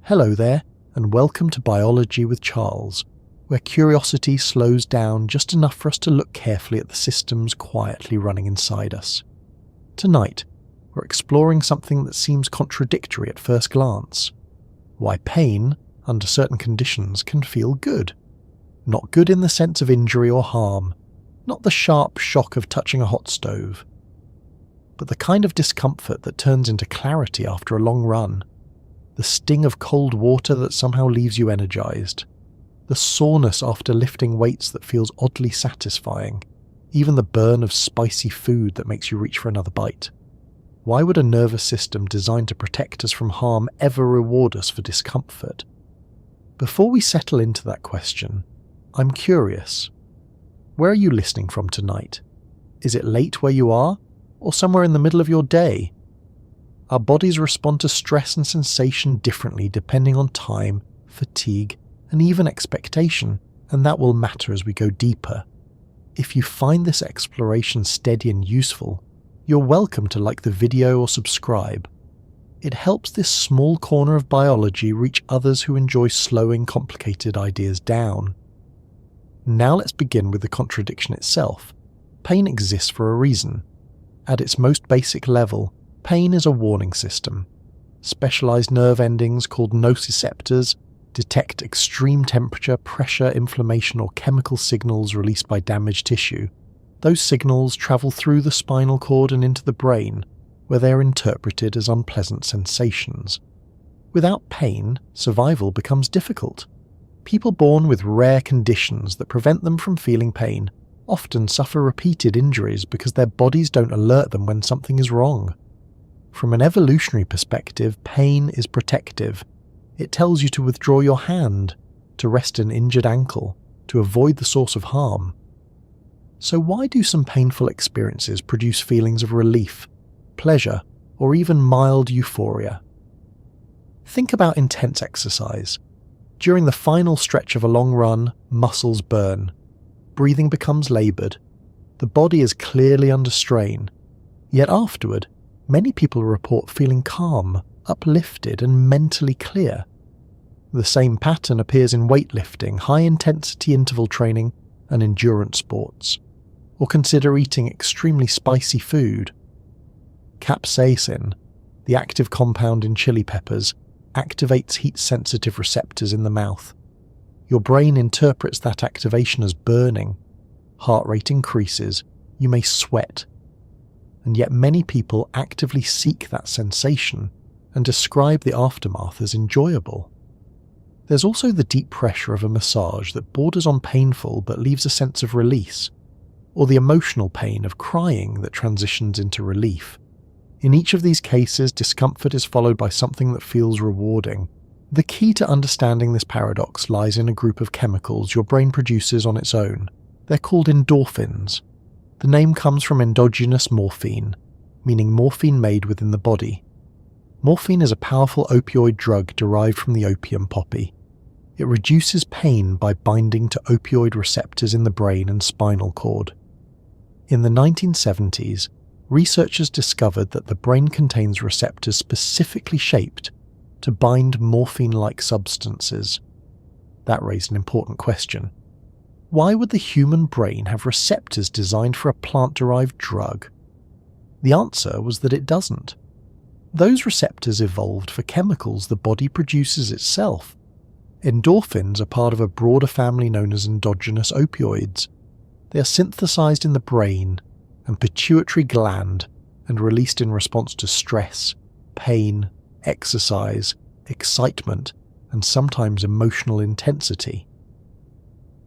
Hello there, and welcome to Biology with Charles, where curiosity slows down just enough for us to look carefully at the systems quietly running inside us. Tonight, we're exploring something that seems contradictory at first glance. Why pain, under certain conditions, can feel good. Not good in the sense of injury or harm, not the sharp shock of touching a hot stove, but the kind of discomfort that turns into clarity after a long run. The sting of cold water that somehow leaves you energized. The soreness after lifting weights that feels oddly satisfying. Even the burn of spicy food that makes you reach for another bite. Why would a nervous system designed to protect us from harm ever reward us for discomfort? Before we settle into that question, I'm curious. Where are you listening from tonight? Is it late where you are, or somewhere in the middle of your day? Our bodies respond to stress and sensation differently depending on time, fatigue, and even expectation, and that will matter as we go deeper. If you find this exploration steady and useful, you're welcome to like the video or subscribe. It helps this small corner of biology reach others who enjoy slowing complicated ideas down. Now let's begin with the contradiction itself. Pain exists for a reason. At its most basic level, pain is a warning system. Specialized nerve endings called nociceptors detect extreme temperature, pressure, inflammation, or chemical signals released by damaged tissue. Those signals travel through the spinal cord and into the brain, where they are interpreted as unpleasant sensations. Without pain, survival becomes difficult. People born with rare conditions that prevent them from feeling pain often suffer repeated injuries because their bodies don't alert them when something is wrong. From an evolutionary perspective, pain is protective. It tells you to withdraw your hand, to rest an injured ankle, to avoid the source of harm. So why do some painful experiences produce feelings of relief, pleasure, or even mild euphoria? Think about intense exercise. During the final stretch of a long run, muscles burn. Breathing becomes laboured. The body is clearly under strain. Yet afterward, many people report feeling calm, uplifted, and mentally clear. The same pattern appears in weightlifting, high-intensity interval training, and endurance sports. Or consider eating extremely spicy food. Capsaicin, the active compound in chili peppers, activates heat-sensitive receptors in the mouth. Your brain interprets that activation as burning. Heart rate increases, you may sweat. And yet many people actively seek that sensation and describe the aftermath as enjoyable. There's also the deep pressure of a massage that borders on painful but leaves a sense of release, or the emotional pain of crying that transitions into relief. In each of these cases, discomfort is followed by something that feels rewarding. The key to understanding this paradox lies in a group of chemicals your brain produces on its own. They're called endorphins. The name comes from endogenous morphine, meaning morphine made within the body. Morphine is a powerful opioid drug derived from the opium poppy. It reduces pain by binding to opioid receptors in the brain and spinal cord. In the 1970s, researchers discovered that the brain contains receptors specifically shaped to bind morphine-like substances. That raised an important question. Why would the human brain have receptors designed for a plant-derived drug? The answer was that it doesn't. Those receptors evolved for chemicals the body produces itself. Endorphins are part of a broader family known as endogenous opioids. They are synthesized in the brain and pituitary gland and released in response to stress, pain, exercise, excitement, and sometimes emotional intensity.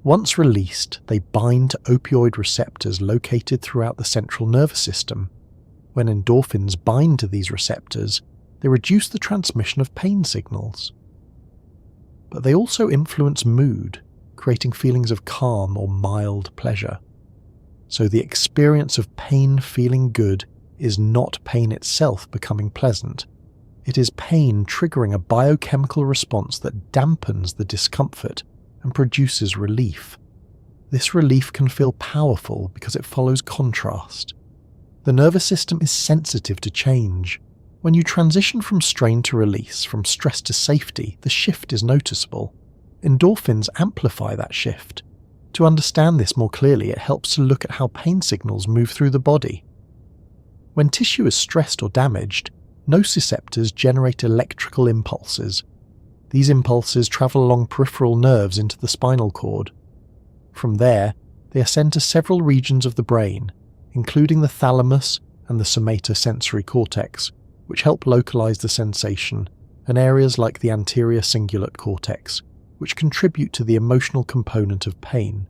Once released, they bind to opioid receptors located throughout the central nervous system. When endorphins bind to these receptors, they reduce the transmission of pain signals. But they also influence mood, creating feelings of calm or mild pleasure. So the experience of pain feeling good is not pain itself becoming pleasant. It is pain triggering a biochemical response that dampens the discomfort and produces relief. This relief can feel powerful because it follows contrast. The nervous system is sensitive to change. When you transition from strain to release, from stress to safety, the shift is noticeable. Endorphins amplify that shift. To understand this more clearly, it helps to look at how pain signals move through the body. When tissue is stressed or damaged, nociceptors generate electrical impulses. These impulses travel along peripheral nerves into the spinal cord. From there, they ascend to several regions of the brain, including the thalamus and the somatosensory cortex, which help localize the sensation, and areas like the anterior cingulate cortex, which contribute to the emotional component of pain.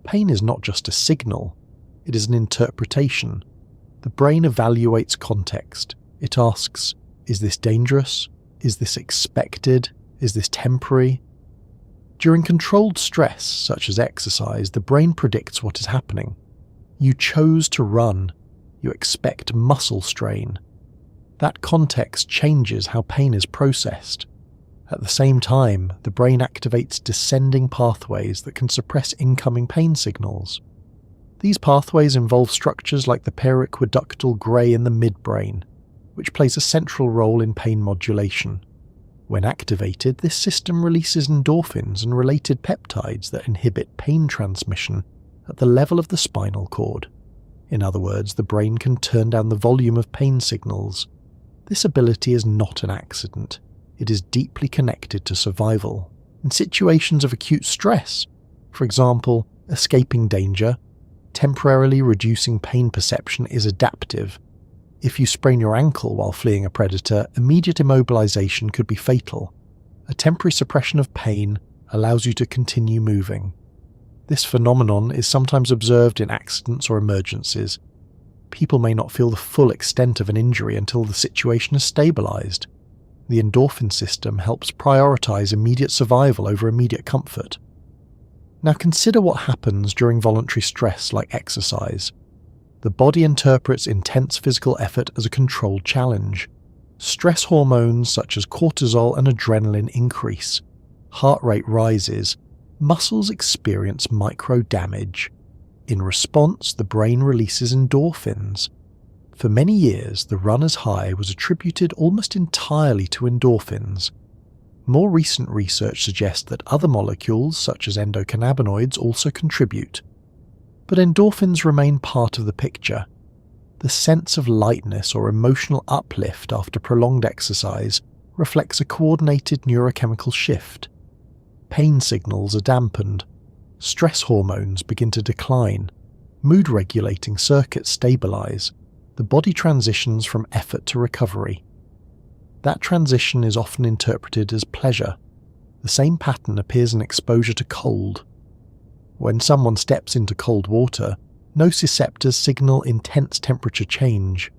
Pain is not just a signal, it is an interpretation. The brain evaluates context. It asks, is this dangerous? Is this expected? Is this temporary? During controlled stress, such as exercise, the brain predicts what is happening. You chose to run. You expect muscle strain. That context changes how pain is processed. At the same time, the brain activates descending pathways that can suppress incoming pain signals. These pathways involve structures like the periaqueductal grey in the midbrain, which plays a central role in pain modulation. When activated, this system releases endorphins and related peptides that inhibit pain transmission at the level of the spinal cord. In other words, the brain can turn down the volume of pain signals. This ability is not an accident. It is deeply connected to survival. In situations of acute stress, for example, escaping danger, temporarily reducing pain perception is adaptive. If you sprain your ankle while fleeing a predator, immediate immobilization could be fatal. A temporary suppression of pain allows you to continue moving. This phenomenon is sometimes observed in accidents or emergencies. People may not feel the full extent of an injury until the situation is stabilized. The endorphin system helps prioritize immediate survival over immediate comfort. Now consider what happens during voluntary stress like exercise. The body interprets intense physical effort as a controlled challenge. Stress hormones such as cortisol and adrenaline increase. Heart rate rises. Muscles experience micro damage. In response, the brain releases endorphins. For many years, the runner's high was attributed almost entirely to endorphins. More recent research suggests that other molecules, such as endocannabinoids, also contribute. But endorphins remain part of the picture. The sense of lightness or emotional uplift after prolonged exercise reflects a coordinated neurochemical shift. Pain signals are dampened. Stress hormones begin to decline. Mood-regulating circuits stabilize. The body transitions from effort to recovery. That transition is often interpreted as pleasure. The same pattern appears in exposure to cold. When someone steps into cold water, nociceptors signal intense temperature change.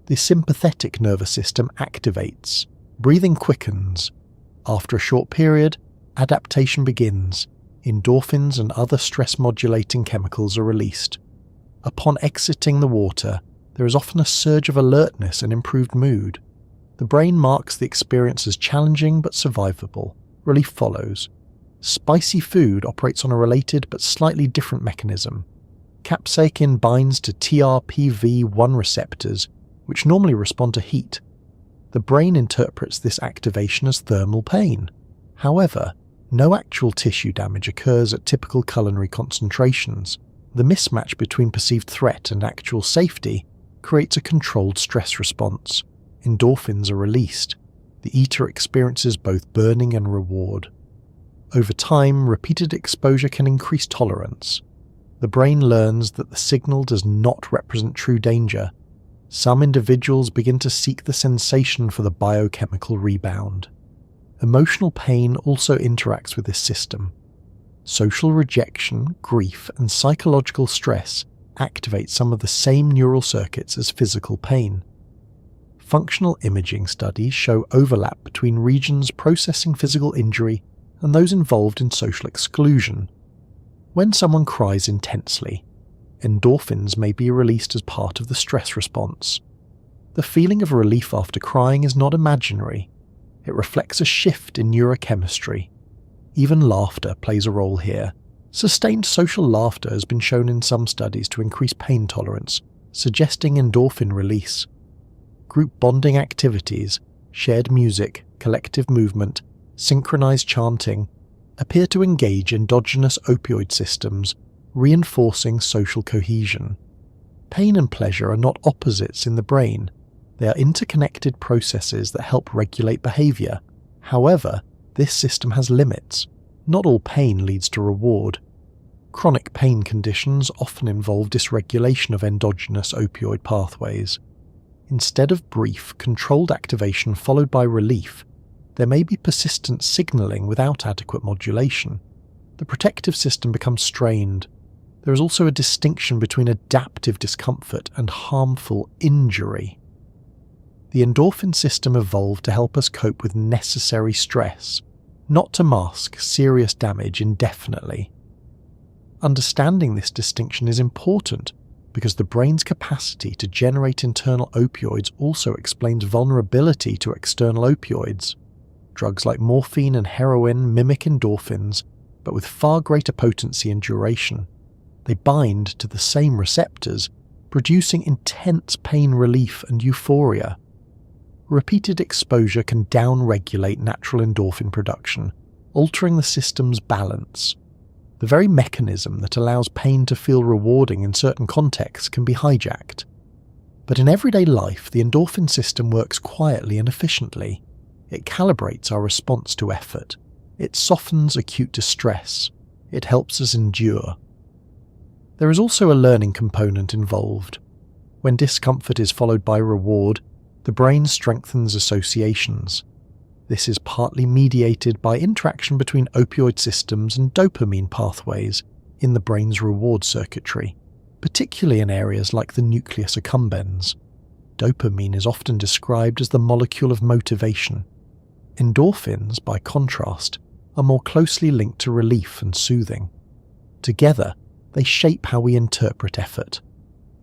The sympathetic nervous system activates. Breathing quickens. After a short period, adaptation begins. Endorphins and other stress-modulating chemicals are released. Upon exiting the water, there is often a surge of alertness and improved mood. The brain marks the experience as challenging but survivable. Relief follows. Spicy food operates on a related but slightly different mechanism. Capsaicin binds to TRPV1 receptors, which normally respond to heat. The brain interprets this activation as thermal pain. However, no actual tissue damage occurs at typical culinary concentrations. The mismatch between perceived threat and actual safety creates a controlled stress response. Endorphins are released. The eater experiences both burning and reward. Over time, repeated exposure can increase tolerance. The brain learns that the signal does not represent true danger. Some individuals begin to seek the sensation for the biochemical rebound. Emotional pain also interacts with this system. Social rejection, grief, and psychological stress activate some of the same neural circuits as physical pain. Functional imaging studies show overlap between regions processing physical injury and those involved in social exclusion. When someone cries intensely, endorphins may be released as part of the stress response. The feeling of relief after crying is not imaginary. It reflects a shift in neurochemistry. Even laughter plays a role here. Sustained social laughter has been shown in some studies to increase pain tolerance, suggesting endorphin release. Group bonding activities, shared music, collective movement, synchronized chanting appear to engage endogenous opioid systems, reinforcing social cohesion. Pain and pleasure are not opposites in the brain. They are interconnected processes that help regulate behavior. However, this system has limits. Not all pain leads to reward. Chronic pain conditions often involve dysregulation of endogenous opioid pathways. Instead of brief, controlled activation followed by relief, there may be persistent signaling without adequate modulation. The protective system becomes strained. There is also a distinction between adaptive discomfort and harmful injury. The endorphin system evolved to help us cope with necessary stress, not to mask serious damage indefinitely. Understanding this distinction is important because the brain's capacity to generate internal opioids also explains vulnerability to external opioids. Drugs like morphine and heroin mimic endorphins, but with far greater potency and duration. They bind to the same receptors, producing intense pain relief and euphoria. Repeated exposure can down-regulate natural endorphin production, altering the system's balance. The very mechanism that allows pain to feel rewarding in certain contexts can be hijacked. But in everyday life, the endorphin system works quietly and efficiently. It calibrates our response to effort. It softens acute distress. It helps us endure. There is also a learning component involved. When discomfort is followed by reward, the brain strengthens associations. This is partly mediated by interaction between opioid systems and dopamine pathways in the brain's reward circuitry, particularly in areas like the nucleus accumbens. Dopamine is often described as the molecule of motivation. Endorphins, by contrast, are more closely linked to relief and soothing. Together, they shape how we interpret effort.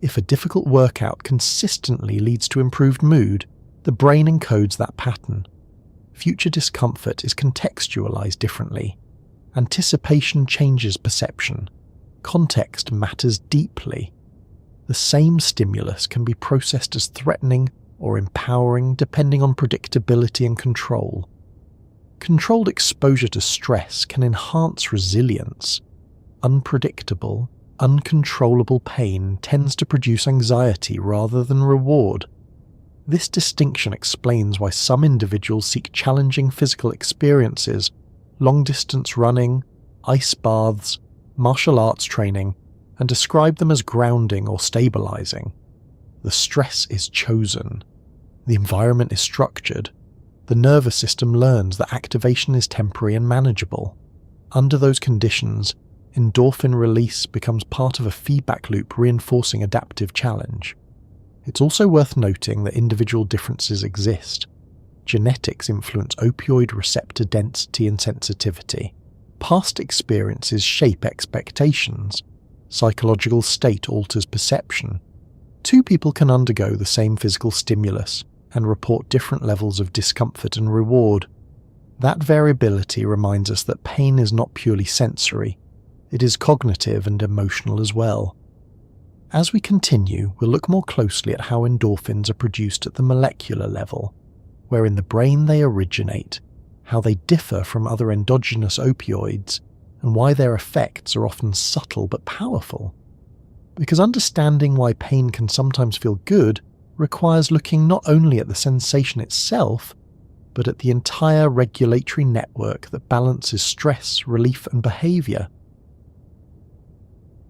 If a difficult workout consistently leads to improved mood, the brain encodes that pattern. Future discomfort is contextualized differently. Anticipation changes perception. Context matters deeply. The same stimulus can be processed as threatening or empowering depending on predictability and control. Controlled exposure to stress can enhance resilience. Unpredictable, uncontrollable pain tends to produce anxiety rather than reward. This distinction explains why some individuals seek challenging physical experiences, long-distance running, ice baths, martial arts training, and describe them as grounding or stabilizing. The stress is chosen. The environment is structured. The nervous system learns that activation is temporary and manageable. Under those conditions, endorphin release becomes part of a feedback loop reinforcing adaptive challenge. It's also worth noting that individual differences exist. Genetics influence opioid receptor density and sensitivity. Past experiences shape expectations. Psychological state alters perception. Two people can undergo the same physical stimulus and report different levels of discomfort and reward. That variability reminds us that pain is not purely sensory. It is cognitive and emotional as well. As we continue, we'll look more closely at how endorphins are produced at the molecular level, where in the brain they originate, how they differ from other endogenous opioids, and why their effects are often subtle but powerful. Because understanding why pain can sometimes feel good requires looking not only at the sensation itself, but at the entire regulatory network that balances stress, relief, and behavior.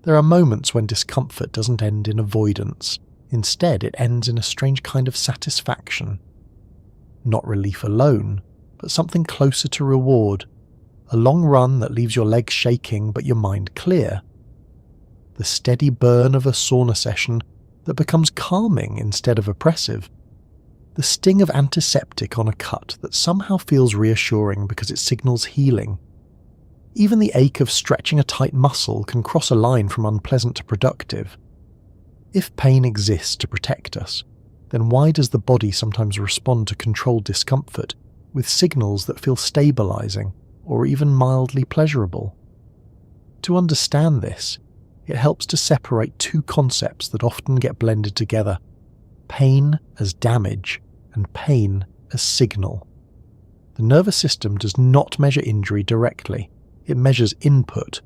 There are moments when discomfort doesn't end in avoidance. Instead, it ends in a strange kind of satisfaction. Not relief alone, but something closer to reward. A long run that leaves your legs shaking but your mind clear. The steady burn of a sauna session that becomes calming instead of oppressive. The sting of antiseptic on a cut that somehow feels reassuring because it signals healing. Even the ache of stretching a tight muscle can cross a line from unpleasant to productive. If pain exists to protect us, then why does the body sometimes respond to controlled discomfort with signals that feel stabilizing or even mildly pleasurable? To understand this, it helps to separate two concepts that often get blended together: pain as damage and pain as signal. The nervous system does not measure injury directly, it measures input.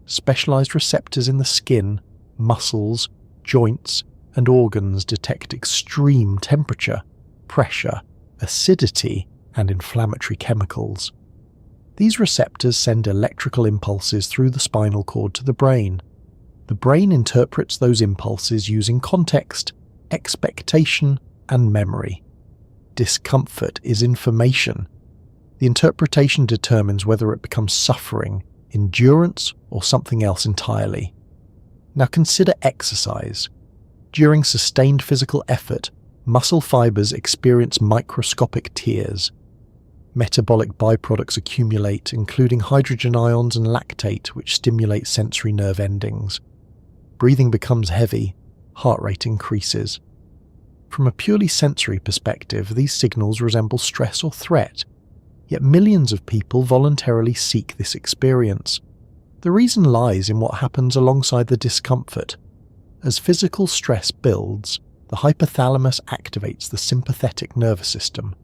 Specialized receptors in the skin, muscles, joints, and organs detect extreme temperature, pressure, acidity, and inflammatory chemicals. These receptors send electrical impulses through the spinal cord to the brain. The brain interprets those impulses using context, expectation, and memory. Discomfort is information. The interpretation determines whether it becomes suffering, endurance, or something else entirely. Now consider exercise. During sustained physical effort, muscle fibers experience microscopic tears. Metabolic byproducts accumulate, including hydrogen ions and lactate, which stimulate sensory nerve endings. Breathing becomes heavy, heart rate increases. From a purely sensory perspective, these signals resemble stress or threat, yet millions of people voluntarily seek this experience. The reason lies in what happens alongside the discomfort. As physical stress builds, the hypothalamus activates the sympathetic nervous system.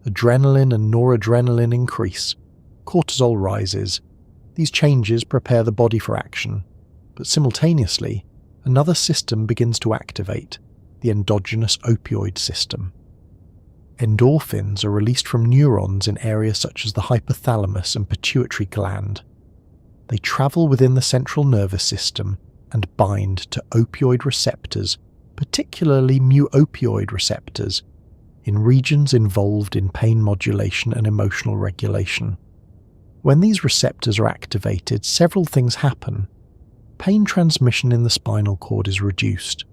Adrenaline and noradrenaline increase. Cortisol rises. These changes prepare the body for action. But simultaneously, another system begins to activate, the endogenous opioid system. Endorphins are released from neurons in areas such as the hypothalamus and pituitary gland. They travel within the central nervous system and bind to opioid receptors, particularly mu-opioid receptors, in regions involved in pain modulation and emotional regulation. When these receptors are activated, several things happen. Pain transmission in the spinal cord is reduced.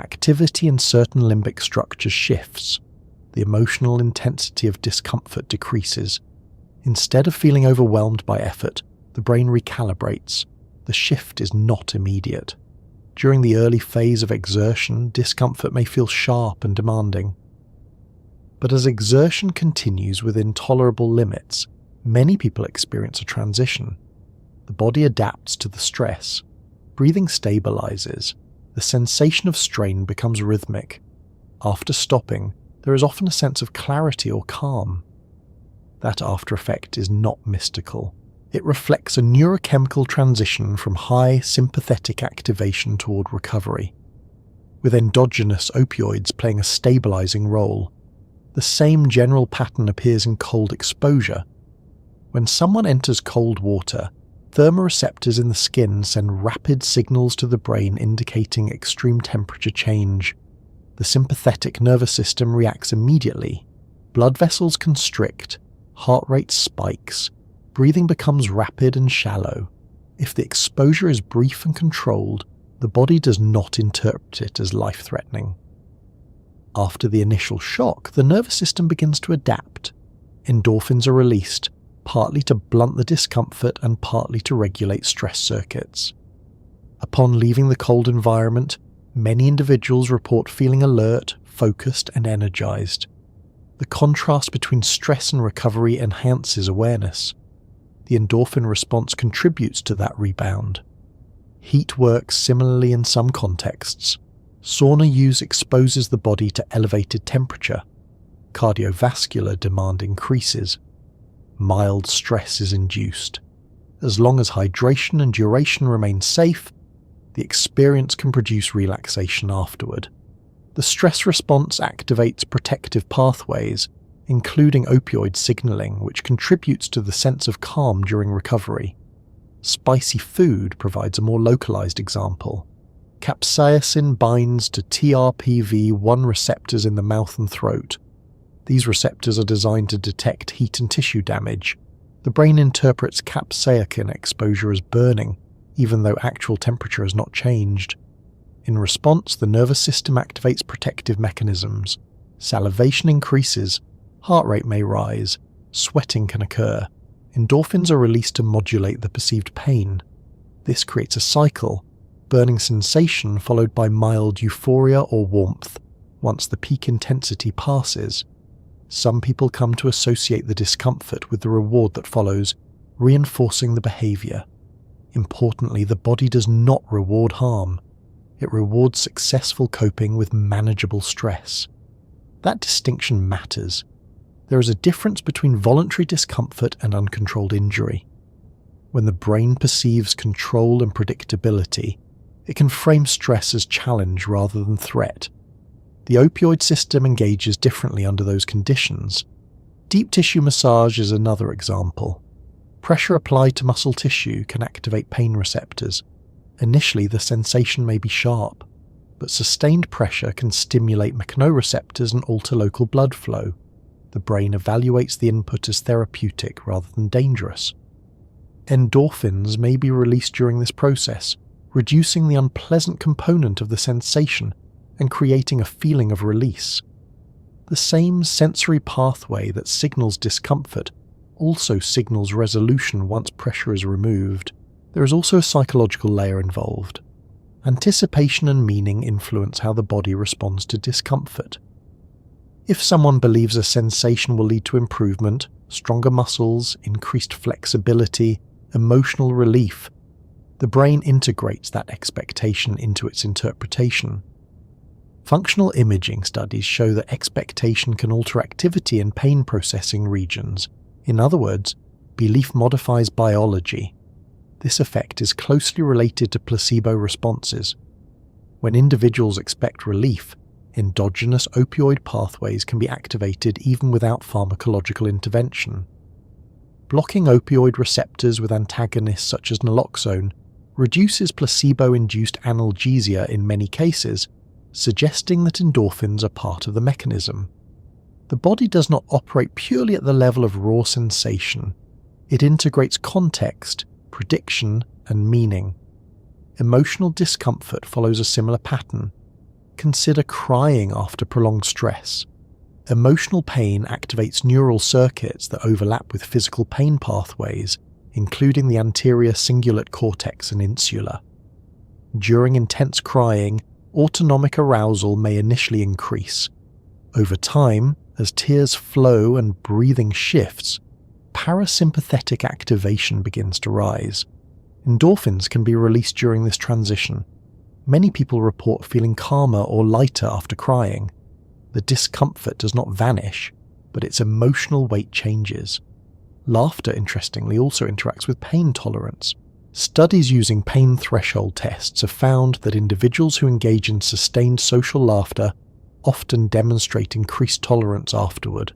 Activity in certain limbic structures shifts. The emotional intensity of discomfort decreases. Instead of feeling overwhelmed by effort, the brain recalibrates. The shift is not immediate. During the early phase of exertion, discomfort may feel sharp and demanding. But as exertion continues within tolerable limits, many people experience a transition. The body adapts to the stress. Breathing stabilizes. The sensation of strain becomes rhythmic. After stopping, there is often a sense of clarity or calm. That after effect is not mystical. It reflects a neurochemical transition from high sympathetic activation toward recovery, with endogenous opioids playing a stabilizing role. The same general pattern appears in cold exposure. When someone enters cold water, thermoreceptors in the skin send rapid signals to the brain indicating extreme temperature change. The sympathetic nervous system reacts immediately. Blood vessels constrict, heart rate spikes, breathing becomes rapid and shallow. If the exposure is brief and controlled, the body does not interpret it as life-threatening. After the initial shock, the nervous system begins to adapt. Endorphins are released, partly to blunt the discomfort and partly to regulate stress circuits. Upon leaving the cold environment, many individuals report feeling alert, focused, and energized. The contrast between stress and recovery enhances awareness. The endorphin response contributes to that rebound. Heat works similarly in some contexts. Sauna use exposes the body to elevated temperature. Cardiovascular demand increases. Mild stress is induced. As long as hydration and duration remain safe, the experience can produce relaxation afterward. The stress response activates protective pathways, including opioid signaling, which contributes to the sense of calm during recovery. Spicy food provides a more localized example. Capsaicin binds to TRPV1 receptors in the mouth and throat. These receptors are designed to detect heat and tissue damage. The brain interprets capsaicin exposure as burning, even though actual temperature has not changed. In response, the nervous system activates protective mechanisms. Salivation increases, heart rate may rise, sweating can occur. Endorphins are released to modulate the perceived pain. This creates a cycle, burning sensation followed by mild euphoria or warmth once the peak intensity passes. Some people come to associate the discomfort with the reward that follows, reinforcing the behavior. Importantly, the body does not reward harm. It rewards successful coping with manageable stress. That distinction matters. There is a difference between voluntary discomfort and uncontrolled injury. When the brain perceives control and predictability, it can frame stress as challenge rather than threat. The opioid system engages differently under those conditions. Deep tissue massage is another example. Pressure applied to muscle tissue can activate pain receptors. Initially, the sensation may be sharp, but sustained pressure can stimulate mechanoreceptors and alter local blood flow. The brain evaluates the input as therapeutic rather than dangerous. Endorphins may be released during this process, reducing the unpleasant component of the sensation and creating a feeling of release. The same sensory pathway that signals discomfort also signals resolution once pressure is removed. There is also a psychological layer involved. Anticipation and meaning influence how the body responds to discomfort. If someone believes a sensation will lead to improvement, stronger muscles, increased flexibility, emotional relief, the brain integrates that expectation into its interpretation. Functional imaging studies show that expectation can alter activity in pain processing regions. In other words, belief modifies biology. This effect is closely related to placebo responses. When individuals expect relief, endogenous opioid pathways can be activated even without pharmacological intervention. Blocking opioid receptors with antagonists such as naloxone reduces placebo-induced analgesia in many cases, suggesting that endorphins are part of the mechanism. The body does not operate purely at the level of raw sensation. It integrates context, prediction, and meaning. Emotional discomfort follows a similar pattern. Consider crying after prolonged stress. Emotional pain activates neural circuits that overlap with physical pain pathways, including the anterior cingulate cortex and insula. During intense crying, autonomic arousal may initially increase. Over time, as tears flow and breathing shifts, parasympathetic activation begins to rise. Endorphins can be released during this transition. Many people report feeling calmer or lighter after crying. The discomfort does not vanish, but its emotional weight changes. Laughter, interestingly, also interacts with pain tolerance. Studies using pain threshold tests have found that individuals who engage in sustained social laughter often demonstrate increased tolerance afterward.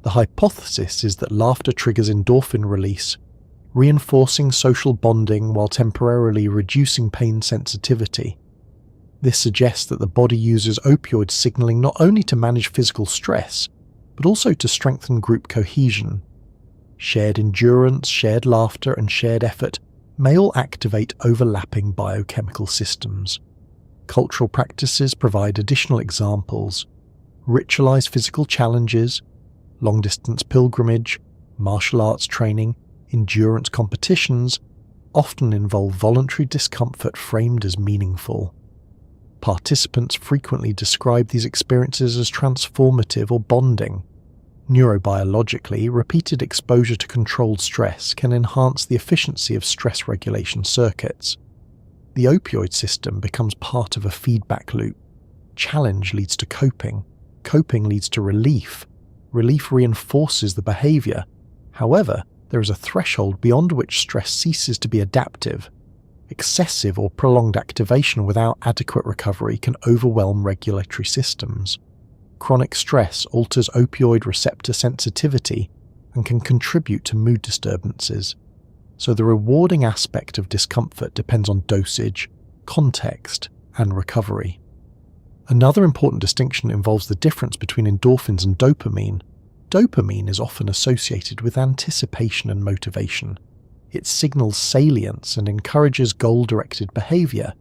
The hypothesis is that laughter triggers endorphin release, reinforcing social bonding while temporarily reducing pain sensitivity. This suggests that the body uses opioid signaling not only to manage physical stress, but also to strengthen group cohesion. Shared endurance, shared laughter, and shared effort may all activate overlapping biochemical systems. Cultural practices provide additional examples. Ritualized physical challenges, long-distance pilgrimage, martial arts training, endurance competitions often involve voluntary discomfort framed as meaningful. Participants frequently describe these experiences as transformative or bonding. Neurobiologically, repeated exposure to controlled stress can enhance the efficiency of stress regulation circuits. The opioid system becomes part of a feedback loop. Challenge leads to coping. Coping leads to relief. Relief reinforces the behavior. However, there is a threshold beyond which stress ceases to be adaptive. Excessive or prolonged activation without adequate recovery can overwhelm regulatory systems. Chronic stress alters opioid receptor sensitivity and can contribute to mood disturbances. So the rewarding aspect of discomfort depends on dosage, context, and recovery. Another important distinction involves the difference between endorphins and dopamine. Dopamine is often associated with anticipation and motivation. It signals salience and encourages goal-directed behavior.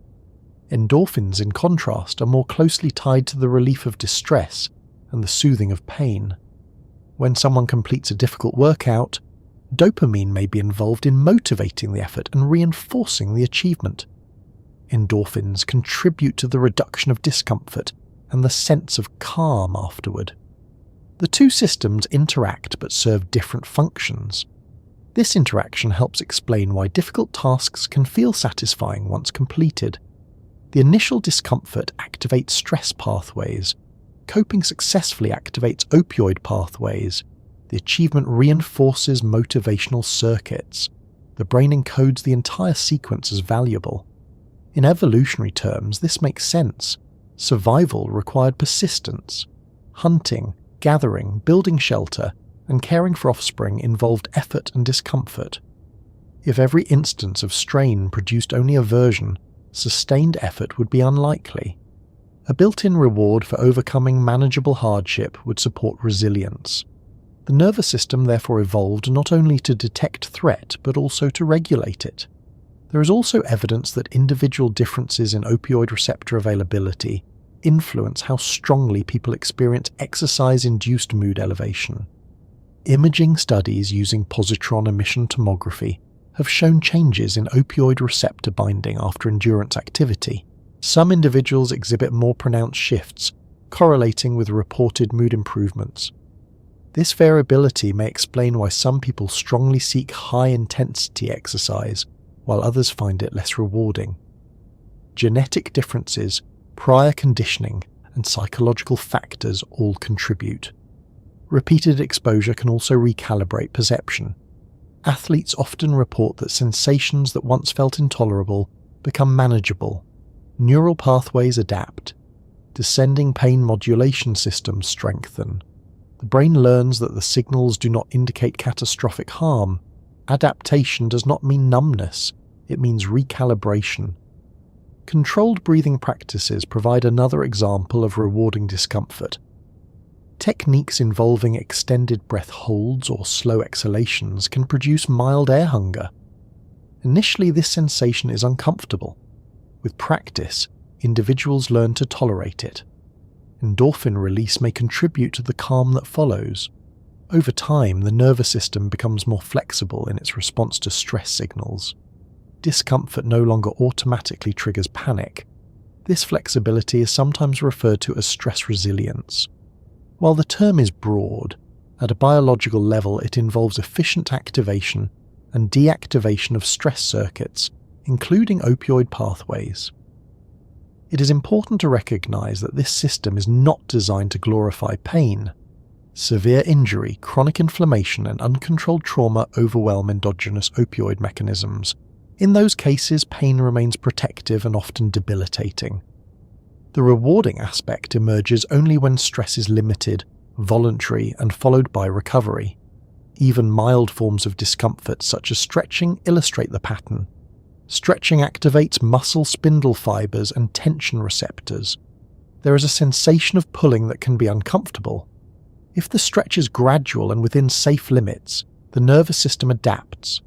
Endorphins, in contrast, are more closely tied to the relief of distress and the soothing of pain. When someone completes a difficult workout, dopamine may be involved in motivating the effort and reinforcing the achievement. Endorphins contribute to the reduction of discomfort and the sense of calm afterward. The two systems interact but serve different functions. This interaction helps explain why difficult tasks can feel satisfying once completed. The initial discomfort activates stress pathways. Coping successfully activates opioid pathways. The achievement reinforces motivational circuits. The brain encodes the entire sequence as valuable. In evolutionary terms, this makes sense. Survival required persistence. Hunting, gathering, building shelter, and caring for offspring involved effort and discomfort. If every instance of strain produced only aversion, sustained effort would be unlikely. A built-in reward for overcoming manageable hardship would support resilience. The nervous system therefore evolved not only to detect threat but also to regulate it. There is also evidence that individual differences in opioid receptor availability influence how strongly people experience exercise-induced mood elevation. Imaging studies using positron emission tomography have shown changes in opioid receptor binding after endurance activity. Some individuals exhibit more pronounced shifts, correlating with reported mood improvements. This variability may explain why some people strongly seek high-intensity exercise, while others find it less rewarding. Genetic differences, prior conditioning, and psychological factors all contribute. Repeated exposure can also recalibrate perception. Athletes often report that sensations that once felt intolerable become manageable. Neural pathways adapt. Descending pain modulation systems strengthen. The brain learns that the signals do not indicate catastrophic harm. Adaptation does not mean numbness, it means recalibration. Controlled breathing practices provide another example of rewarding discomfort. Techniques involving extended breath holds or slow exhalations can produce mild air hunger. Initially, this sensation is uncomfortable. With practice, individuals learn to tolerate it. Endorphin release may contribute to the calm that follows. Over time, the nervous system becomes more flexible in its response to stress signals. Discomfort no longer automatically triggers panic. This flexibility is sometimes referred to as stress resilience. While the term is broad, at a biological level it involves efficient activation and deactivation of stress circuits, including opioid pathways. It is important to recognize that this system is not designed to glorify pain. Severe injury, chronic inflammation, and uncontrolled trauma overwhelm endogenous opioid mechanisms. In those cases, pain remains protective and often debilitating. The rewarding aspect emerges only when stress is limited, voluntary, and followed by recovery. Even mild forms of discomfort, such as stretching, illustrate the pattern. Stretching activates muscle spindle fibers and tension receptors. There is a sensation of pulling that can be uncomfortable. If the stretch is gradual and within safe limits, the nervous system adapts.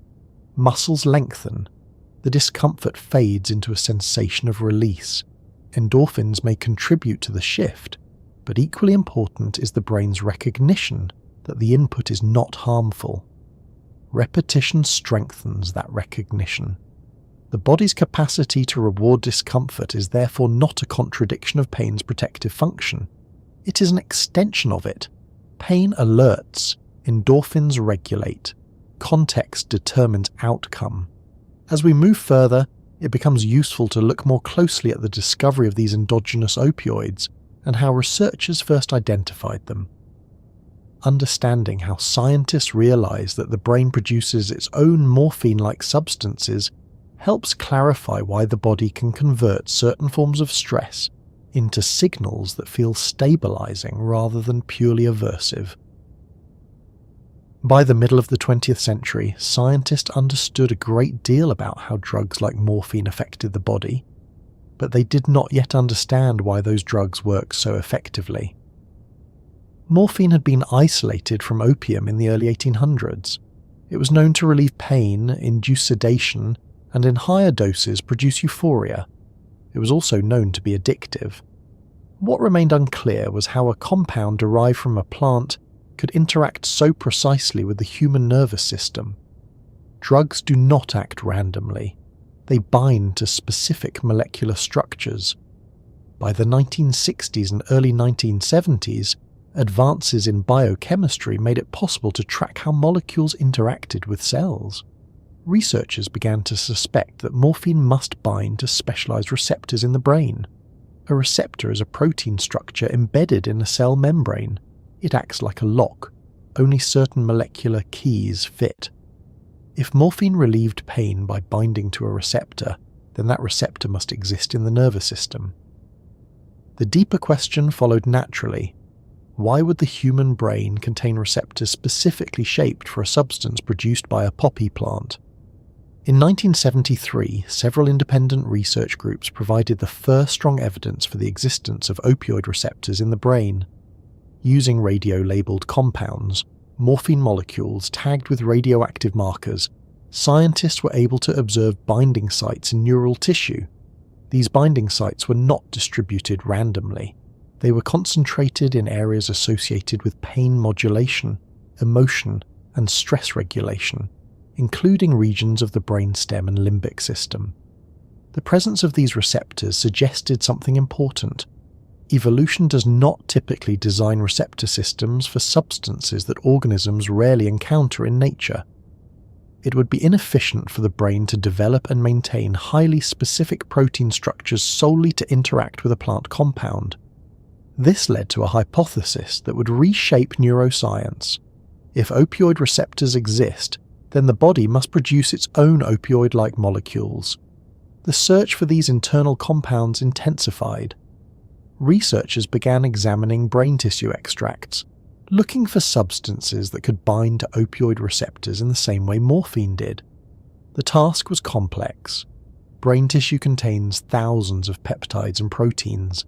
Muscles lengthen. The discomfort fades into a sensation of release. Endorphins may contribute to the shift, but equally important is the brain's recognition that the input is not harmful. Repetition strengthens that recognition. The body's capacity to reward discomfort is therefore not a contradiction of pain's protective function. It is an extension of it. Pain alerts, endorphins regulate. Context determines outcome. As we move further, it becomes useful to look more closely at the discovery of these endogenous opioids and how researchers first identified them. Understanding how scientists realize that the brain produces its own morphine-like substances helps clarify why the body can convert certain forms of stress into signals that feel stabilizing rather than purely aversive. By the middle of the 20th century, scientists understood a great deal about how drugs like morphine affected the body, but they did not yet understand why those drugs worked so effectively. Morphine had been isolated from opium in the early 1800s. It was known to relieve pain, induce sedation, and in higher doses produce euphoria. It was also known to be addictive. What remained unclear was how a compound derived from a plant could interact so precisely with the human nervous system. Drugs do not act randomly. They bind to specific molecular structures. By the 1960s and early 1970s, advances in biochemistry made it possible to track how molecules interacted with cells. researchers began to suspect that morphine must bind to specialized receptors in the brain. A receptor is a protein structure embedded in a cell membrane. It acts like a lock. Only certain molecular keys fit. If morphine relieved pain by binding to a receptor, then that receptor must exist in the nervous system. The deeper question followed naturally. Why would the human brain contain receptors specifically shaped for a substance produced by a poppy plant? In 1973, several independent research groups provided the first strong evidence for the existence of opioid receptors in the brain. Using radio-labeled compounds, morphine molecules tagged with radioactive markers, scientists were able to observe binding sites in neural tissue. These binding sites were not distributed randomly. They were concentrated in areas associated with pain modulation, emotion, and stress regulation, including regions of the brainstem and limbic system. The presence of these receptors suggested something important. Evolution does not typically design receptor systems for substances that organisms rarely encounter in nature. It would be inefficient for the brain to develop and maintain highly specific protein structures solely to interact with a plant compound. This led to a hypothesis that would reshape neuroscience. If opioid receptors exist, then the body must produce its own opioid-like molecules. The search for these internal compounds intensified. Researchers began examining brain tissue extracts, looking for substances that could bind to opioid receptors in the same way morphine did. The task was complex. Brain tissue contains thousands of peptides and proteins.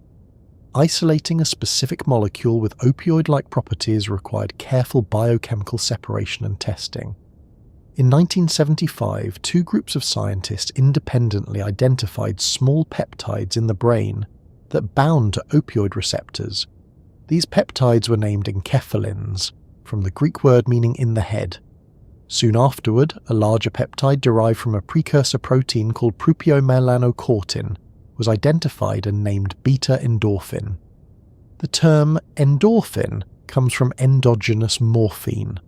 Isolating a specific molecule with opioid-like properties required careful biochemical separation and testing. In 1975, two groups of scientists independently identified small peptides in the brain that bound to opioid receptors. These peptides were named enkephalins, from the Greek word meaning in the head. Soon afterward, a larger peptide derived from a precursor protein called propiomelanocortin was identified and named beta-endorphin. The term endorphin comes from endogenous morphine.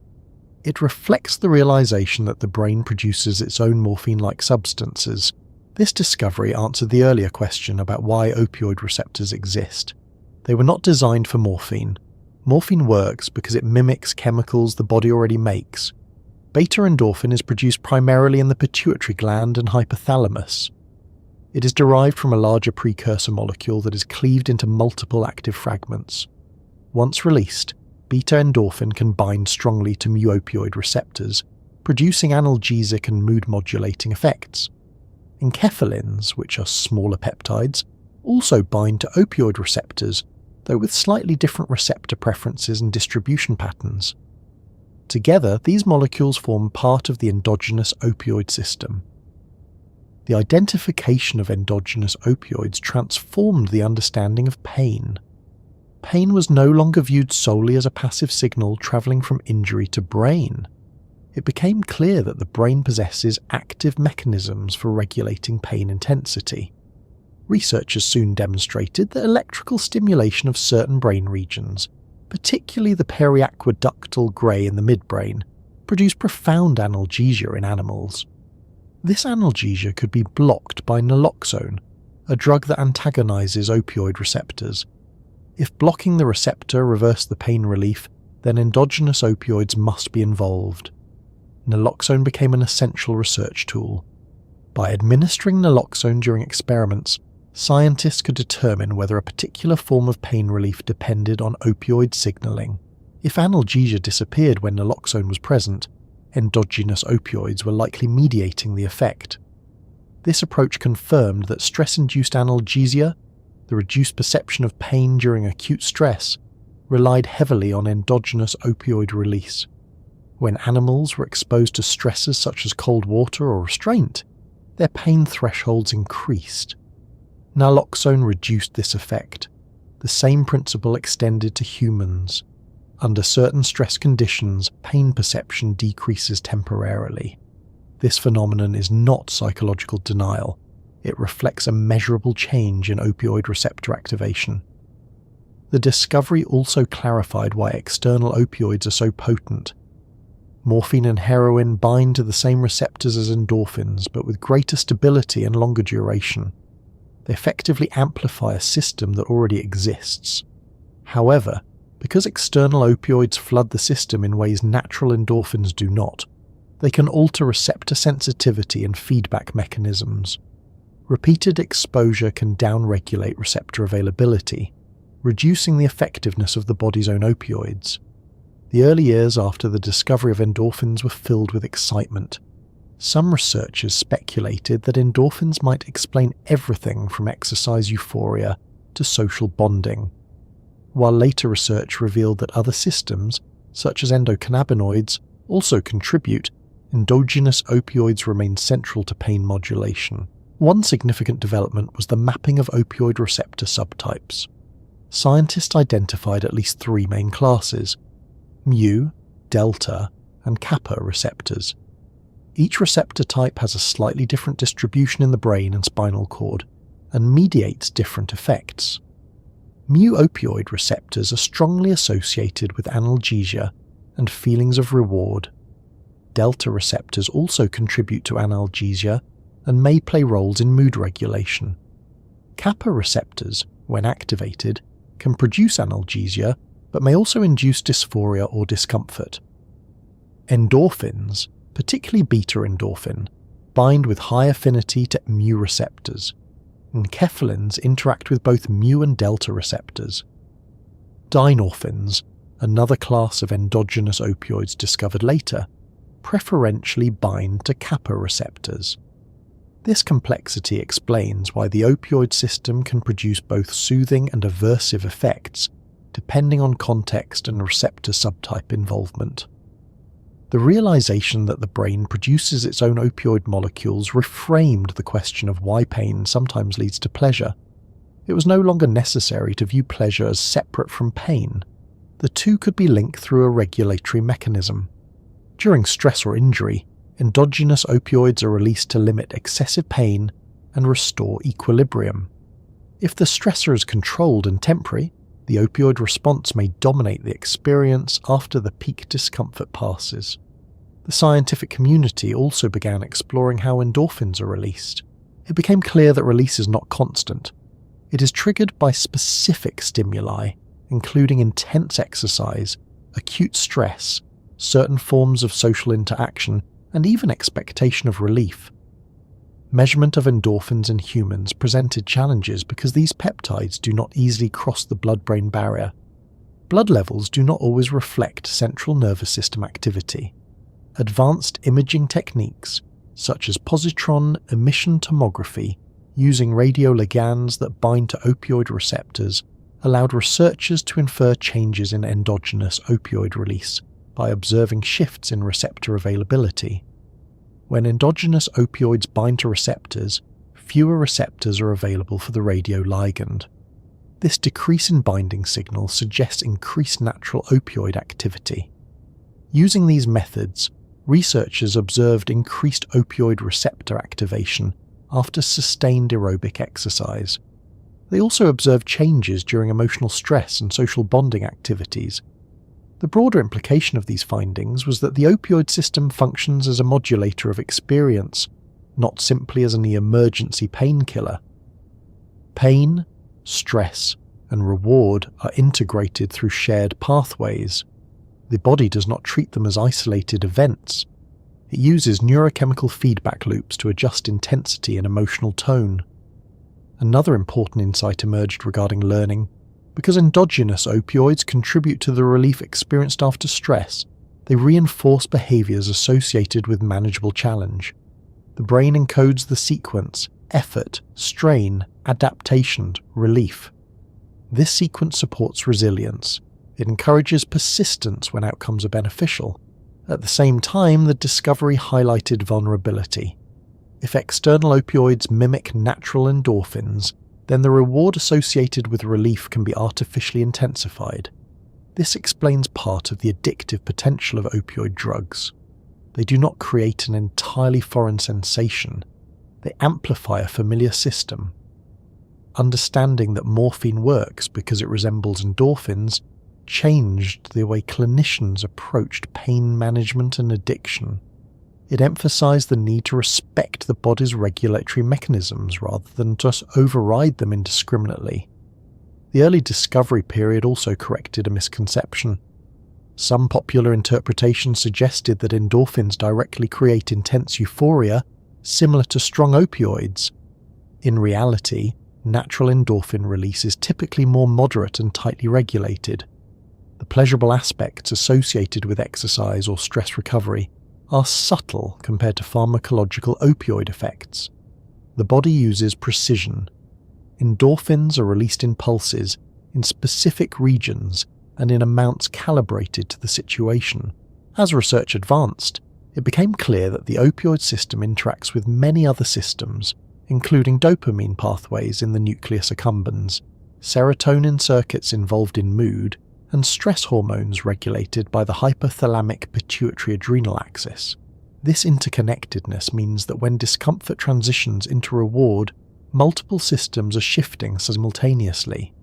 It reflects the realization that the brain produces its own morphine-like substances. This discovery answered the earlier question about why opioid receptors exist. They were not designed for morphine. Morphine works because it mimics chemicals the body already makes. Beta-endorphin is produced primarily in the pituitary gland and hypothalamus. It is derived from a larger precursor molecule that is cleaved into multiple active fragments. Once released, beta-endorphin can bind strongly to mu-opioid receptors, producing analgesic and mood-modulating effects. Enkephalins, which are smaller peptides, also bind to opioid receptors, though with slightly different receptor preferences and distribution patterns. Together, these molecules form part of the endogenous opioid system. The identification of endogenous opioids transformed the understanding of pain. Pain was no longer viewed solely as a passive signal travelling from injury to brain. It became clear that the brain possesses active mechanisms for regulating pain intensity. Researchers soon demonstrated that electrical stimulation of certain brain regions, particularly the periaqueductal grey in the midbrain, produced profound analgesia in animals. This analgesia could be blocked by naloxone, a drug that antagonizes opioid receptors. If blocking the receptor reversed the pain relief, then endogenous opioids must be involved. Naloxone became an essential research tool. By administering naloxone during experiments, scientists could determine whether a particular form of pain relief depended on opioid signaling. If analgesia disappeared when naloxone was present, endogenous opioids were likely mediating the effect. This approach confirmed that stress-induced analgesia, the reduced perception of pain during acute stress, relied heavily on endogenous opioid release. When animals were exposed to stresses such as cold water or restraint, their pain thresholds increased. Naloxone reduced this effect. The same principle extended to humans. Under certain stress conditions, pain perception decreases temporarily. This phenomenon is not psychological denial. It reflects a measurable change in opioid receptor activation. The discovery also clarified why external opioids are so potent. Morphine and heroin bind to the same receptors as endorphins, but with greater stability and longer duration. They effectively amplify a system that already exists. However, because external opioids flood the system in ways natural endorphins do not, they can alter receptor sensitivity and feedback mechanisms. Repeated exposure can downregulate receptor availability, reducing the effectiveness of the body's own opioids. The early years after the discovery of endorphins were filled with excitement. Some researchers speculated that endorphins might explain everything from exercise euphoria to social bonding, while later research revealed that other systems, such as endocannabinoids, also contribute. Endogenous opioids remain central to pain modulation. One significant development was the mapping of opioid receptor subtypes. Scientists identified at least 3 main classes: mu, delta, and kappa receptors. Each receptor type has a slightly different distribution in the brain and spinal cord, and mediates different effects. Mu opioid receptors are strongly associated with analgesia and feelings of reward. Delta receptors also contribute to analgesia and may play roles in mood regulation. Kappa receptors, when activated, can produce analgesia, but may also induce dysphoria or discomfort. Endorphins, particularly beta endorphin, bind with high affinity to mu receptors, and enkephalins interact with both mu and delta receptors. Dynorphins, another class of endogenous opioids discovered later, preferentially bind to kappa receptors. This complexity explains why the opioid system can produce both soothing and aversive effects, depending on context and receptor subtype involvement. The realization that the brain produces its own opioid molecules reframed the question of why pain sometimes leads to pleasure. It was no longer necessary to view pleasure as separate from pain. The two could be linked through a regulatory mechanism. During stress or injury, endogenous opioids are released to limit excessive pain and restore equilibrium. If the stressor is controlled and temporary, the opioid response may dominate the experience after the peak discomfort passes. The scientific community also began exploring how endorphins are released. It became clear that release is not constant. It is triggered by specific stimuli, including intense exercise, acute stress, certain forms of social interaction, and even expectation of relief. Measurement of endorphins in humans presented challenges because these peptides do not easily cross the blood-brain barrier. Blood levels do not always reflect central nervous system activity. Advanced imaging techniques, such as positron emission tomography, using radioligands that bind to opioid receptors, allowed researchers to infer changes in endogenous opioid release by observing shifts in receptor availability. When endogenous opioids bind to receptors, fewer receptors are available for the radioligand. This decrease in binding signal suggests increased natural opioid activity. Using these methods, researchers observed increased opioid receptor activation after sustained aerobic exercise. They also observed changes during emotional stress and social bonding activities. The broader implication of these findings was that the opioid system functions as a modulator of experience, not simply as an emergency painkiller. Pain, stress, and reward are integrated through shared pathways. The body does not treat them as isolated events. It uses neurochemical feedback loops to adjust intensity and emotional tone. Another important insight emerged regarding learning. Because endogenous opioids contribute to the relief experienced after stress, they reinforce behaviors associated with manageable challenge. The brain encodes the sequence: effort, strain, adaptation, relief. This sequence supports resilience. It encourages persistence when outcomes are beneficial. At the same time, the discovery highlighted vulnerability. If external opioids mimic natural endorphins, then the reward associated with relief can be artificially intensified. This explains part of the addictive potential of opioid drugs. They do not create an entirely foreign sensation. They amplify a familiar system. Understanding that morphine works because it resembles endorphins changed the way clinicians approached pain management and addiction. It emphasized the need to respect the body's regulatory mechanisms rather than just override them indiscriminately. The early discovery period also corrected a misconception. Some popular interpretations suggested that endorphins directly create intense euphoria, similar to strong opioids. In reality, natural endorphin release is typically more moderate and tightly regulated. The pleasurable aspects associated with exercise or stress recovery are subtle compared to pharmacological opioid effects. The body uses precision. Endorphins are released in pulses, in specific regions, and in amounts calibrated to the situation. As research advanced, it became clear that the opioid system interacts with many other systems, including dopamine pathways in the nucleus accumbens, serotonin circuits involved in mood, and stress hormones regulated by the hypothalamic pituitary adrenal axis. This interconnectedness means that when discomfort transitions into reward, multiple systems are shifting simultaneously.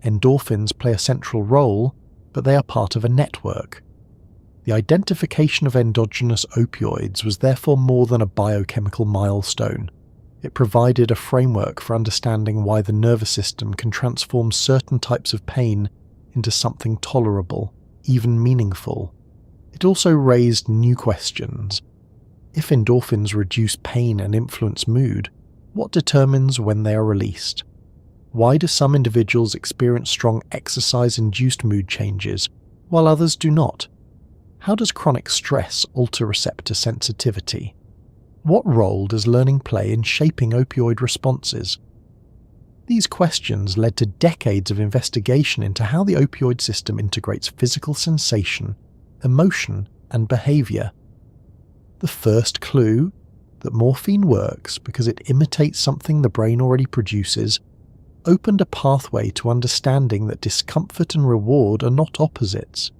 Endorphins play a central role, but they are part of a network. The identification of endogenous opioids was therefore more than a biochemical milestone. It provided a framework for understanding why the nervous system can transform certain types of pain into something tolerable, even meaningful. It also raised new questions. If endorphins reduce pain and influence mood, what determines when they are released? Why do some individuals experience strong exercise-induced mood changes, while others do not? How does chronic stress alter receptor sensitivity? What role does learning play in shaping opioid responses? These questions led to decades of investigation into how the opioid system integrates physical sensation, emotion, and behavior. The first clue, that morphine works because it imitates something the brain already produces, opened a pathway to understanding that discomfort and reward are not opposites.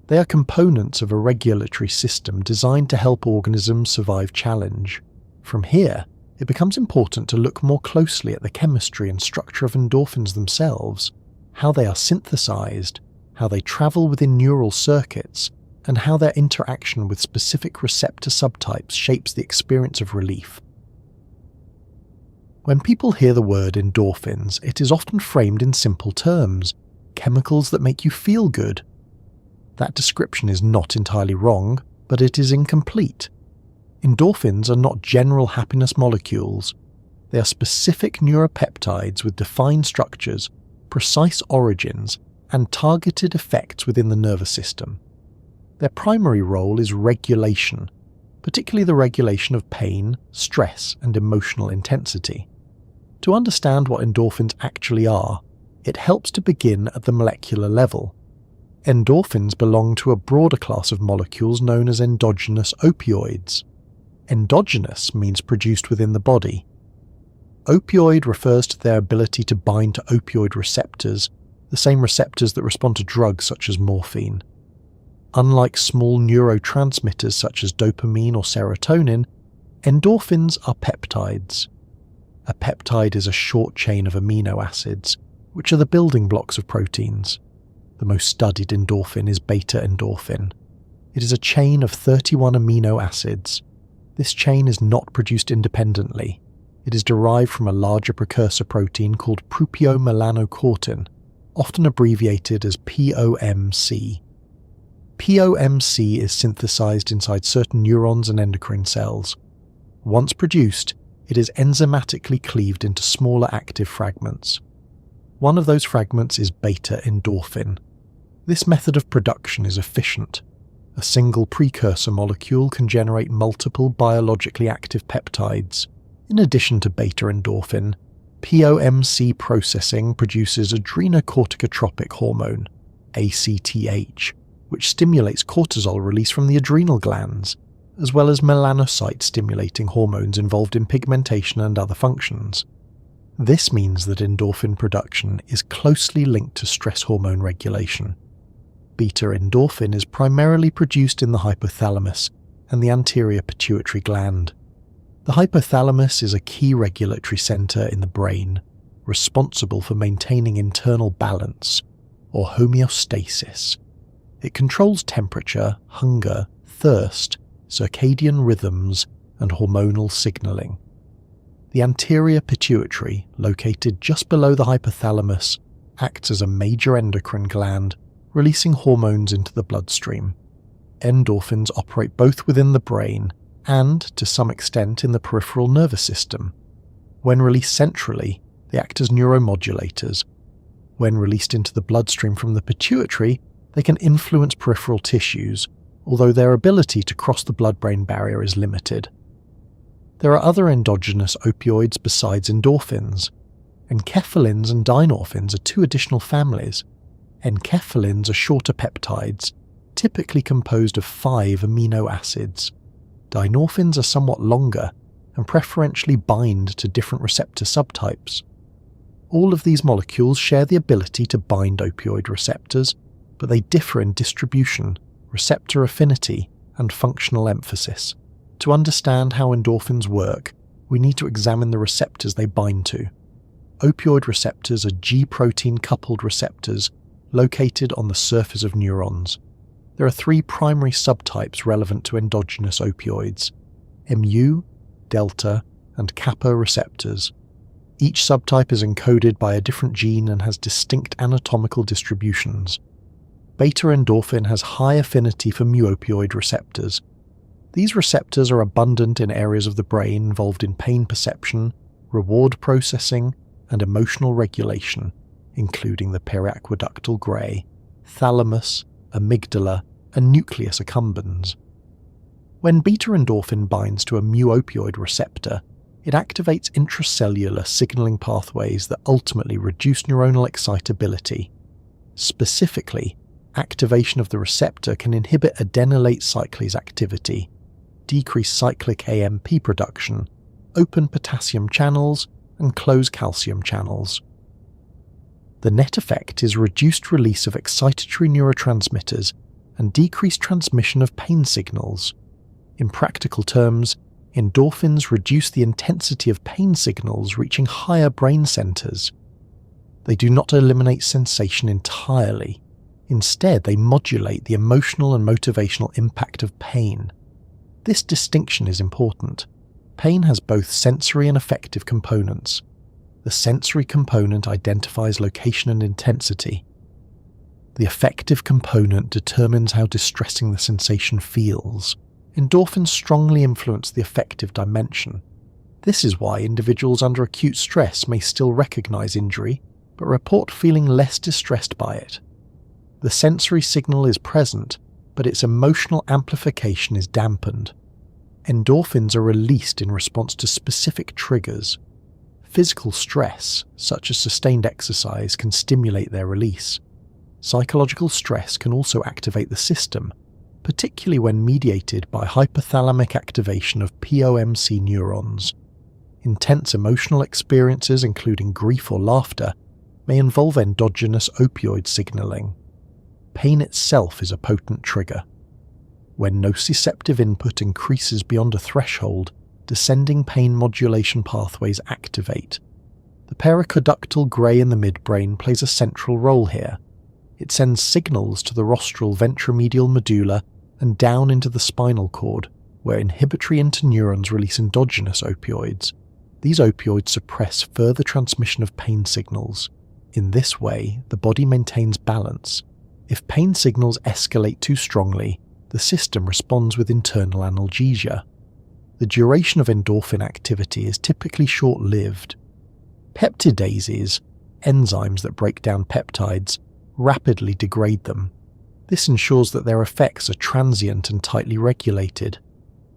They are components of a regulatory system designed to help organisms survive challenge. From here, it becomes important to look more closely at the chemistry and structure of endorphins themselves, how they are synthesized, how they travel within neural circuits, and how their interaction with specific receptor subtypes shapes the experience of relief. When people hear the word endorphins, it is often framed in simple terms, chemicals that make you feel good. That description is not entirely wrong, but it is incomplete. Endorphins are not general happiness molecules. They are specific neuropeptides with defined structures, precise origins, and targeted effects within the nervous system. Their primary role is regulation, particularly the regulation of pain, stress, and emotional intensity. To understand what endorphins actually are, it helps to begin at the molecular level. Endorphins belong to a broader class of molecules known as endogenous opioids. Endogenous means produced within the body. Opioid refers to their ability to bind to opioid receptors, the same receptors that respond to drugs such as morphine. Unlike small neurotransmitters such as dopamine or serotonin, endorphins are peptides. A peptide is a short chain of amino acids, which are the building blocks of proteins. The most studied endorphin is beta-endorphin. It is a chain of 31 amino acids. This chain is not produced independently. It is derived from a larger precursor protein called propionmelanocortin, often abbreviated as POMC. POMC is synthesized inside certain neurons and endocrine cells. Once produced, it is enzymatically cleaved into smaller active fragments. One of those fragments is beta-endorphin. This method of production is efficient. A single precursor molecule can generate multiple biologically active peptides. In addition to beta-endorphin, POMC processing produces adrenocorticotropic hormone, ACTH, which stimulates cortisol release from the adrenal glands, as well as melanocyte-stimulating hormones involved in pigmentation and other functions. This means that endorphin production is closely linked to stress hormone regulation. Beta-endorphin is primarily produced in the hypothalamus and the anterior pituitary gland. The hypothalamus is a key regulatory center in the brain, responsible for maintaining internal balance, or homeostasis. It controls temperature, hunger, thirst, circadian rhythms, and hormonal signaling. The anterior pituitary, located just below the hypothalamus, acts as a major endocrine gland, releasing hormones into the bloodstream. Endorphins operate both within the brain and, to some extent, in the peripheral nervous system. When released centrally, they act as neuromodulators. When released into the bloodstream from the pituitary, they can influence peripheral tissues, although their ability to cross the blood-brain barrier is limited. There are other endogenous opioids besides endorphins. Enkephalins and dynorphins are two additional families. Enkephalins are shorter peptides, typically composed of 5 amino acids. Dynorphins are somewhat longer and preferentially bind to different receptor subtypes. All of these molecules share the ability to bind opioid receptors, but they differ in distribution, receptor affinity, and functional emphasis. To understand how endorphins work, we need to examine the receptors they bind to. Opioid receptors are G-protein coupled receptors located on the surface of neurons. There are 3 primary subtypes relevant to endogenous opioids: mu, delta, and kappa receptors. Each subtype is encoded by a different gene and has distinct anatomical distributions. Beta endorphin has high affinity for mu-opioid receptors. These receptors are abundant in areas of the brain involved in pain perception, reward processing, and emotional regulation, including the periaqueductal gray, thalamus, amygdala, and nucleus accumbens. When beta-endorphin binds to a mu-opioid receptor, it activates intracellular signaling pathways that ultimately reduce neuronal excitability. Specifically, activation of the receptor can inhibit adenylate cyclase activity, decrease cyclic AMP production, open potassium channels, and close calcium channels. The net effect is reduced release of excitatory neurotransmitters and decreased transmission of pain signals. In practical terms, endorphins reduce the intensity of pain signals reaching higher brain centers. They do not eliminate sensation entirely. Instead, they modulate the emotional and motivational impact of pain. This distinction is important. Pain has both sensory and affective components. The sensory component identifies location and intensity. The affective component determines how distressing the sensation feels. Endorphins strongly influence the affective dimension. This is why individuals under acute stress may still recognize injury, but report feeling less distressed by it. The sensory signal is present, but its emotional amplification is dampened. Endorphins are released in response to specific triggers. Physical stress, such as sustained exercise, can stimulate their release. Psychological stress can also activate the system, particularly when mediated by hypothalamic activation of POMC neurons. Intense emotional experiences, including grief or laughter, may involve endogenous opioid signaling. Pain itself is a potent trigger. When nociceptive input increases beyond a threshold, descending pain modulation pathways activate. The periaqueductal gray in the midbrain plays a central role here. It sends signals to the rostral ventromedial medulla and down into the spinal cord, where inhibitory interneurons release endogenous opioids. These opioids suppress further transmission of pain signals. In this way, the body maintains balance. If pain signals escalate too strongly, the system responds with internal analgesia. The duration of endorphin activity is typically short-lived. Peptidases, enzymes that break down peptides, rapidly degrade them. This ensures that their effects are transient and tightly regulated.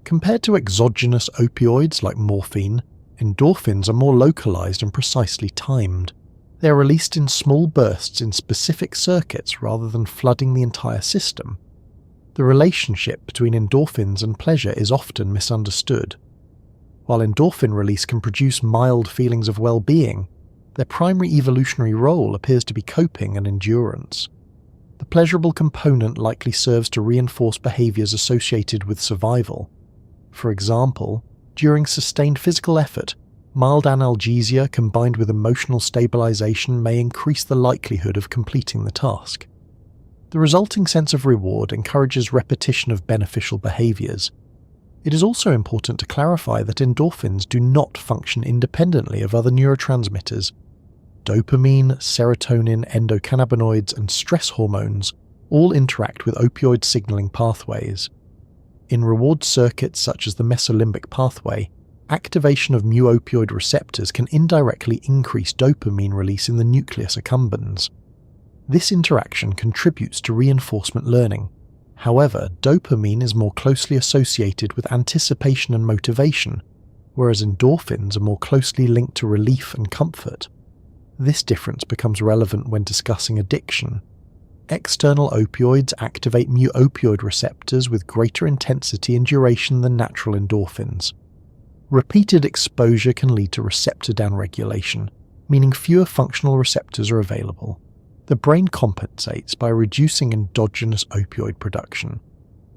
Compared to exogenous opioids like morphine, endorphins are more localized and precisely timed. They are released in small bursts in specific circuits rather than flooding the entire system. The relationship between endorphins and pleasure is often misunderstood. While endorphin release can produce mild feelings of well-being, their primary evolutionary role appears to be coping and endurance. The pleasurable component likely serves to reinforce behaviors associated with survival. For example, during sustained physical effort, Mild analgesia combined with emotional stabilization may increase the likelihood of completing the task. The resulting sense of reward encourages repetition of beneficial behaviors. It is also important to clarify that endorphins do not function independently of other neurotransmitters. Dopamine, serotonin, endocannabinoids, and stress hormones all interact with opioid signaling pathways. In reward circuits such as the mesolimbic pathway, activation of mu-opioid receptors can indirectly increase dopamine release in the nucleus accumbens. This interaction contributes to reinforcement learning. However, dopamine is more closely associated with anticipation and motivation, whereas endorphins are more closely linked to relief and comfort. This difference becomes relevant when discussing addiction. External opioids activate mu-opioid receptors with greater intensity and duration than natural endorphins. Repeated exposure can lead to receptor downregulation, meaning fewer functional receptors are available. The brain compensates by reducing endogenous opioid production.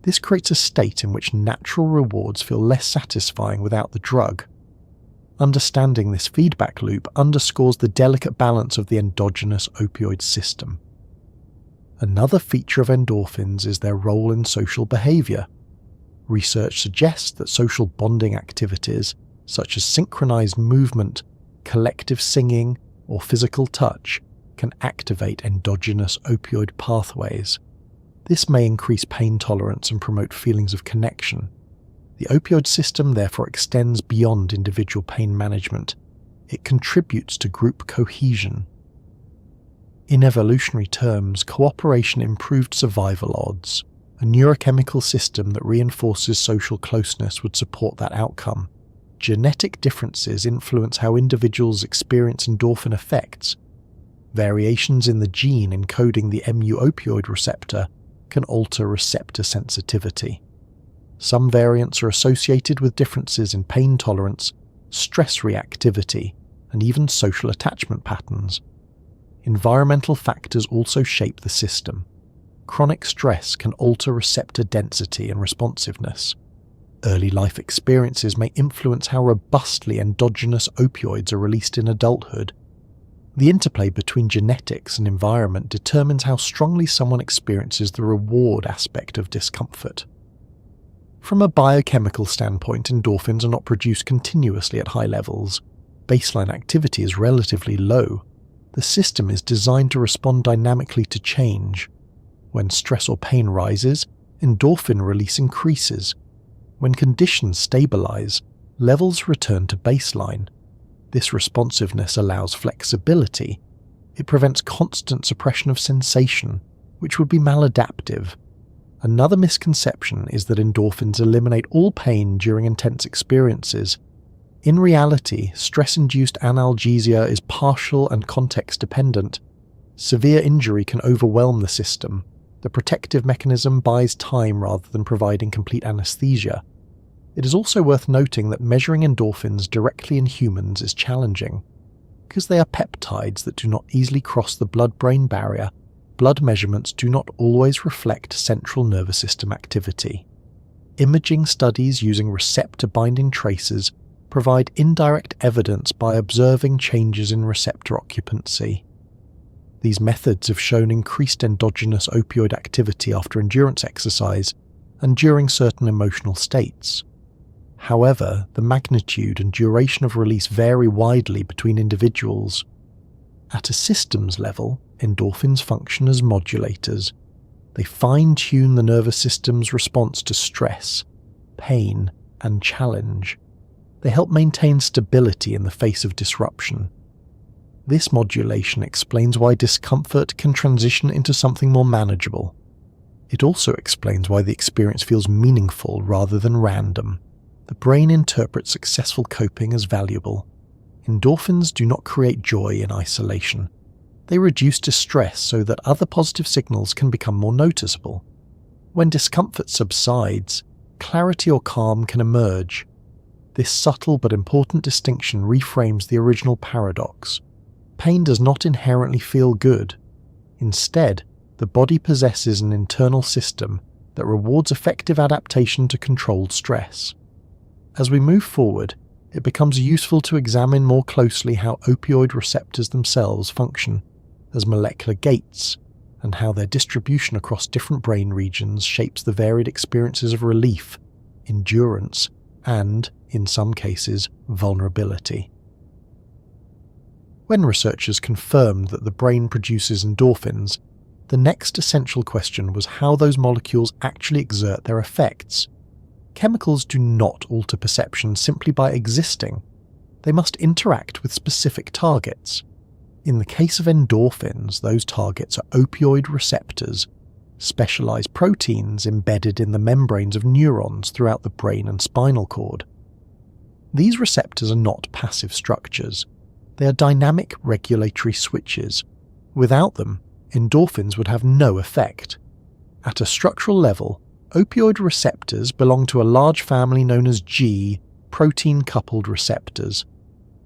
This creates a state in which natural rewards feel less satisfying without the drug. Understanding this feedback loop underscores the delicate balance of the endogenous opioid system. Another feature of endorphins is their role in social behavior. Research suggests that social bonding activities, such as synchronized movement, collective singing, or physical touch, can activate endogenous opioid pathways. This may increase pain tolerance and promote feelings of connection. The opioid system therefore extends beyond individual pain management. It contributes to group cohesion. In evolutionary terms, cooperation improved survival odds. A neurochemical system that reinforces social closeness would support that outcome. Genetic differences influence how individuals experience endorphin effects. Variations in the gene encoding the mu-opioid receptor can alter receptor sensitivity. Some variants are associated with differences in pain tolerance, stress reactivity, and even social attachment patterns. Environmental factors also shape the system. Chronic stress can alter receptor density and responsiveness. Early life experiences may influence how robustly endogenous opioids are released in adulthood. The interplay between genetics and environment determines how strongly someone experiences the reward aspect of discomfort. From a biochemical standpoint, endorphins are not produced continuously at high levels. Baseline activity is relatively low. The system is designed to respond dynamically to change. When stress or pain rises, endorphin release increases. When conditions stabilize, levels return to baseline. This responsiveness allows flexibility. It prevents constant suppression of sensation, which would be maladaptive. Another misconception is that endorphins eliminate all pain during intense experiences. In reality, stress-induced analgesia is partial and context-dependent. Severe injury can overwhelm the system. The protective mechanism buys time rather than providing complete anesthesia. It is also worth noting that measuring endorphins directly in humans is challenging. Because they are peptides that do not easily cross the blood-brain barrier, blood measurements do not always reflect central nervous system activity. Imaging studies using receptor-binding tracers provide indirect evidence by observing changes in receptor occupancy. These methods have shown increased endogenous opioid activity after endurance exercise and during certain emotional states. However, the magnitude and duration of release vary widely between individuals. At a systems level, endorphins function as modulators. They fine-tune the nervous system's response to stress, pain, and challenge. They help maintain stability in the face of disruption. This modulation explains why discomfort can transition into something more manageable. It also explains why the experience feels meaningful rather than random. The brain interprets successful coping as valuable. Endorphins do not create joy in isolation. They reduce distress so that other positive signals can become more noticeable. When discomfort subsides, clarity or calm can emerge. This subtle but important distinction reframes the original paradox. Pain does not inherently feel good. Instead, the body possesses an internal system that rewards effective adaptation to controlled stress. As we move forward, it becomes useful to examine more closely how opioid receptors themselves function as molecular gates, and how their distribution across different brain regions shapes the varied experiences of relief, endurance, and, in some cases, vulnerability. When researchers confirmed that the brain produces endorphins, the next essential question was how those molecules actually exert their effects. Chemicals do not alter perception simply by existing. They must interact with specific targets. In the case of endorphins, those targets are opioid receptors, specialized proteins embedded in the membranes of neurons throughout the brain and spinal cord. These receptors are not passive structures. They are dynamic regulatory switches. Without them, endorphins would have no effect. At a structural level, opioid receptors belong to a large family known as G, protein-coupled receptors.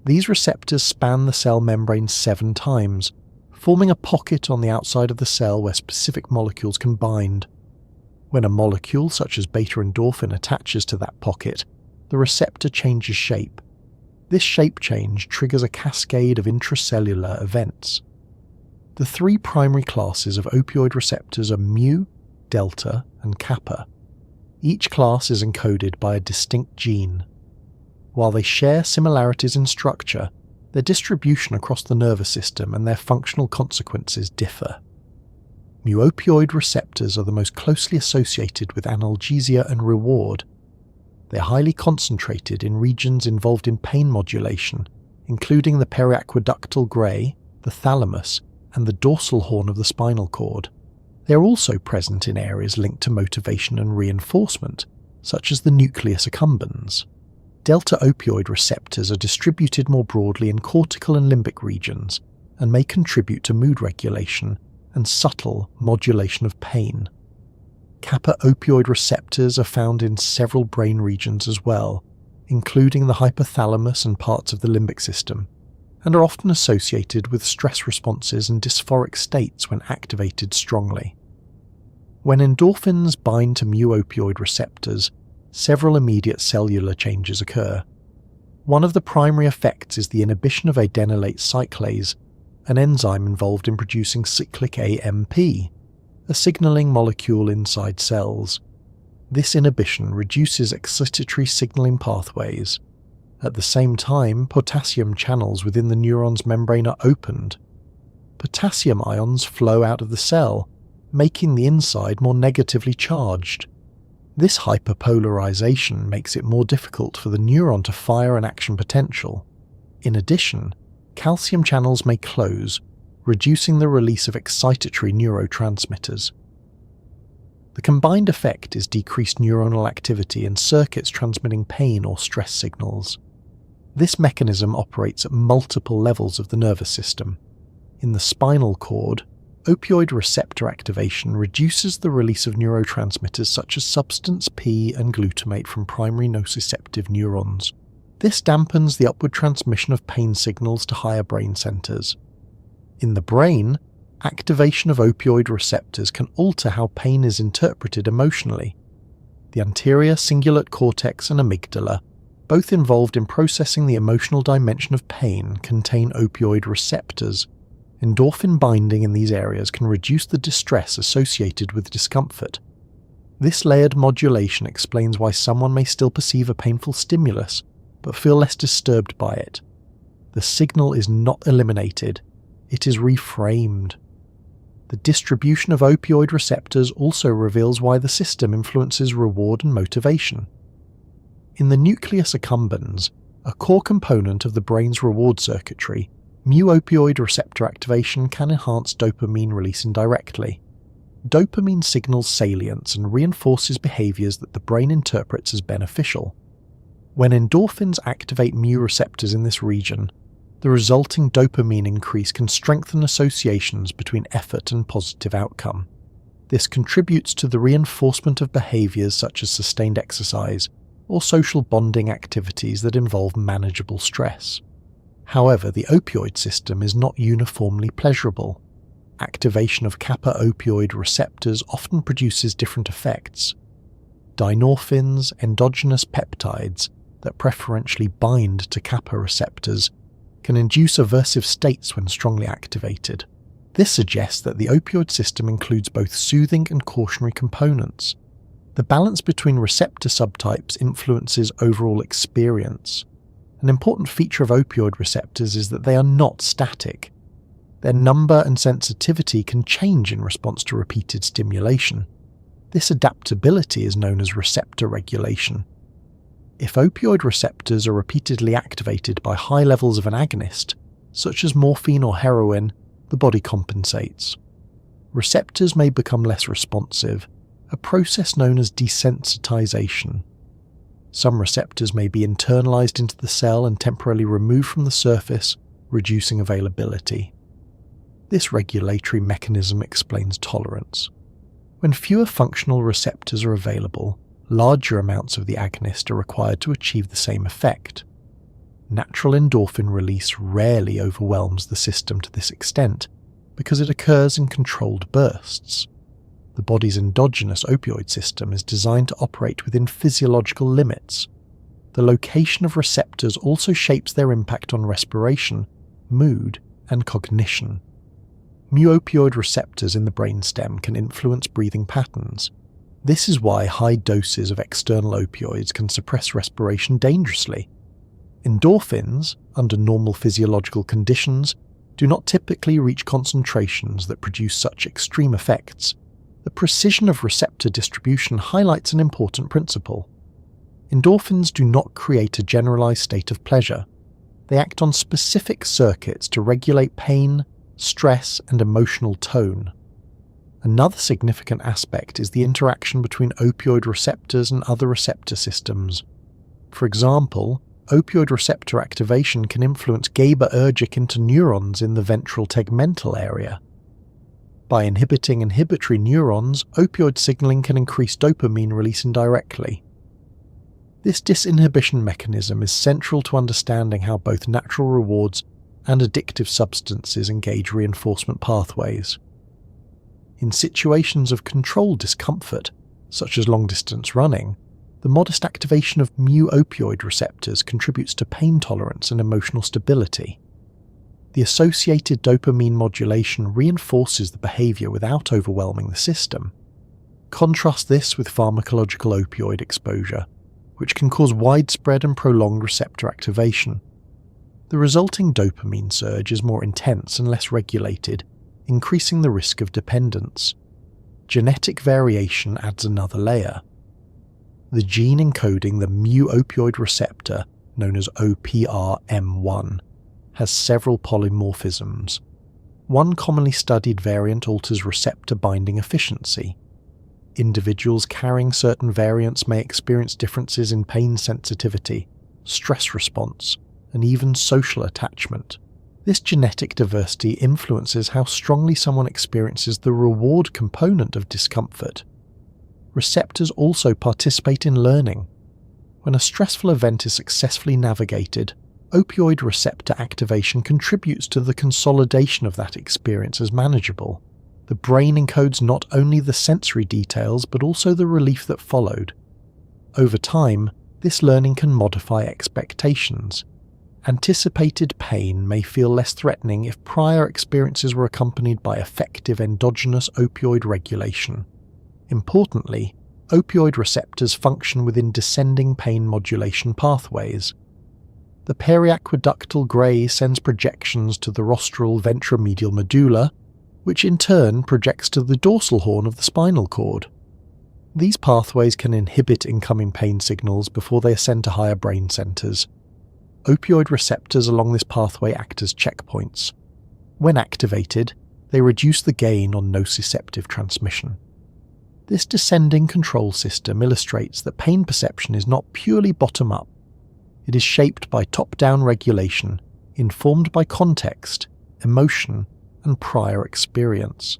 These receptors span the cell membrane 7 times, forming a pocket on the outside of the cell where specific molecules can bind. When a molecule such as beta-endorphin attaches to that pocket, the receptor changes shape. This shape change triggers a cascade of intracellular events. The 3 primary classes of opioid receptors are mu, delta, and kappa. Each class is encoded by a distinct gene. While they share similarities in structure, their distribution across the nervous system and their functional consequences differ. Mu-opioid receptors are the most closely associated with analgesia and reward. They're highly concentrated in regions involved in pain modulation, including the periaqueductal gray, the thalamus, and the dorsal horn of the spinal cord. They are also present in areas linked to motivation and reinforcement, such as the nucleus accumbens. Delta opioid receptors are distributed more broadly in cortical and limbic regions, and may contribute to mood regulation and subtle modulation of pain. Kappa opioid receptors are found in several brain regions as well, including the hypothalamus and parts of the limbic system, and are often associated with stress responses and dysphoric states when activated strongly. When endorphins bind to mu-opioid receptors, several immediate cellular changes occur. One of the primary effects is the inhibition of adenylate cyclase, an enzyme involved in producing cyclic AMP, a signaling molecule inside cells. This inhibition reduces excitatory signaling pathways. At the same time, potassium channels within the neuron's membrane are opened. Potassium ions flow out of the cell, making the inside more negatively charged. This hyperpolarization makes it more difficult for the neuron to fire an action potential. In addition, calcium channels may close, reducing the release of excitatory neurotransmitters. The combined effect is decreased neuronal activity in circuits transmitting pain or stress signals. This mechanism operates at multiple levels of the nervous system. In the spinal cord, opioid receptor activation reduces the release of neurotransmitters such as substance P and glutamate from primary nociceptive neurons. This dampens the upward transmission of pain signals to higher brain centers. In the brain, activation of opioid receptors can alter how pain is interpreted emotionally. The anterior cingulate cortex and amygdala, both involved in processing the emotional dimension of pain, contain opioid receptors. Endorphin binding in these areas can reduce the distress associated with discomfort. This layered modulation explains why someone may still perceive a painful stimulus, but feel less disturbed by it. The signal is not eliminated, it is reframed. The distribution of opioid receptors also reveals why the system influences reward and motivation. In the nucleus accumbens, a core component of the brain's reward circuitry, mu-opioid receptor activation can enhance dopamine release indirectly. Dopamine signals salience and reinforces behaviors that the brain interprets as beneficial. When endorphins activate mu receptors in this region, the resulting dopamine increase can strengthen associations between effort and positive outcome. This contributes to the reinforcement of behaviors such as sustained exercise or social bonding activities that involve manageable stress. However, the opioid system is not uniformly pleasurable. Activation of kappa opioid receptors often produces different effects. Dynorphins, endogenous peptides, that preferentially bind to kappa receptors can induce aversive states when strongly activated. This suggests that the opioid system includes both soothing and cautionary components. The balance between receptor subtypes influences overall experience. An important feature of opioid receptors is that they are not static. Their number and sensitivity can change in response to repeated stimulation. This adaptability is known as receptor regulation. If opioid receptors are repeatedly activated by high levels of an agonist, such as morphine or heroin, the body compensates. Receptors may become less responsive, a process known as desensitization. Some receptors may be internalized into the cell and temporarily removed from the surface, reducing availability. This regulatory mechanism explains tolerance. When fewer functional receptors are available, larger amounts of the agonist are required to achieve the same effect. Natural endorphin release rarely overwhelms the system to this extent because it occurs in controlled bursts. The body's endogenous opioid system is designed to operate within physiological limits. The location of receptors also shapes their impact on respiration, mood, and cognition. Mu-opioid receptors in the brainstem can influence breathing patterns. This is why high doses of external opioids can suppress respiration dangerously. Endorphins, under normal physiological conditions, do not typically reach concentrations that produce such extreme effects. The precision of receptor distribution highlights an important principle. Endorphins do not create a generalized state of pleasure. They act on specific circuits to regulate pain, stress, and emotional tone. Another significant aspect is the interaction between opioid receptors and other receptor systems. For example, opioid receptor activation can influence GABAergic interneurons in the ventral tegmental area. By inhibiting inhibitory neurons, opioid signaling can increase dopamine release indirectly. This disinhibition mechanism is central to understanding how both natural rewards and addictive substances engage reinforcement pathways. In situations of controlled discomfort, such as long-distance running, the modest activation of mu-opioid receptors contributes to pain tolerance and emotional stability. The associated dopamine modulation reinforces the behavior without overwhelming the system. Contrast this with pharmacological opioid exposure, which can cause widespread and prolonged receptor activation. The resulting dopamine surge is more intense and less regulated, increasing the risk of dependence. Genetic variation adds another layer. The gene encoding the mu-opioid receptor, known as OPRM1, has several polymorphisms. One commonly studied variant alters receptor binding efficiency. Individuals carrying certain variants may experience differences in pain sensitivity, stress response, and even social attachment. This genetic diversity influences how strongly someone experiences the reward component of discomfort. Receptors also participate in learning. When a stressful event is successfully navigated, opioid receptor activation contributes to the consolidation of that experience as manageable. The brain encodes not only the sensory details but also the relief that followed. Over time, this learning can modify expectations. Anticipated pain may feel less threatening if prior experiences were accompanied by effective endogenous opioid regulation. Importantly, opioid receptors function within descending pain modulation pathways. The periaqueductal gray sends projections to the rostral ventromedial medulla, which in turn projects to the dorsal horn of the spinal cord. These pathways can inhibit incoming pain signals before they ascend to higher brain centers. Opioid receptors along this pathway act as checkpoints. When activated, they reduce the gain on nociceptive transmission. This descending control system illustrates that pain perception is not purely bottom-up. It is shaped by top-down regulation, informed by context, emotion, and prior experience.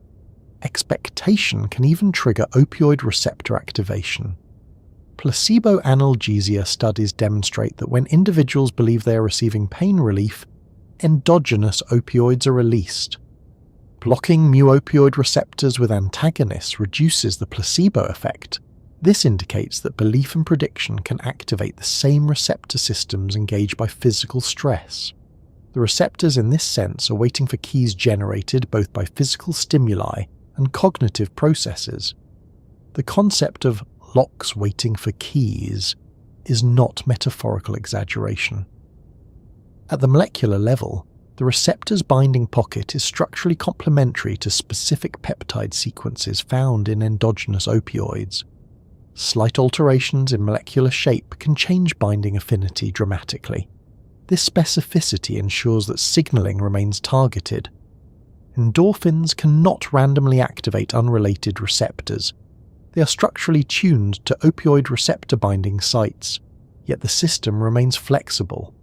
Expectation can even trigger opioid receptor activation. Placebo analgesia studies demonstrate that when individuals believe they are receiving pain relief, endogenous opioids are released. Blocking mu-opioid receptors with antagonists reduces the placebo effect, This indicates that belief and prediction can activate the same receptor systems engaged by physical stress. The receptors in this sense are waiting for keys generated both by physical stimuli and cognitive processes. The concept of locks waiting for keys is not metaphorical exaggeration. At the molecular level, the receptor's binding pocket is structurally complementary to specific peptide sequences found in endogenous opioids. Slight alterations in molecular shape can change binding affinity dramatically. This specificity ensures that signaling remains targeted. Endorphins cannot randomly activate unrelated receptors. They are structurally tuned to opioid receptor binding sites, yet the system remains flexible.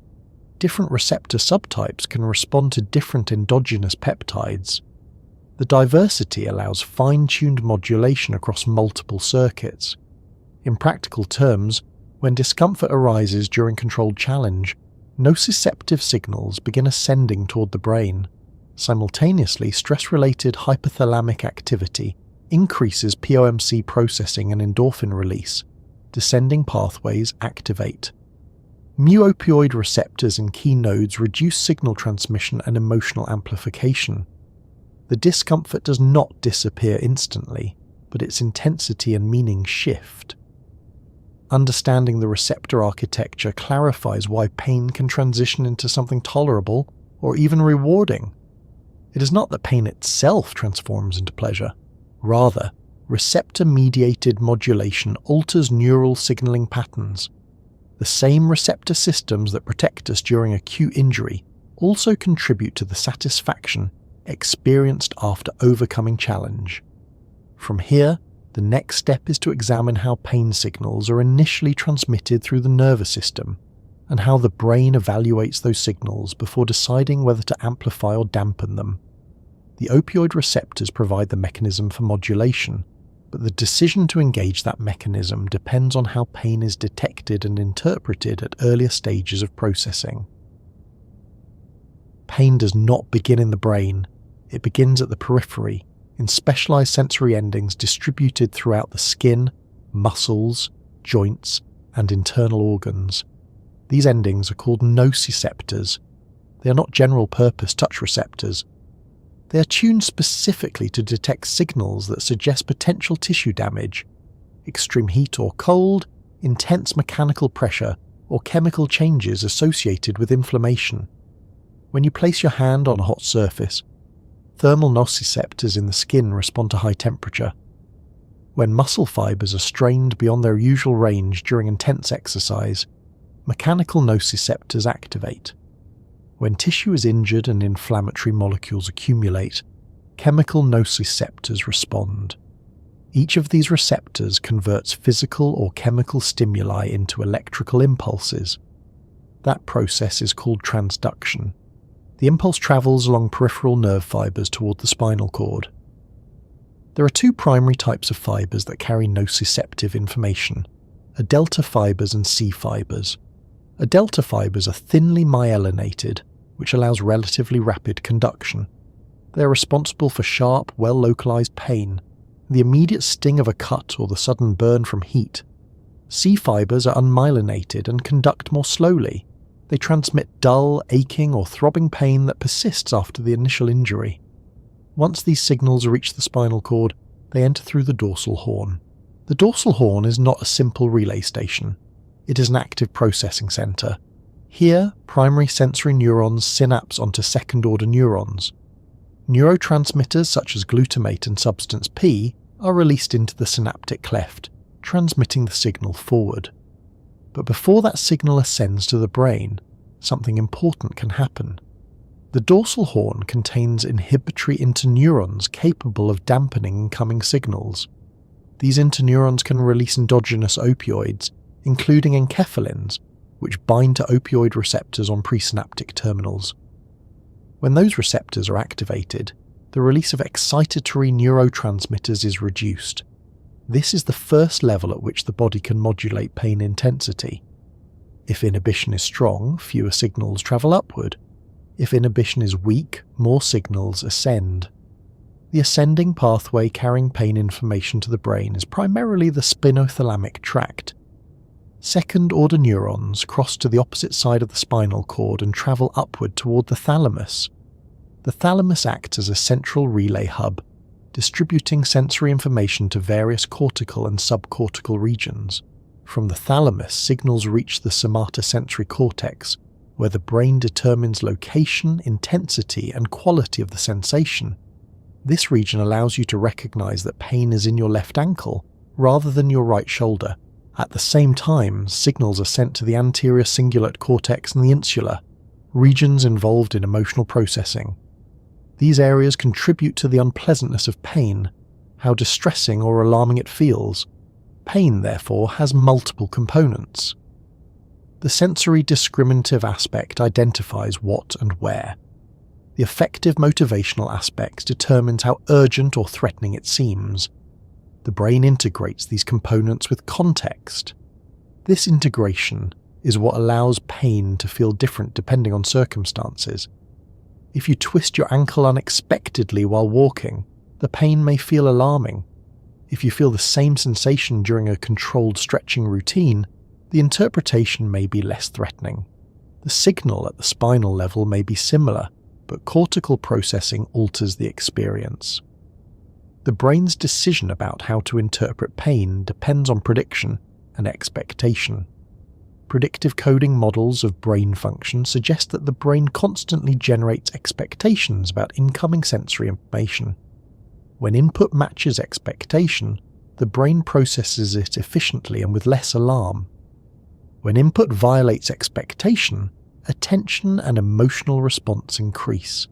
Different receptor subtypes can respond to different endogenous peptides. The diversity allows fine-tuned modulation across multiple circuits. In practical terms, when discomfort arises during controlled challenge, nociceptive signals begin ascending toward the brain. Simultaneously, stress-related hypothalamic activity increases POMC processing and endorphin release. Descending pathways activate. Mu-opioid receptors in key nodes reduce signal transmission and emotional amplification. The discomfort does not disappear instantly, but its intensity and meaning shift. Understanding the receptor architecture clarifies why pain can transition into something tolerable or even rewarding. It is not that pain itself transforms into pleasure. Rather, receptor-mediated modulation alters neural signaling patterns. The same receptor systems that protect us during acute injury also contribute to the satisfaction experienced after overcoming challenge. From here, the next step is to examine how pain signals are initially transmitted through the nervous system, and how the brain evaluates those signals before deciding whether to amplify or dampen them. The opioid receptors provide the mechanism for modulation, but the decision to engage that mechanism depends on how pain is detected and interpreted at earlier stages of processing. Pain does not begin in the brain, it begins at the periphery, in specialized sensory endings distributed throughout the skin, muscles, joints, and internal organs. These endings are called nociceptors. They are not general-purpose touch receptors. They are tuned specifically to detect signals that suggest potential tissue damage, extreme heat or cold, intense mechanical pressure, or chemical changes associated with inflammation. When you place your hand on a hot surface, thermal nociceptors in the skin respond to high temperature. When muscle fibers are strained beyond their usual range during intense exercise, mechanical nociceptors activate. When tissue is injured and inflammatory molecules accumulate, chemical nociceptors respond. Each of these receptors converts physical or chemical stimuli into electrical impulses. That process is called transduction. The impulse travels along peripheral nerve fibers toward the spinal cord. There are two primary types of fibers that carry nociceptive information: A-delta fibers and C-fibers. A-delta fibers are thinly myelinated, which allows relatively rapid conduction. They are responsible for sharp, well-localized pain, the immediate sting of a cut or the sudden burn from heat. C-fibers are unmyelinated and conduct more slowly. They transmit dull, aching, or throbbing pain that persists after the initial injury. Once these signals reach the spinal cord, they enter through the dorsal horn. The dorsal horn is not a simple relay station. It is an active processing center. Here, primary sensory neurons synapse onto second-order neurons. Neurotransmitters such as glutamate and substance P are released into the synaptic cleft, transmitting the signal forward. But before that signal ascends to the brain, something important can happen. The dorsal horn contains inhibitory interneurons capable of dampening incoming signals. These interneurons can release endogenous opioids, including enkephalins, which bind to opioid receptors on presynaptic terminals. When those receptors are activated, the release of excitatory neurotransmitters is reduced. This is the first level at which the body can modulate pain intensity. If inhibition is strong, fewer signals travel upward. If inhibition is weak, more signals ascend. The ascending pathway carrying pain information to the brain is primarily the spinothalamic tract. Second-order neurons cross to the opposite side of the spinal cord and travel upward toward the thalamus. The thalamus acts as a central relay hub, distributing sensory information to various cortical and subcortical regions. From the thalamus, signals reach the somatosensory cortex, where the brain determines location, intensity, and quality of the sensation. This region allows you to recognize that pain is in your left ankle rather than your right shoulder. At the same time, signals are sent to the anterior cingulate cortex and the insula, regions involved in emotional processing. These areas contribute to the unpleasantness of pain, how distressing or alarming it feels. Pain, therefore, has multiple components. The sensory discriminative aspect identifies what and where. The affective motivational aspect determines how urgent or threatening it seems. The brain integrates these components with context. This integration is what allows pain to feel different depending on circumstances. If you twist your ankle unexpectedly while walking, the pain may feel alarming. If you feel the same sensation during a controlled stretching routine, the interpretation may be less threatening. The signal at the spinal level may be similar, but cortical processing alters the experience. The brain's decision about how to interpret pain depends on prediction and expectation. Predictive coding models of brain function suggest that the brain constantly generates expectations about incoming sensory information. When input matches expectation, the brain processes it efficiently and with less alarm. When input violates expectation, attention and emotional response increase.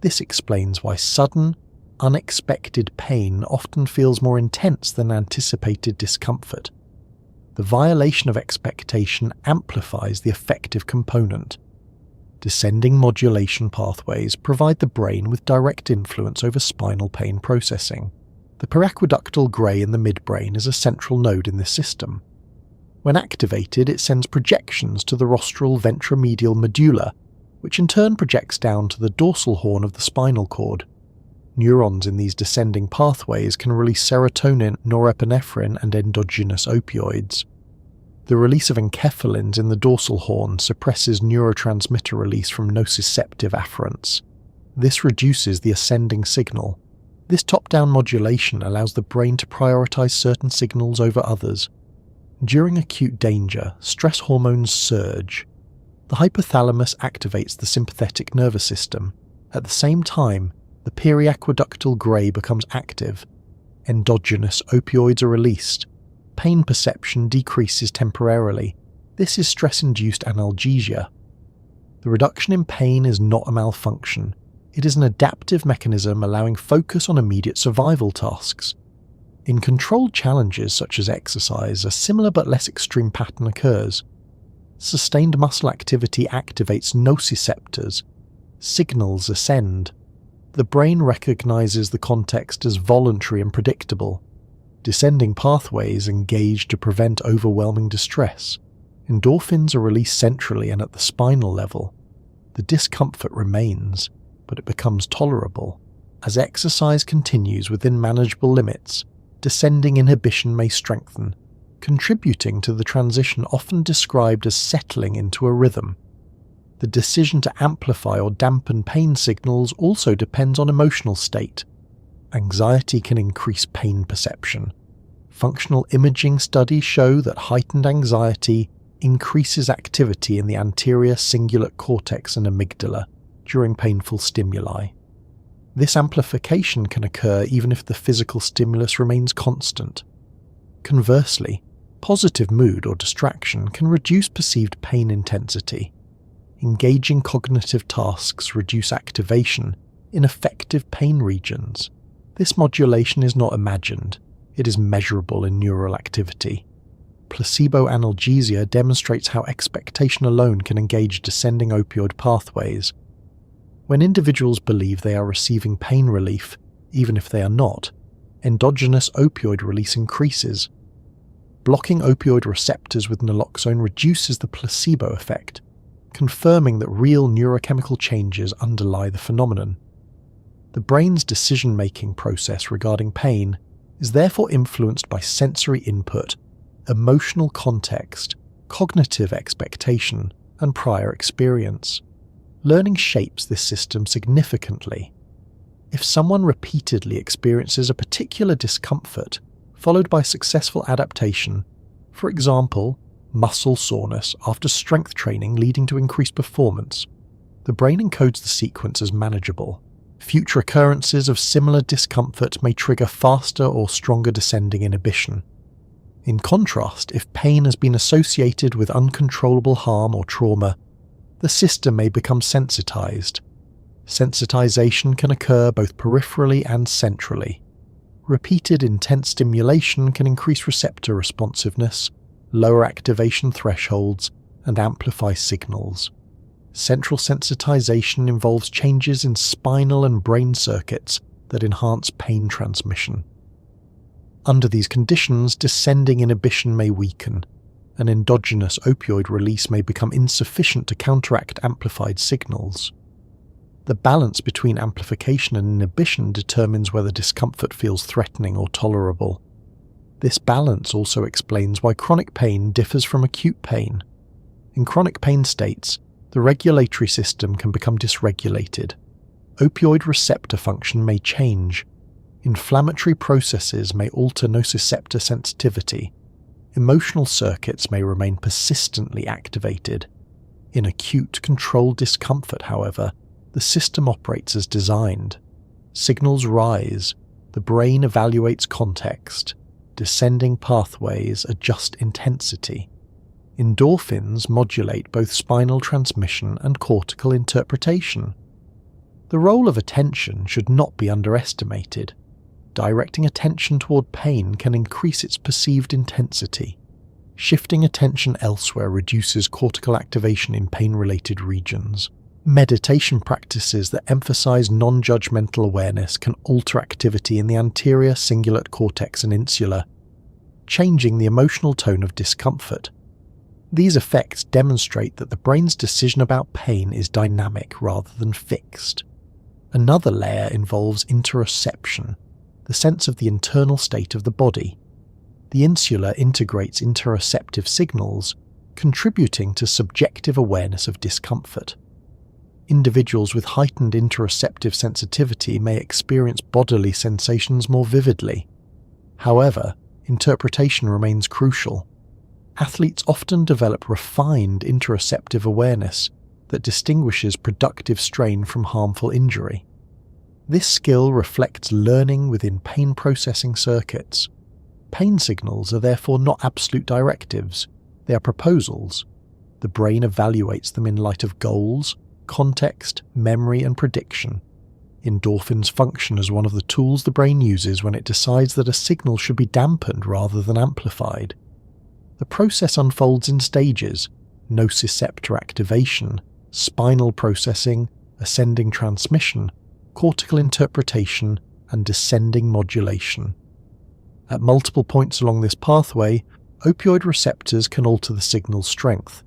This explains why sudden, unexpected pain often feels more intense than anticipated discomfort. The violation of expectation amplifies the affective component. Descending modulation pathways provide the brain with direct influence over spinal pain processing. The periaqueductal grey in the midbrain is a central node in this system. When activated, it sends projections to the rostral ventromedial medulla, which in turn projects down to the dorsal horn of the spinal cord. Neurons in these descending pathways can release serotonin, norepinephrine, and endogenous opioids. The release of enkephalins in the dorsal horn suppresses neurotransmitter release from nociceptive afferents. This reduces the ascending signal. This top-down modulation allows the brain to prioritize certain signals over others. During acute danger, stress hormones surge. The hypothalamus activates the sympathetic nervous system. At the same time, the periaqueductal grey becomes active. Endogenous opioids are released. Pain perception decreases temporarily. This is stress-induced analgesia. The reduction in pain is not a malfunction. It is an adaptive mechanism allowing focus on immediate survival tasks. In controlled challenges such as exercise, a similar but less extreme pattern occurs. Sustained muscle activity activates nociceptors. Signals ascend. The brain recognizes the context as voluntary and predictable. Descending pathways engage to prevent overwhelming distress. Endorphins are released centrally and at the spinal level. The discomfort remains, but it becomes tolerable. As exercise continues within manageable limits, descending inhibition may strengthen, contributing to the transition often described as settling into a rhythm. The decision to amplify or dampen pain signals also depends on emotional state. Anxiety can increase pain perception. Functional imaging studies show that heightened anxiety increases activity in the anterior cingulate cortex and amygdala during painful stimuli. This amplification can occur even if the physical stimulus remains constant. Conversely, positive mood or distraction can reduce perceived pain intensity. Engaging cognitive tasks reduce activation in affective pain regions. This modulation is not imagined, it is measurable in neural activity. Placebo analgesia demonstrates how expectation alone can engage descending opioid pathways. When individuals believe they are receiving pain relief, even if they are not, endogenous opioid release increases. Blocking opioid receptors with naloxone reduces the placebo effect, confirming that real neurochemical changes underlie the phenomenon. The brain's decision-making process regarding pain is therefore influenced by sensory input, emotional context, cognitive expectation, and prior experience. Learning shapes this system significantly. If someone repeatedly experiences a particular discomfort, followed by successful adaptation, for example, muscle soreness after strength training leading to increased performance, the brain encodes the sequence as manageable. Future occurrences of similar discomfort may trigger faster or stronger descending inhibition. In contrast, if pain has been associated with uncontrollable harm or trauma, the system may become sensitized. Sensitization can occur both peripherally and centrally. Repeated intense stimulation can increase receptor responsiveness, lower activation thresholds, and amplify signals. Central sensitization involves changes in spinal and brain circuits that enhance pain transmission. Under these conditions, descending inhibition may weaken, and endogenous opioid release may become insufficient to counteract amplified signals. The balance between amplification and inhibition determines whether discomfort feels threatening or tolerable. This balance also explains why chronic pain differs from acute pain. In chronic pain states, the regulatory system can become dysregulated. Opioid receptor function may change. Inflammatory processes may alter nociceptor sensitivity. Emotional circuits may remain persistently activated. In acute, controlled discomfort, however, the system operates as designed. Signals rise, the brain evaluates context, descending pathways adjust intensity. Endorphins modulate both spinal transmission and cortical interpretation. The role of attention should not be underestimated. Directing attention toward pain can increase its perceived intensity. Shifting attention elsewhere reduces cortical activation in pain-related regions. Meditation practices that emphasize non-judgmental awareness can alter activity in the anterior cingulate cortex and insula, changing the emotional tone of discomfort. These effects demonstrate that the brain's decision about pain is dynamic rather than fixed. Another layer involves interoception, the sense of the internal state of the body. The insula integrates interoceptive signals, contributing to subjective awareness of discomfort. Individuals with heightened interoceptive sensitivity may experience bodily sensations more vividly. However, interpretation remains crucial. Athletes often develop refined interoceptive awareness that distinguishes productive strain from harmful injury. This skill reflects learning within pain processing circuits. Pain signals are therefore not absolute directives, they are proposals. The brain evaluates them in light of goals, context, memory, and prediction. Endorphins function as one of the tools the brain uses when it decides that a signal should be dampened rather than amplified. The process unfolds in stages: nociceptor activation, spinal processing, ascending transmission, cortical interpretation, and descending modulation. At multiple points along this pathway, opioid receptors can alter the signal's strength.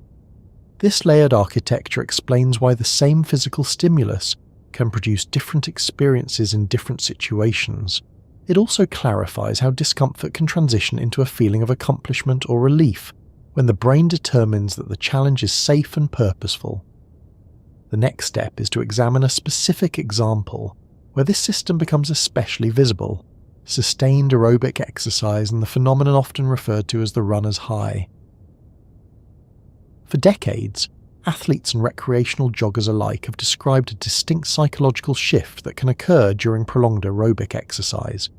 This layered architecture explains why the same physical stimulus can produce different experiences in different situations. It also clarifies how discomfort can transition into a feeling of accomplishment or relief when the brain determines that the challenge is safe and purposeful. The next step is to examine a specific example where this system becomes especially visible: sustained aerobic exercise and the phenomenon often referred to as the runner's high. For decades, athletes and recreational joggers alike have described a distinct psychological shift that can occur during prolonged aerobic exercise.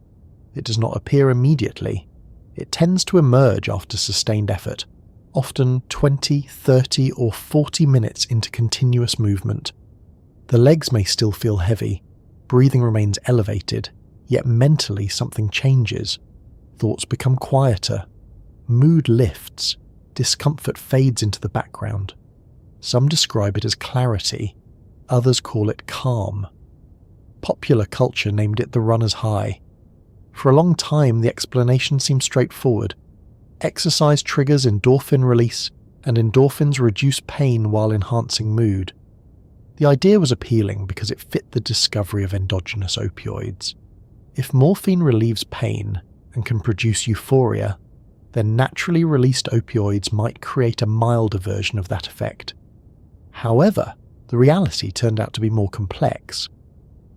It does not appear immediately. It tends to emerge after sustained effort, often 20, 30, or 40 minutes into continuous movement. The legs may still feel heavy, breathing remains elevated, yet mentally something changes. Thoughts become quieter, mood lifts, discomfort fades into the background. Some describe it as clarity, others call it calm. Popular culture named it the runner's high. For a long time, the explanation seemed straightforward. Exercise triggers endorphin release, and endorphins reduce pain while enhancing mood. The idea was appealing because it fit the discovery of endogenous opioids. If morphine relieves pain and can produce euphoria, then naturally released opioids might create a milder version of that effect. However, the reality turned out to be more complex.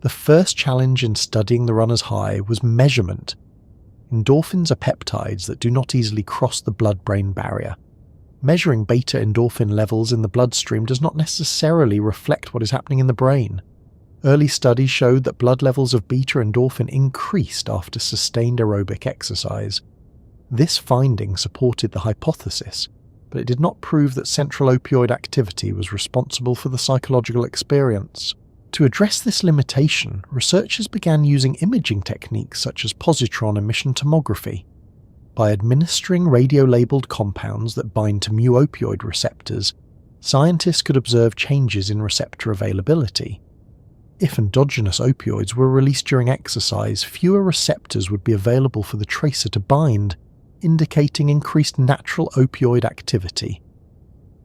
The first challenge in studying the runner's high was measurement. Endorphins are peptides that do not easily cross the blood-brain barrier. Measuring beta endorphin levels in the bloodstream does not necessarily reflect what is happening in the brain. Early studies showed that blood levels of beta endorphin increased after sustained aerobic exercise. This finding supported the hypothesis, but it did not prove that central opioid activity was responsible for the psychological experience. To address this limitation, researchers began using imaging techniques such as positron emission tomography. By administering radio-labeled compounds that bind to mu-opioid receptors, scientists could observe changes in receptor availability. If endogenous opioids were released during exercise, fewer receptors would be available for the tracer to bind, indicating increased natural opioid activity.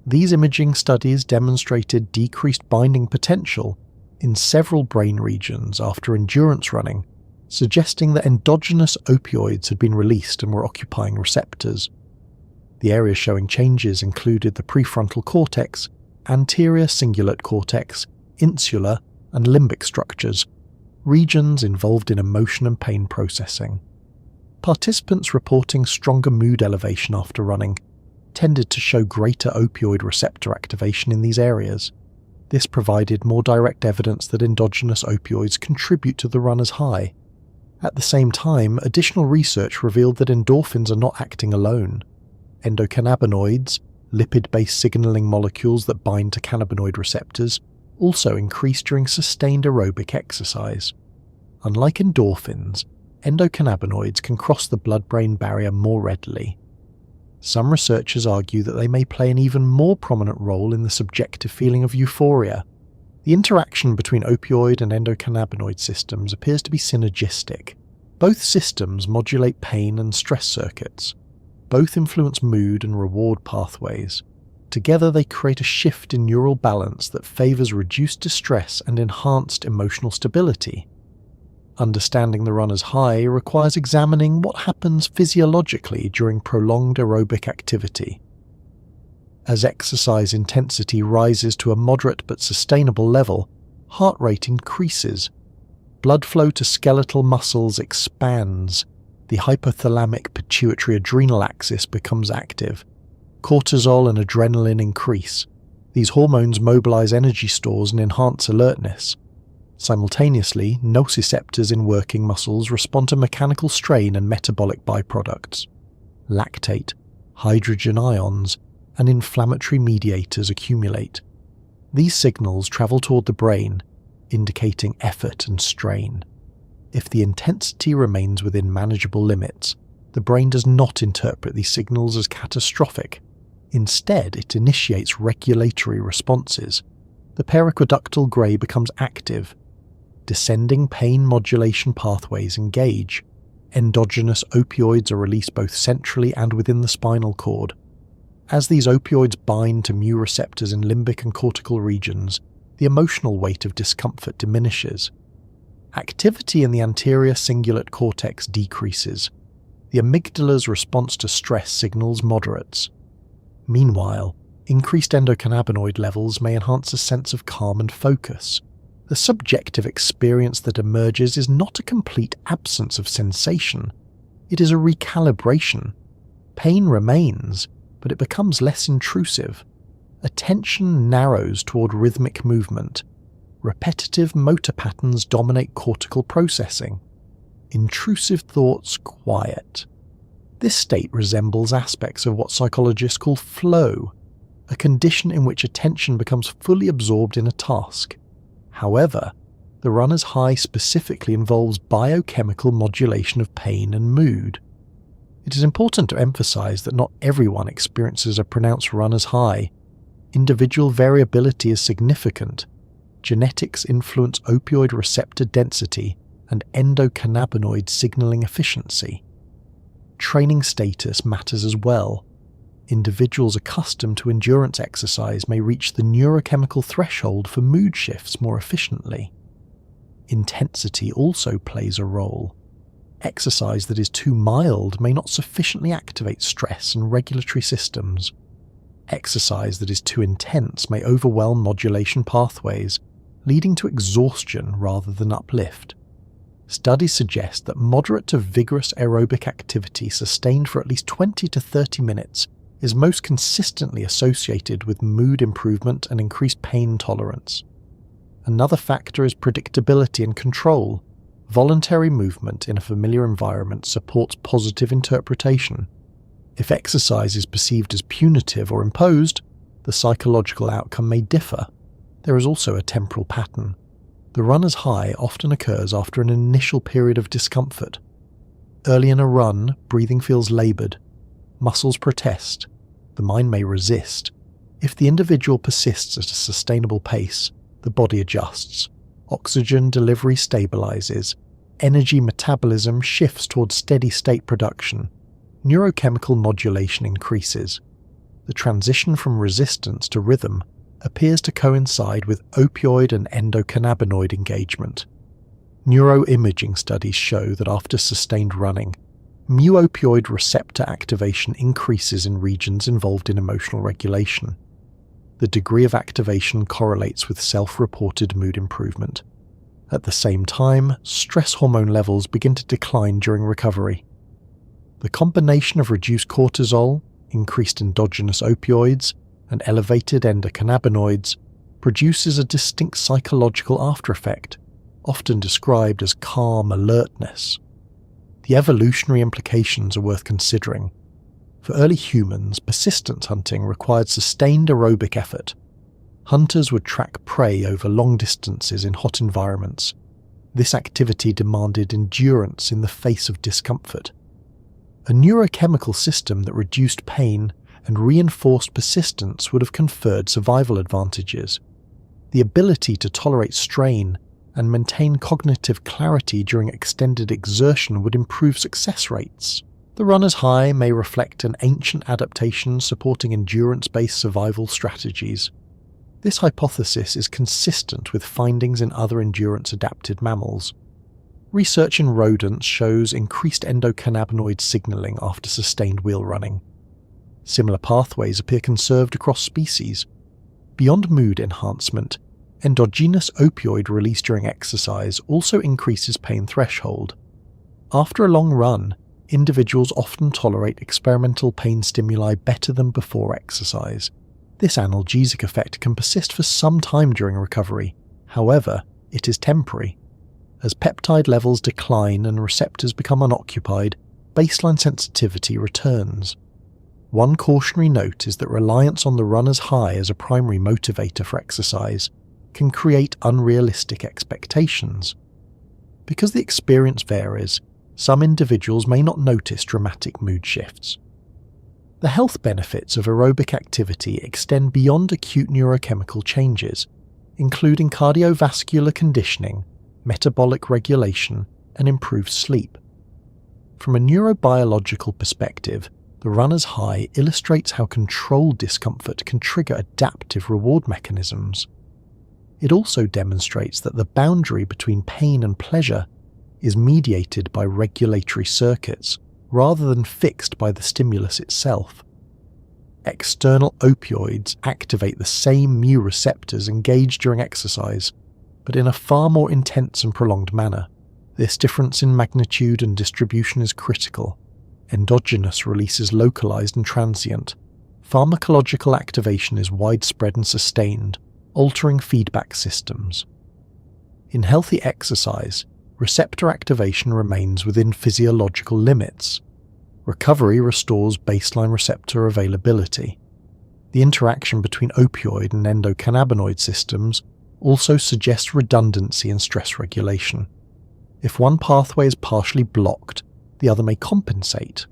These imaging studies demonstrated decreased binding potential in several brain regions after endurance running, suggesting that endogenous opioids had been released and were occupying receptors. The areas showing changes included the prefrontal cortex, anterior cingulate cortex, insular, and limbic structures, regions involved in emotion and pain processing. Participants reporting stronger mood elevation after running tended to show greater opioid receptor activation in these areas. This provided more direct evidence that endogenous opioids contribute to the runner's high. At the same time, additional research revealed that endorphins are not acting alone. Endocannabinoids, lipid-based signaling molecules that bind to cannabinoid receptors, also increase during sustained aerobic exercise. Unlike endorphins, endocannabinoids can cross the blood-brain barrier more readily. Some researchers argue that they may play an even more prominent role in the subjective feeling of euphoria. The interaction between opioid and endocannabinoid systems appears to be synergistic. Both systems modulate pain and stress circuits. Both influence mood and reward pathways. Together they create a shift in neural balance that favors reduced distress and enhanced emotional stability. Understanding the runner's high requires examining what happens physiologically during prolonged aerobic activity. As exercise intensity rises to a moderate but sustainable level, heart rate increases. Blood flow to skeletal muscles expands. The hypothalamic pituitary adrenal axis becomes active. Cortisol and adrenaline increase. These hormones mobilize energy stores and enhance alertness. Simultaneously, nociceptors in working muscles respond to mechanical strain and metabolic byproducts. Lactate, hydrogen ions, and inflammatory mediators accumulate. These signals travel toward the brain, indicating effort and strain. If the intensity remains within manageable limits, the brain does not interpret these signals as catastrophic. Instead, it initiates regulatory responses. The periaqueductal grey becomes active. Descending pain modulation pathways engage. Endogenous opioids are released both centrally and within the spinal cord. As these opioids bind to mu receptors in limbic and cortical regions, the emotional weight of discomfort diminishes. Activity in the anterior cingulate cortex decreases. The amygdala's response to stress signals moderates. Meanwhile, increased endocannabinoid levels may enhance a sense of calm and focus. The subjective experience that emerges is not a complete absence of sensation. It is a recalibration. Pain remains, but it becomes less intrusive. Attention narrows toward rhythmic movement. Repetitive motor patterns dominate cortical processing. Intrusive thoughts quiet. This state resembles aspects of what psychologists call flow, a condition in which attention becomes fully absorbed in a task. However, the runner's high specifically involves biochemical modulation of pain and mood. It is important to emphasize that not everyone experiences a pronounced runner's high. Individual variability is significant. Genetics influence opioid receptor density and endocannabinoid signaling efficiency. Training status matters as well. Individuals accustomed to endurance exercise may reach the neurochemical threshold for mood shifts more efficiently. Intensity also plays a role. Exercise that is too mild may not sufficiently activate stress and regulatory systems. Exercise that is too intense may overwhelm modulation pathways, leading to exhaustion rather than uplift. Studies suggest that moderate to vigorous aerobic activity sustained for at least 20 to 30 minutes is most consistently associated with mood improvement and increased pain tolerance. Another factor is predictability and control. Voluntary movement in a familiar environment supports positive interpretation. If exercise is perceived as punitive or imposed, the psychological outcome may differ. There is also a temporal pattern. The runner's high often occurs after an initial period of discomfort. Early in a run, breathing feels laboured. Muscles protest. The mind may resist. If the individual persists at a sustainable pace, the body adjusts. Oxygen delivery stabilizes. Energy metabolism shifts towards steady-state production. Neurochemical modulation increases. The transition from resistance to rhythm appears to coincide with opioid and endocannabinoid engagement. Neuroimaging studies show that after sustained running, mu-opioid receptor activation increases in regions involved in emotional regulation. The degree of activation correlates with self-reported mood improvement. At the same time, stress hormone levels begin to decline during recovery. The combination of reduced cortisol, increased endogenous opioids, and elevated endocannabinoids produces a distinct psychological aftereffect, often described as calm alertness. The evolutionary implications are worth considering. For early humans, persistence hunting required sustained aerobic effort. Hunters would track prey over long distances in hot environments. This activity demanded endurance in the face of discomfort. A neurochemical system that reduced pain and reinforced persistence would have conferred survival advantages. The ability to tolerate strain and maintain cognitive clarity during extended exertion would improve success rates. The runner's high may reflect an ancient adaptation supporting endurance-based survival strategies. This hypothesis is consistent with findings in other endurance-adapted mammals. Research in rodents shows increased endocannabinoid signaling after sustained wheel running. Similar pathways appear conserved across species. Beyond mood enhancement, endogenous opioid release during exercise also increases pain threshold. After a long run, individuals often tolerate experimental pain stimuli better than before exercise. This analgesic effect can persist for some time during recovery. However, it is temporary. As peptide levels decline and receptors become unoccupied, baseline sensitivity returns. One cautionary note is that reliance on the runner's high as a primary motivator for exercise can create unrealistic expectations. Because the experience varies, some individuals may not notice dramatic mood shifts. The health benefits of aerobic activity extend beyond acute neurochemical changes, including cardiovascular conditioning, metabolic regulation, and improved sleep. From a neurobiological perspective, the runner's high illustrates how controlled discomfort can trigger adaptive reward mechanisms. It also demonstrates that the boundary between pain and pleasure is mediated by regulatory circuits rather than fixed by the stimulus itself. External opioids activate the same mu receptors engaged during exercise, but in a far more intense and prolonged manner. This difference in magnitude and distribution is critical. Endogenous release is localized and transient. Pharmacological activation is widespread and sustained, altering feedback systems. In healthy exercise, receptor activation remains within physiological limits. Recovery restores baseline receptor availability. The interaction between opioid and endocannabinoid systems also suggests redundancy in stress regulation. If one pathway is partially blocked, the other may compensate.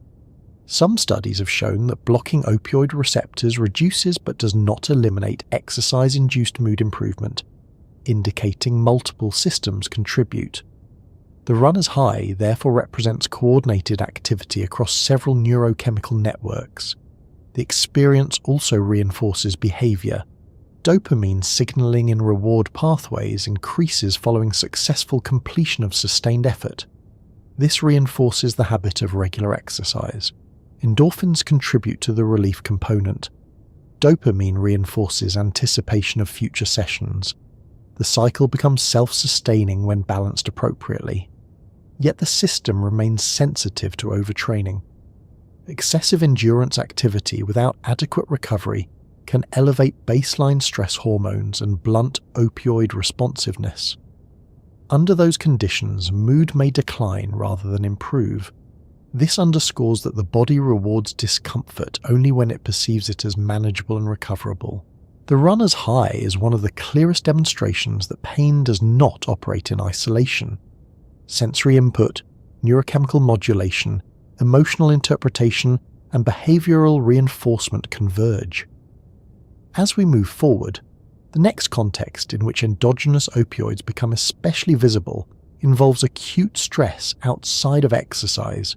Some studies have shown that blocking opioid receptors reduces but does not eliminate exercise-induced mood improvement, indicating multiple systems contribute. The runner's high therefore represents coordinated activity across several neurochemical networks. The experience also reinforces behavior. Dopamine signaling in reward pathways increases following successful completion of sustained effort. This reinforces the habit of regular exercise. Endorphins contribute to the relief component. Dopamine reinforces anticipation of future sessions. The cycle becomes self-sustaining when balanced appropriately. Yet the system remains sensitive to overtraining. Excessive endurance activity without adequate recovery can elevate baseline stress hormones and blunt opioid responsiveness. Under those conditions, mood may decline rather than improve. This underscores that the body rewards discomfort only when it perceives it as manageable and recoverable. The runner's high is one of the clearest demonstrations that pain does not operate in isolation. Sensory input, neurochemical modulation, emotional interpretation, and behavioral reinforcement converge. As we move forward, the next context in which endogenous opioids become especially visible involves acute stress outside of exercise,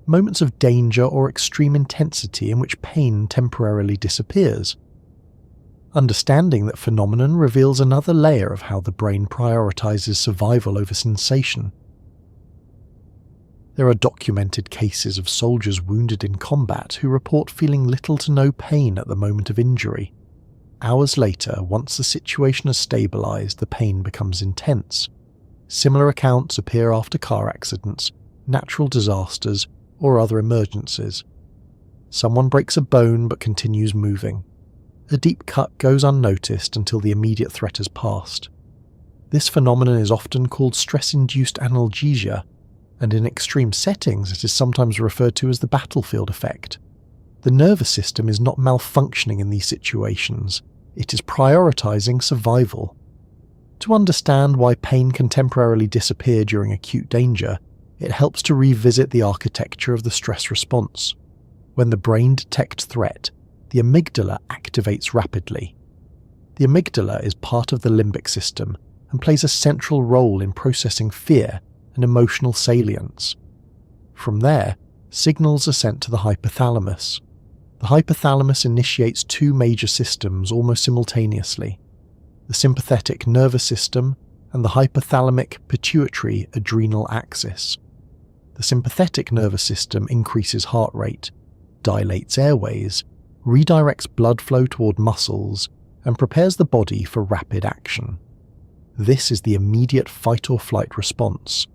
moments of danger or extreme intensity in which pain temporarily disappears. Understanding that phenomenon reveals another layer of how the brain prioritizes survival over sensation. There are documented cases of soldiers wounded in combat who report feeling little to no pain at the moment of injury. Hours later, once the situation has stabilized, the pain becomes intense. Similar accounts appear after car accidents, natural disasters, or other emergencies. Someone breaks a bone but continues moving. A deep cut goes unnoticed until the immediate threat has passed. This phenomenon is often called stress-induced analgesia, and in extreme settings it is sometimes referred to as the battlefield effect. The nervous system is not malfunctioning in these situations, it is prioritizing survival. To understand why pain can temporarily disappear during acute danger, it helps to revisit the architecture of the stress response. When the brain detects threat, the amygdala activates rapidly. The amygdala is part of the limbic system and plays a central role in processing fear and emotional salience. From there, signals are sent to the hypothalamus. The hypothalamus initiates two major systems almost simultaneously: the sympathetic nervous system and the hypothalamic pituitary adrenal axis. The sympathetic nervous system increases heart rate, dilates airways, redirects blood flow toward muscles, and prepares the body for rapid action. This is the immediate fight-or-flight response.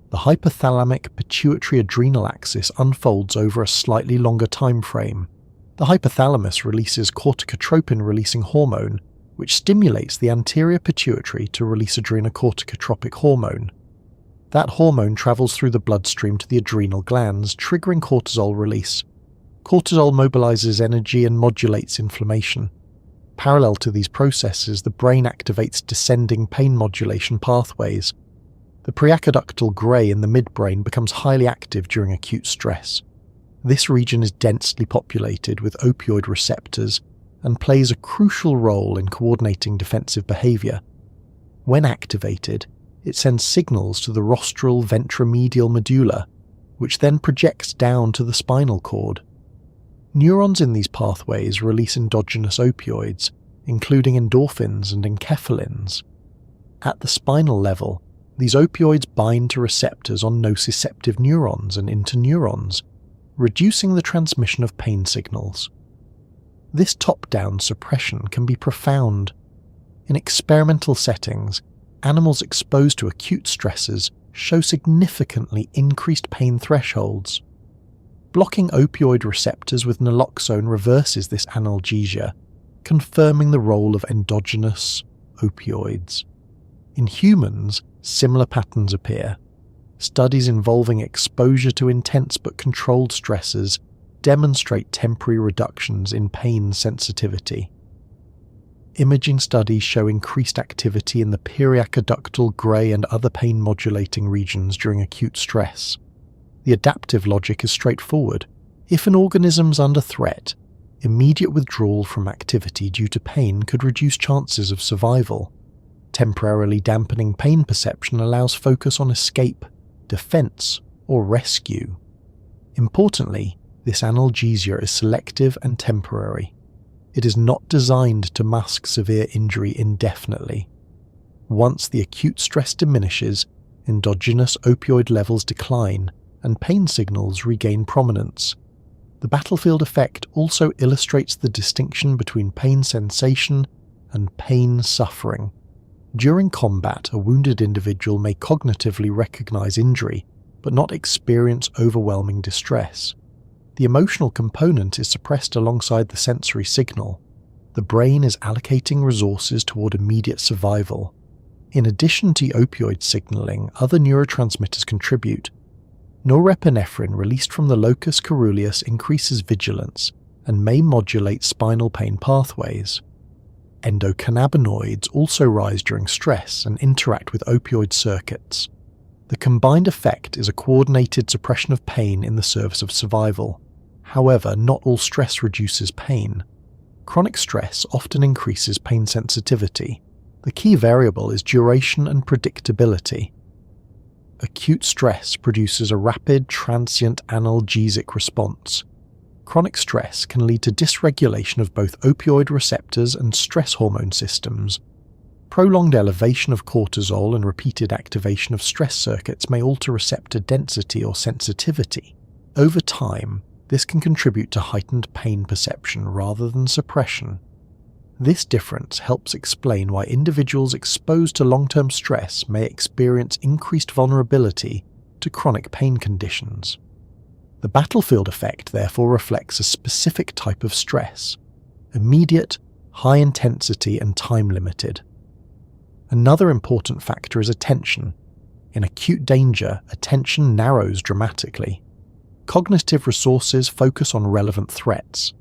The hypothalamic pituitary adrenal axis unfolds over a slightly longer time frame. The hypothalamus releases corticotropin-releasing hormone, which stimulates the anterior pituitary to release adrenocorticotropic hormone. That hormone travels through the bloodstream to the adrenal glands, triggering cortisol release. Cortisol mobilizes energy and modulates inflammation. Parallel to these processes, the brain activates descending pain modulation pathways. The preaqueductal gray in the midbrain becomes highly active during acute stress. This region is densely populated with opioid receptors and plays a crucial role in coordinating defensive behavior. When activated, it sends signals to the rostral ventromedial medulla, which then projects down to the spinal cord. Neurons in these pathways release endogenous opioids, including endorphins and enkephalins. At the spinal level, these opioids bind to receptors on nociceptive neurons and interneurons, reducing the transmission of pain signals. This top-down suppression can be profound. In experimental settings, animals exposed to acute stresses show significantly increased pain thresholds. Blocking opioid receptors with naloxone reverses this analgesia, confirming the role of endogenous opioids. In humans, similar patterns appear. Studies involving exposure to intense but controlled stresses demonstrate temporary reductions in pain sensitivity. Imaging studies show increased activity in the periaqueductal gray and other pain-modulating regions during acute stress. The adaptive logic is straightforward. If an organism's under threat, immediate withdrawal from activity due to pain could reduce chances of survival. Temporarily dampening pain perception allows focus on escape, defense, or rescue. Importantly, This analgesia is selective and temporary. It is not designed to mask severe injury indefinitely. Once the acute stress diminishes, endogenous opioid levels decline and pain signals regain prominence. The battlefield effect also illustrates the distinction between pain sensation and pain suffering. During combat, a wounded individual may cognitively recognize injury, but not experience overwhelming distress. The emotional component is suppressed alongside the sensory signal. The brain is allocating resources toward immediate survival. In addition to opioid signaling, other neurotransmitters contribute. Norepinephrine released from the locus coeruleus increases vigilance and may modulate spinal pain pathways. Endocannabinoids also rise during stress and interact with opioid circuits. The combined effect is a coordinated suppression of pain in the service of survival. However, not all stress reduces pain. Chronic stress often increases pain sensitivity. The key variable is duration and predictability. Acute stress produces a rapid, transient analgesic response. Chronic stress can lead to dysregulation of both opioid receptors and stress hormone systems. Prolonged elevation of cortisol and repeated activation of stress circuits may alter receptor density or sensitivity. Over time, this can contribute to heightened pain perception rather than suppression. This difference helps explain why individuals exposed to long-term stress may experience increased vulnerability to chronic pain conditions. The battlefield effect therefore reflects a specific type of stress: immediate, high intensity, and time-limited. Another important factor is attention. In acute danger, attention narrows dramatically. Cognitive resources focus on relevant threats.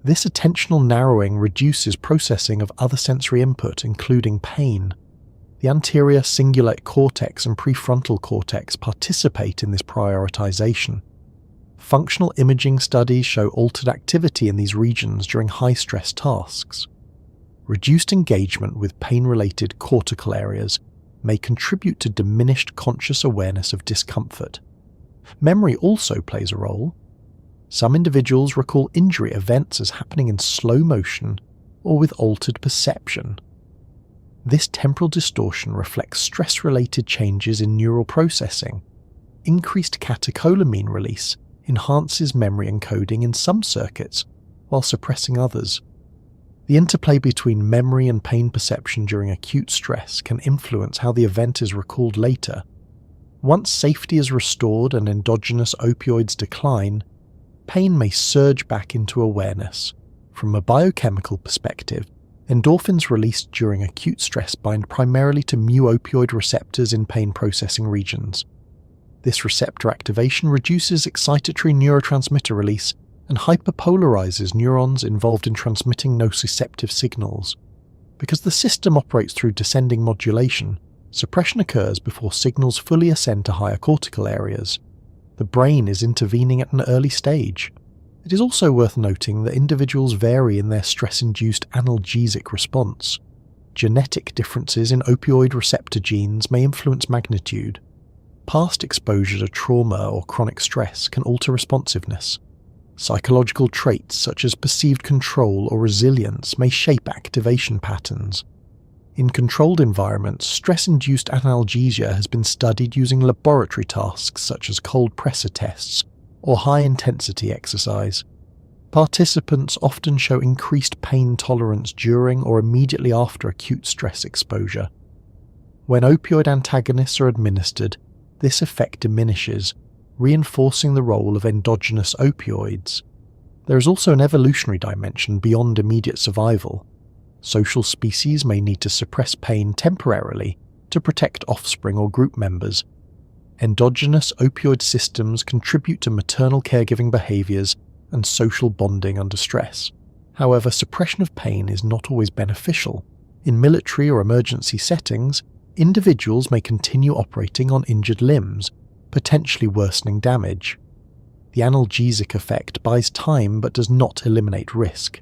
This attentional narrowing reduces processing of other sensory input, including pain. The anterior cingulate cortex and prefrontal cortex participate in this prioritization. Functional imaging studies show altered activity in these regions during high-stress tasks. Reduced engagement with pain-related cortical areas may contribute to diminished conscious awareness of discomfort. Memory also plays a role. Some individuals recall injury events as happening in slow motion or with altered perception. This temporal distortion reflects stress-related changes in neural processing. Increased catecholamine release enhances memory encoding in some circuits while suppressing others. The interplay between memory and pain perception during acute stress can influence how the event is recalled later. Once safety is restored and endogenous opioids decline, pain may surge back into awareness. From a biochemical perspective, endorphins released during acute stress bind primarily to mu-opioid receptors in pain-processing regions. This receptor activation reduces excitatory neurotransmitter release and hyperpolarizes neurons involved in transmitting nociceptive signals. Because the system operates through descending modulation, suppression occurs before signals fully ascend to higher cortical areas. The brain is intervening at an early stage. It is also worth noting that individuals vary in their stress-induced analgesic response. Genetic differences in opioid receptor genes may influence magnitude. Past exposure to trauma or chronic stress can alter responsiveness. Psychological traits such as perceived control or resilience may shape activation patterns. In controlled environments, stress-induced analgesia has been studied using laboratory tasks such as cold pressor tests or high-intensity exercise. Participants often show increased pain tolerance during or immediately after acute stress exposure. When opioid antagonists are administered, this effect diminishes, reinforcing the role of endogenous opioids. There is also an evolutionary dimension beyond immediate survival. Social species may need to suppress pain temporarily to protect offspring or group members. Endogenous opioid systems contribute to maternal caregiving behaviors and social bonding under stress. However, suppression of pain is not always beneficial. In military or emergency settings, individuals may continue operating on injured limbs, potentially worsening damage. The analgesic effect buys time but does not eliminate risk.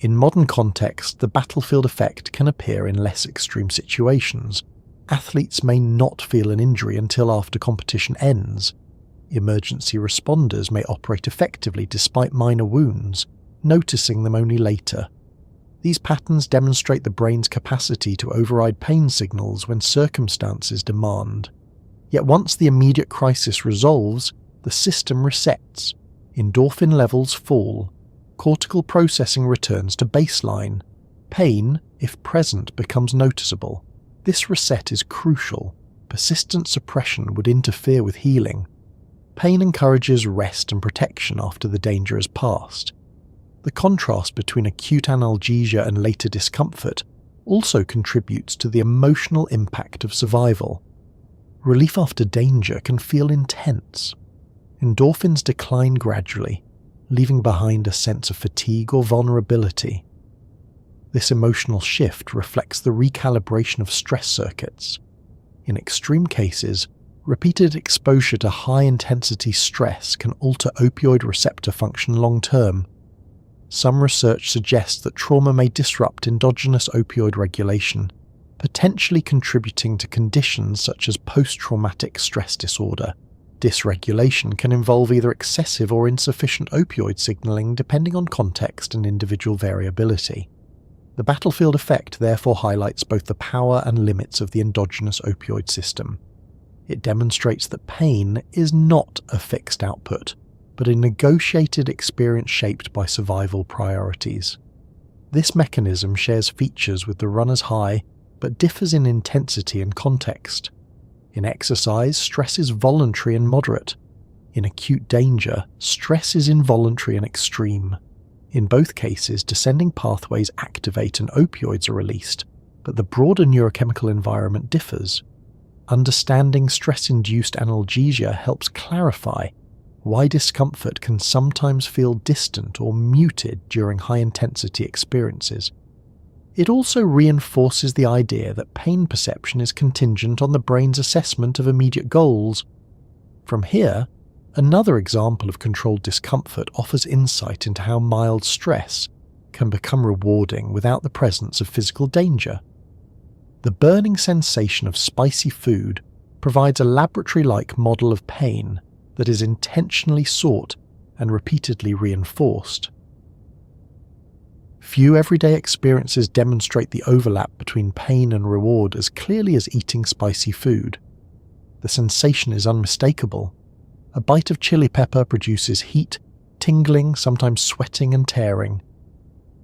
In modern contexts, the battlefield effect can appear in less extreme situations. Athletes may not feel an injury until after competition ends. Emergency responders may operate effectively despite minor wounds, noticing them only later. These patterns demonstrate the brain's capacity to override pain signals when circumstances demand. Yet once the immediate crisis resolves, the system resets. Endorphin levels fall. Cortical processing returns to baseline. Pain, if present, becomes noticeable. This reset is crucial. Persistent suppression would interfere with healing. Pain encourages rest and protection after the danger has passed. The contrast between acute analgesia and later discomfort also contributes to the emotional impact of survival. Relief after danger can feel intense. Endorphins decline gradually, leaving behind a sense of fatigue or vulnerability. This emotional shift reflects the recalibration of stress circuits. In extreme cases, repeated exposure to high-intensity stress can alter opioid receptor function long-term. Some research suggests that trauma may disrupt endogenous opioid regulation, potentially contributing to conditions such as post-traumatic stress disorder. Dysregulation can involve either excessive or insufficient opioid signaling depending on context and individual variability. The battlefield effect therefore highlights both the power and limits of the endogenous opioid system. It demonstrates that pain is not a fixed output, but a negotiated experience shaped by survival priorities. This mechanism shares features with the runner's high, but differs in intensity and context. In exercise, stress is voluntary and moderate. In acute danger, stress is involuntary and extreme. In both cases, descending pathways activate and opioids are released, but the broader neurochemical environment differs. Understanding stress-induced analgesia helps clarify why discomfort can sometimes feel distant or muted during high-intensity experiences. It also reinforces the idea that pain perception is contingent on the brain's assessment of immediate goals. From here, another example of controlled discomfort offers insight into how mild stress can become rewarding without the presence of physical danger. The burning sensation of spicy food provides a laboratory-like model of pain that is intentionally sought and repeatedly reinforced. Few everyday experiences demonstrate the overlap between pain and reward as clearly as eating spicy food. The sensation is unmistakable. A bite of chili pepper produces heat, tingling, sometimes sweating and tearing.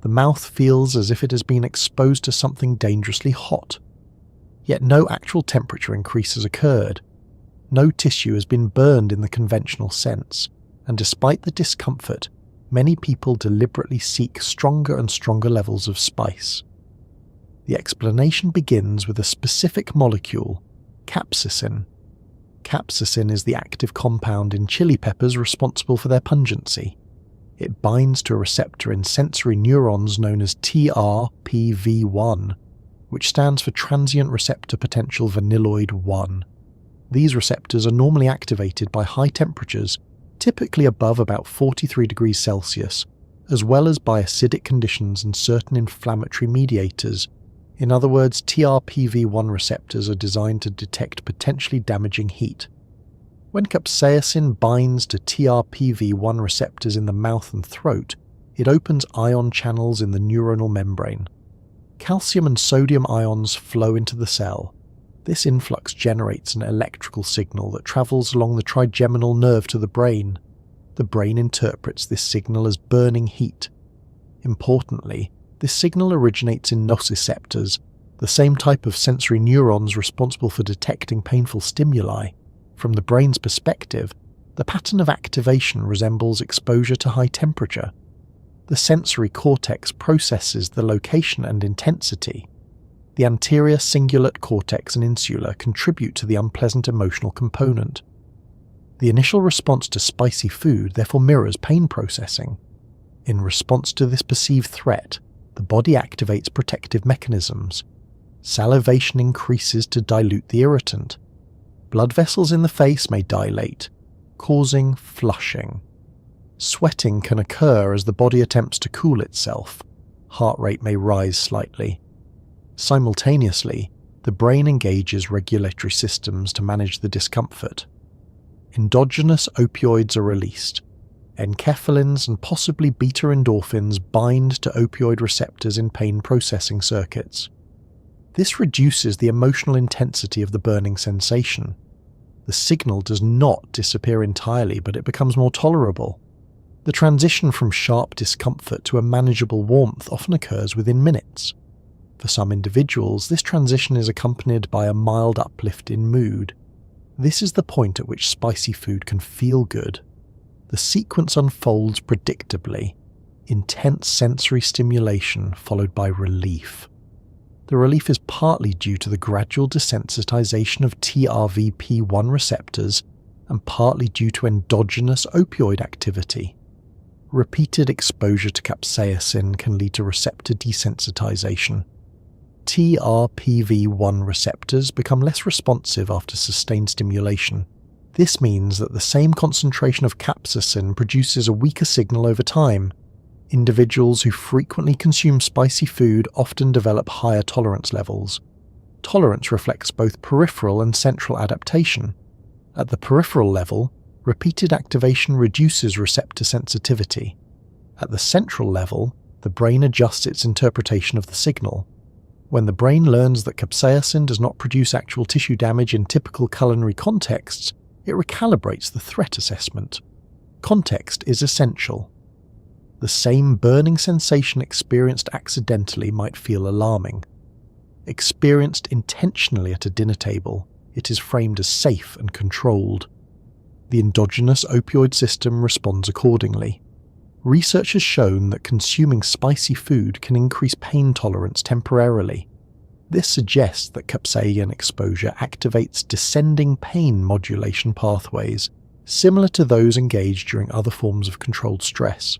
The mouth feels as if it has been exposed to something dangerously hot. Yet no actual temperature increase has occurred. No tissue has been burned in the conventional sense, and despite the discomfort, many people deliberately seek stronger and stronger levels of spice. The explanation begins with a specific molecule, capsaicin. Capsaicin is the active compound in chili peppers responsible for their pungency. It binds to a receptor in sensory neurons known as TRPV1, which stands for transient receptor potential vanilloid 1. These receptors are normally activated by high temperatures, typically above about 43 degrees Celsius, as well as by acidic conditions and certain inflammatory mediators. In other words, TRPV1 receptors are designed to detect potentially damaging heat. When capsaicin binds to TRPV1 receptors in the mouth and throat, it opens ion channels in the neuronal membrane. Calcium and sodium ions flow into the cell. This influx generates an electrical signal that travels along the trigeminal nerve to the brain. The brain interprets this signal as burning heat. Importantly, this signal originates in nociceptors, the same type of sensory neurons responsible for detecting painful stimuli. From the brain's perspective, the pattern of activation resembles exposure to high temperature. The sensory cortex processes the location and intensity. The anterior cingulate cortex and insula contribute to the unpleasant emotional component. The initial response to spicy food therefore mirrors pain processing. In response to this perceived threat, the body activates protective mechanisms. Salivation increases to dilute the irritant. Blood vessels in the face may dilate, causing flushing. Sweating can occur as the body attempts to cool itself. Heart rate may rise slightly. Simultaneously, the brain engages regulatory systems to manage the discomfort. endogenous opioids are released. Enkephalins and possibly beta endorphins bind to opioid receptors in pain processing circuits. This reduces the emotional intensity of the burning sensation. The signal does not disappear entirely, but it becomes more tolerable. The transition from sharp discomfort to a manageable warmth often occurs within minutes. For some individuals, this transition is accompanied by a mild uplift in mood. This is the point at which spicy food can feel good. The sequence unfolds predictably: intense sensory stimulation followed by relief. The relief is partly due to the gradual desensitization of TRVP1 receptors and partly due to endogenous opioid activity. Repeated exposure to capsaicin can lead to receptor desensitization. TRPV1 receptors become less responsive after sustained stimulation. This means that the same concentration of capsaicin produces a weaker signal over time. Individuals who frequently consume spicy food often develop higher tolerance levels. Tolerance reflects both peripheral and central adaptation. At the peripheral level, repeated activation reduces receptor sensitivity. At the central level, the brain adjusts its interpretation of the signal. When the brain learns that capsaicin does not produce actual tissue damage in typical culinary contexts, it recalibrates the threat assessment. Context is essential. The same burning sensation experienced accidentally might feel alarming. Experienced intentionally at a dinner table, it is framed as safe and controlled. The endogenous opioid system responds accordingly. Research has shown that consuming spicy food can increase pain tolerance temporarily. This suggests that capsaicin exposure activates descending pain modulation pathways, similar to those engaged during other forms of controlled stress.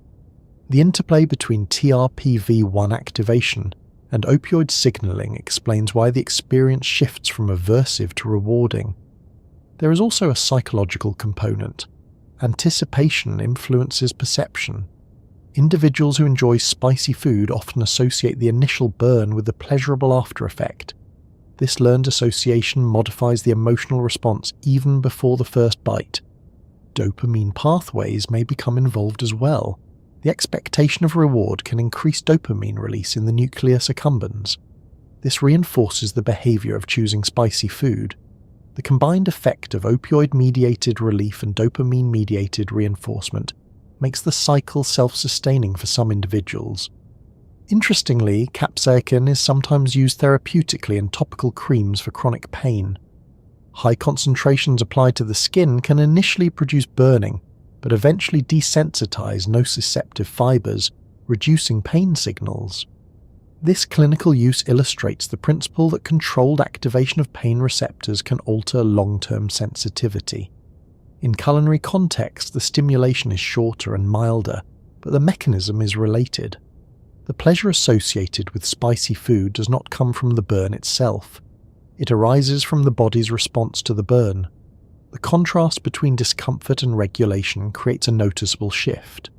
The interplay between TRPV1 activation and opioid signaling explains why the experience shifts from aversive to rewarding. There is also a psychological component. Anticipation influences perception. Individuals who enjoy spicy food often associate the initial burn with the pleasurable after effect. This learned association modifies the emotional response even before the first bite. Dopamine pathways may become involved as well. The expectation of reward can increase dopamine release in the nucleus accumbens. This reinforces the behavior of choosing spicy food. The combined effect of opioid-mediated relief and dopamine-mediated reinforcement makes the cycle self-sustaining for some individuals. Interestingly, capsaicin is sometimes used therapeutically in topical creams for chronic pain. High concentrations applied to the skin can initially produce burning, but eventually desensitize nociceptive fibers, reducing pain signals. This clinical use illustrates the principle that controlled activation of pain receptors can alter long-term sensitivity. In culinary context, the stimulation is shorter and milder, but the mechanism is related. The pleasure associated with spicy food does not come from the burn itself. It arises from the body's response to the burn. The contrast between discomfort and regulation creates a noticeable shift.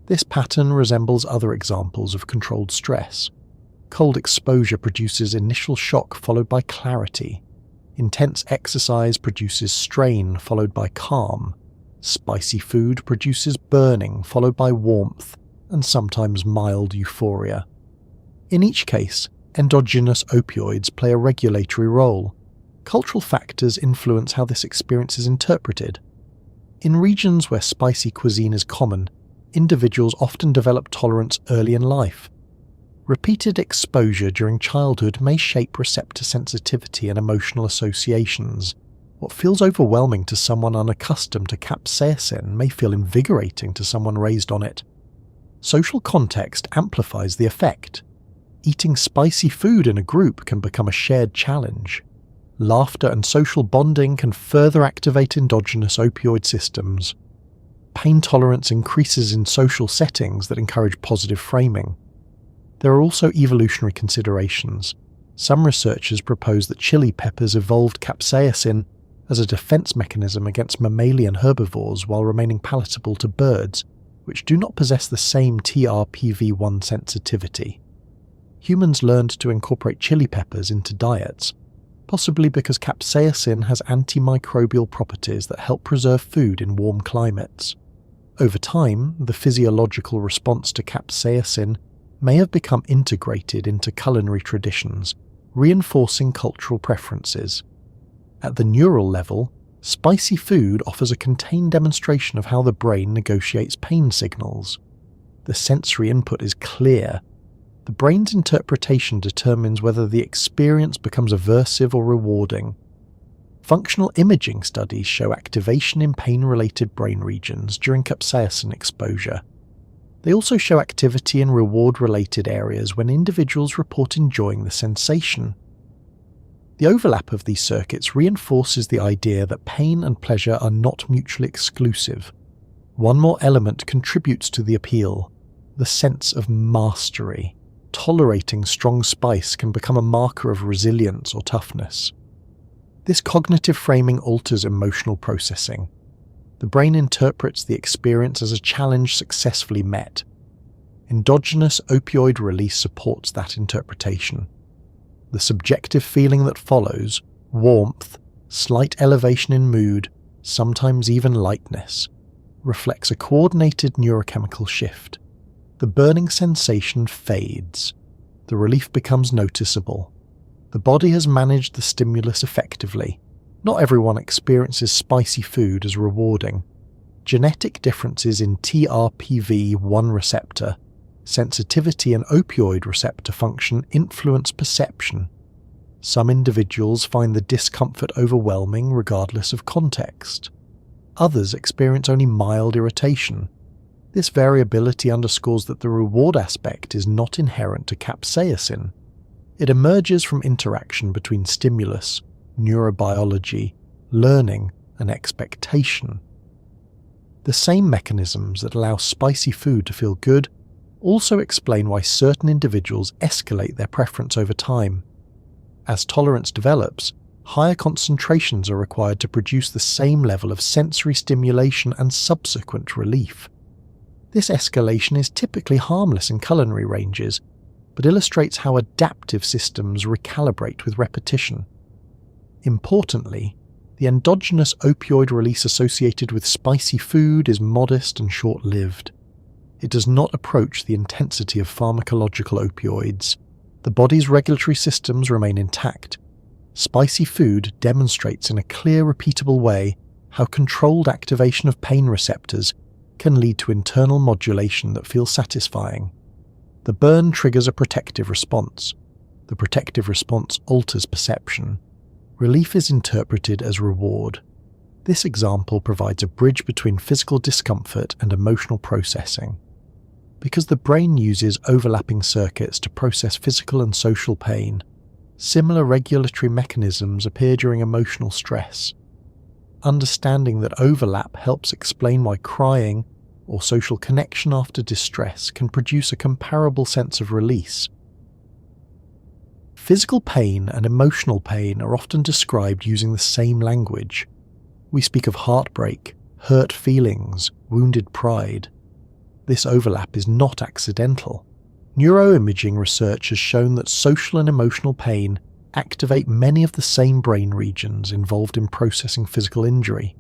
This pattern resembles other examples of controlled stress. Cold exposure produces initial shock followed by clarity. Intense exercise produces strain followed by calm. Spicy food produces burning followed by warmth and sometimes mild euphoria. In each case, endogenous opioids play a regulatory role. Cultural factors influence how this experience is interpreted. In regions where spicy cuisine is common, individuals often develop tolerance early in life. Repeated exposure during childhood may shape receptor sensitivity and emotional associations. What feels overwhelming to someone unaccustomed to capsaicin may feel invigorating to someone raised on it. Social context amplifies the effect. Eating spicy food in a group can become a shared challenge. Laughter and social bonding can further activate endogenous opioid systems. Pain tolerance increases in social settings that encourage positive framing. There are also evolutionary considerations. Some researchers propose that chili peppers evolved capsaicin as a defense mechanism against mammalian herbivores while remaining palatable to birds, which do not possess the same TRPV1 sensitivity. Humans learned to incorporate chili peppers into diets. possibly because capsaicin has antimicrobial properties that help preserve food in warm climates. Over time, the physiological response to capsaicin may have become integrated into culinary traditions, reinforcing cultural preferences. At the neural level, spicy food offers a contained demonstration of how the brain negotiates pain signals. The sensory input is clear. The brain's interpretation determines whether the experience becomes aversive or rewarding. Functional imaging studies show activation in pain-related brain regions during capsaicin exposure. They also show activity in reward-related areas when individuals report enjoying the sensation. The overlap of these circuits reinforces the idea that pain and pleasure are not mutually exclusive. One more element contributes to the appeal: the sense of mastery. Tolerating strong spice can become a marker of resilience or toughness. This cognitive framing alters emotional processing. The brain interprets the experience as a challenge successfully met. Endogenous opioid release supports that interpretation. The subjective feeling that follows, warmth, slight elevation in mood, sometimes even lightness, reflects a coordinated neurochemical shift. The burning sensation fades. The relief becomes noticeable. The body has managed the stimulus effectively. Not everyone experiences spicy food as rewarding. Genetic differences in TRPV1 receptor, sensitivity and opioid receptor function influence perception. Some individuals find the discomfort overwhelming regardless of context. Others experience only mild irritation. This variability underscores that the reward aspect is not inherent to capsaicin. It emerges from interaction between stimulus, neurobiology, learning, and expectation. The same mechanisms that allow spicy food to feel good also explain why certain individuals escalate their preference over time. As tolerance develops, higher concentrations are required to produce the same level of sensory stimulation and subsequent relief. This escalation is typically harmless in culinary ranges, but illustrates how adaptive systems recalibrate with repetition. Importantly, the endogenous opioid release associated with spicy food is modest and short-lived. It does not approach the intensity of pharmacological opioids. The body's regulatory systems remain intact. Spicy food demonstrates in a clear, repeatable way how controlled activation of pain receptors can lead to internal modulation that feels satisfying. The burn triggers a protective response. The protective response alters perception. Relief is interpreted as reward. This example provides a bridge between physical discomfort and emotional processing. Because the brain uses overlapping circuits to process physical and social pain, similar regulatory mechanisms appear during emotional stress. Understanding that overlap helps explain why crying or social connection after distress can produce a comparable sense of release. Physical pain and emotional pain are often described using the same language. We speak of heartbreak, hurt feelings, wounded pride. This overlap is not accidental. Neuroimaging research has shown that social and emotional pain activate many of the same brain regions involved in processing physical injury.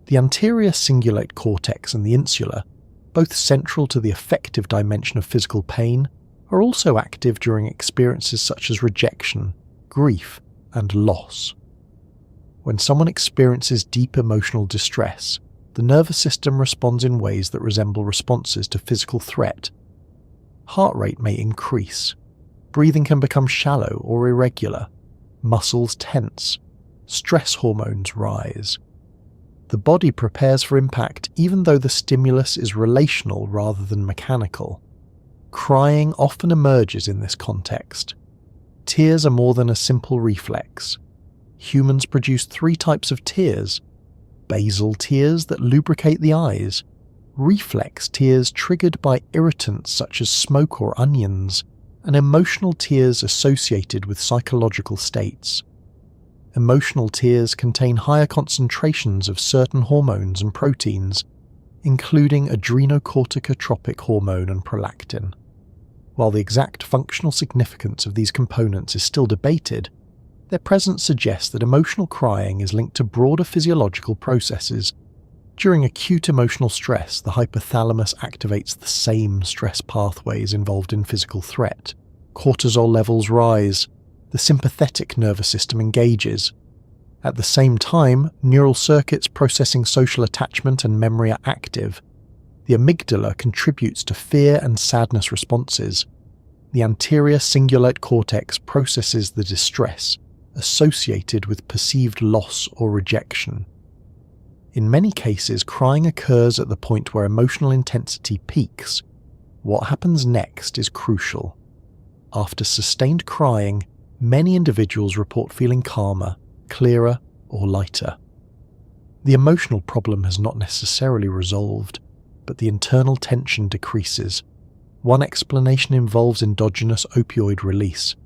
The anterior cingulate cortex and the insula, both central to the affective dimension of physical pain, are also active during experiences such as rejection, grief, and loss. When someone experiences deep emotional distress, the nervous system responds in ways that resemble responses to physical threat. Heart rate may increase. Breathing can become shallow or irregular. Muscles tense. Stress hormones rise. The body prepares for impact even though the stimulus is relational rather than mechanical. Crying often emerges in this context. Tears are more than a simple reflex. Humans produce 3 types of tears: basal tears that lubricate the eyes, reflex tears triggered by irritants such as smoke or onions, and emotional tears associated with psychological states. Emotional tears contain higher concentrations of certain hormones and proteins, including adrenocorticotropic hormone and prolactin. While the exact functional significance of these components is still debated, Their presence suggests that emotional crying is linked to broader physiological processes. During acute emotional stress, the hypothalamus activates the same stress pathways involved in physical threat. Cortisol levels rise. The sympathetic nervous system engages. At the same time, neural circuits processing social attachment and memory are active. The amygdala contributes to fear and sadness responses. The anterior cingulate cortex processes the distress associated with perceived loss or rejection. In many cases, crying occurs at the point where emotional intensity peaks. What happens next is crucial. After sustained crying, many individuals report feeling calmer, clearer, or lighter. The emotional problem has not necessarily resolved, but the internal tension decreases. One explanation involves endogenous opioid release.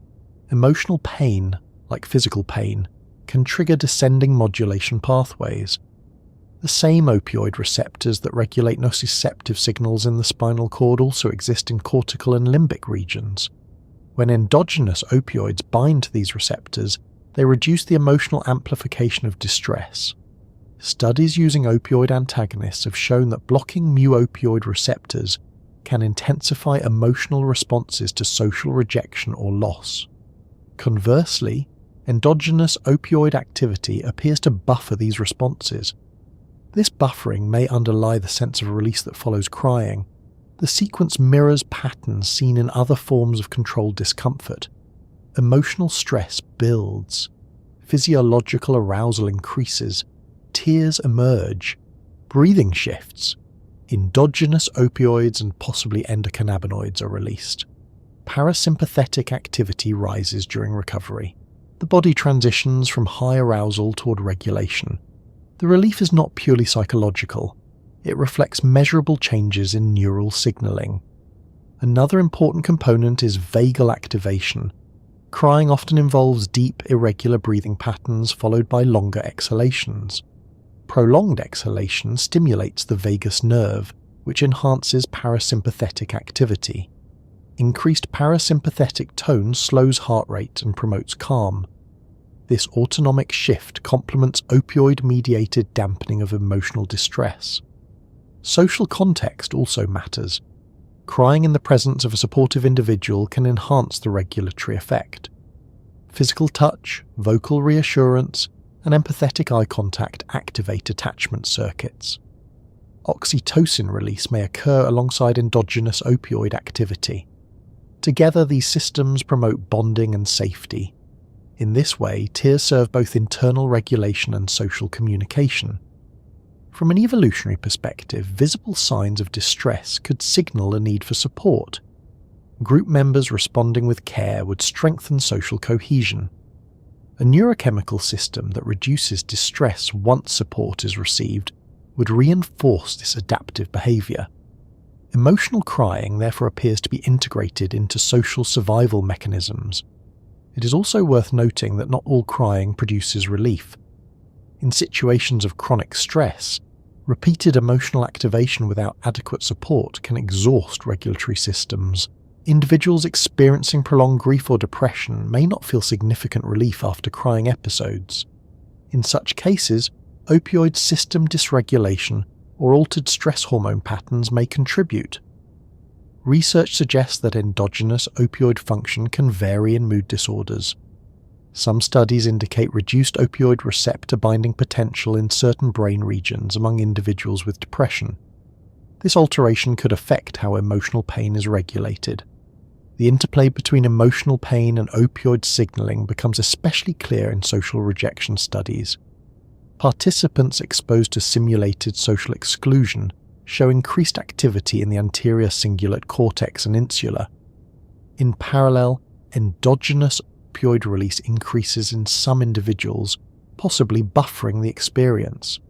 Emotional pain, like physical pain, can trigger descending modulation pathways. The same opioid receptors that regulate nociceptive signals in the spinal cord also exist in cortical and limbic regions. When endogenous opioids bind to these receptors, they reduce the emotional amplification of distress. Studies using opioid antagonists have shown that blocking mu-opioid receptors can intensify emotional responses to social rejection or loss. Conversely, endogenous opioid activity appears to buffer these responses. This buffering may underlie the sense of release that follows crying. The sequence mirrors patterns seen in other forms of controlled discomfort. Emotional stress builds. Physiological arousal increases. Tears emerge. Breathing shifts. Endogenous opioids and possibly endocannabinoids are released. Parasympathetic activity rises during recovery. The body transitions from high arousal toward regulation. The relief is not purely psychological. It reflects measurable changes in neural signaling. Another important component is vagal activation. Crying often involves deep, irregular breathing patterns followed by longer exhalations. Prolonged exhalation stimulates the vagus nerve, which enhances parasympathetic activity. Increased parasympathetic tone slows heart rate and promotes calm. This autonomic shift complements opioid-mediated dampening of emotional distress. Social context also matters. Crying in the presence of a supportive individual can enhance the regulatory effect. Physical touch, vocal reassurance, and empathetic eye contact activate attachment circuits. Oxytocin release may occur alongside endogenous opioid activity. Together, these systems promote bonding and safety. In this way, tears serve both internal regulation and social communication. From an evolutionary perspective, visible signs of distress could signal a need for support. Group members responding with care would strengthen social cohesion. A neurochemical system that reduces distress once support is received would reinforce this adaptive behavior. Emotional crying therefore appears to be integrated into social survival mechanisms. It is also worth noting that not all crying produces relief. In situations of chronic stress, repeated emotional activation without adequate support can exhaust regulatory systems. Individuals experiencing prolonged grief or depression may not feel significant relief after crying episodes. In such cases, opioid system dysregulation or altered stress hormone patterns may contribute. Research suggests that endogenous opioid function can vary in mood disorders. Some studies indicate reduced opioid receptor binding potential in certain brain regions among individuals with depression. This alteration could affect how emotional pain is regulated. The interplay between emotional pain and opioid signaling becomes especially clear in social rejection studies. Participants exposed to simulated social exclusion show increased activity in the anterior cingulate cortex and insula. In parallel, endogenous opioid release increases in some individuals, possibly buffering the experience.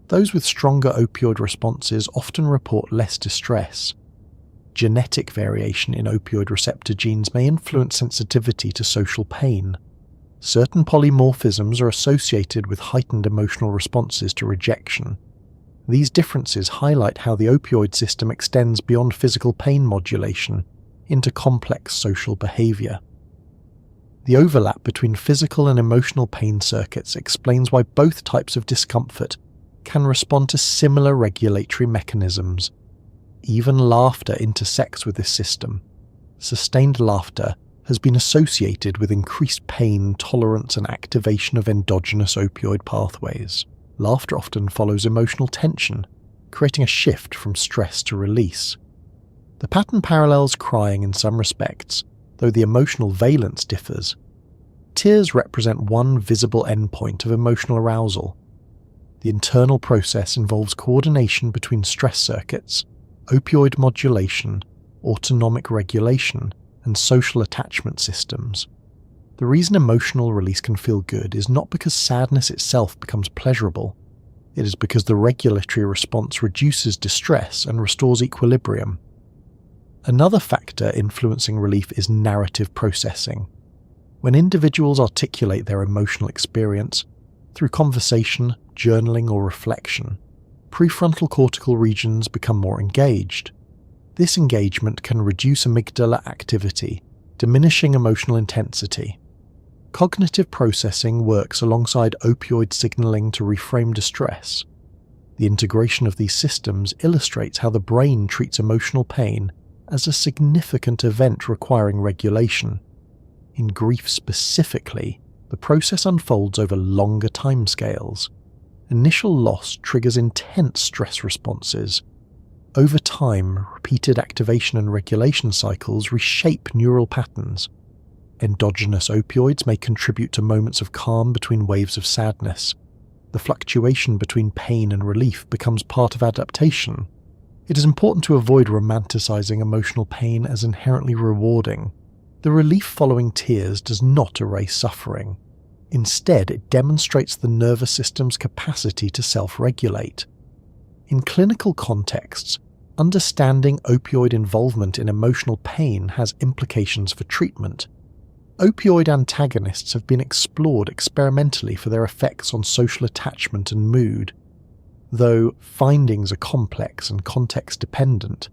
Those with stronger opioid responses often report less distress. Genetic variation in opioid receptor genes may influence sensitivity to social pain. Certain polymorphisms are associated with heightened emotional responses to rejection. These differences highlight how the opioid system extends beyond physical pain modulation into complex social behavior. The overlap between physical and emotional pain circuits explains why both types of discomfort can respond to similar regulatory mechanisms. Even laughter intersects with this system. Sustained laughter has been associated with increased pain tolerance and activation of endogenous opioid pathways. Laughter often follows emotional tension, creating a shift from stress to release. The pattern parallels crying in some respects, though the emotional valence differs. Tears represent one visible endpoint of emotional arousal. The internal process involves coordination between stress circuits, opioid modulation, autonomic regulation, and social attachment systems. The reason emotional release can feel good is not because sadness itself becomes pleasurable. It is because the regulatory response reduces distress and restores equilibrium. Another factor influencing relief is narrative processing. When individuals articulate their emotional experience through conversation, journaling, or reflection, prefrontal cortical regions become more engaged. This engagement can reduce amygdala activity, diminishing emotional intensity. Cognitive processing works alongside opioid signaling to reframe distress. The integration of these systems illustrates how the brain treats emotional pain as a significant event requiring regulation. In grief specifically, the process unfolds over longer timescales. Initial loss triggers intense stress responses. Over time, repeated activation and regulation cycles reshape neural patterns. Endogenous opioids may contribute to moments of calm between waves of sadness. The fluctuation between pain and relief becomes part of adaptation. It is important to avoid romanticizing emotional pain as inherently rewarding. The relief following tears does not erase suffering. Instead, it demonstrates the nervous system's capacity to self-regulate. In clinical contexts, understanding opioid involvement in emotional pain has implications for treatment. Opioid antagonists have been explored experimentally for their effects on social attachment and mood. Though findings are complex and context-dependent,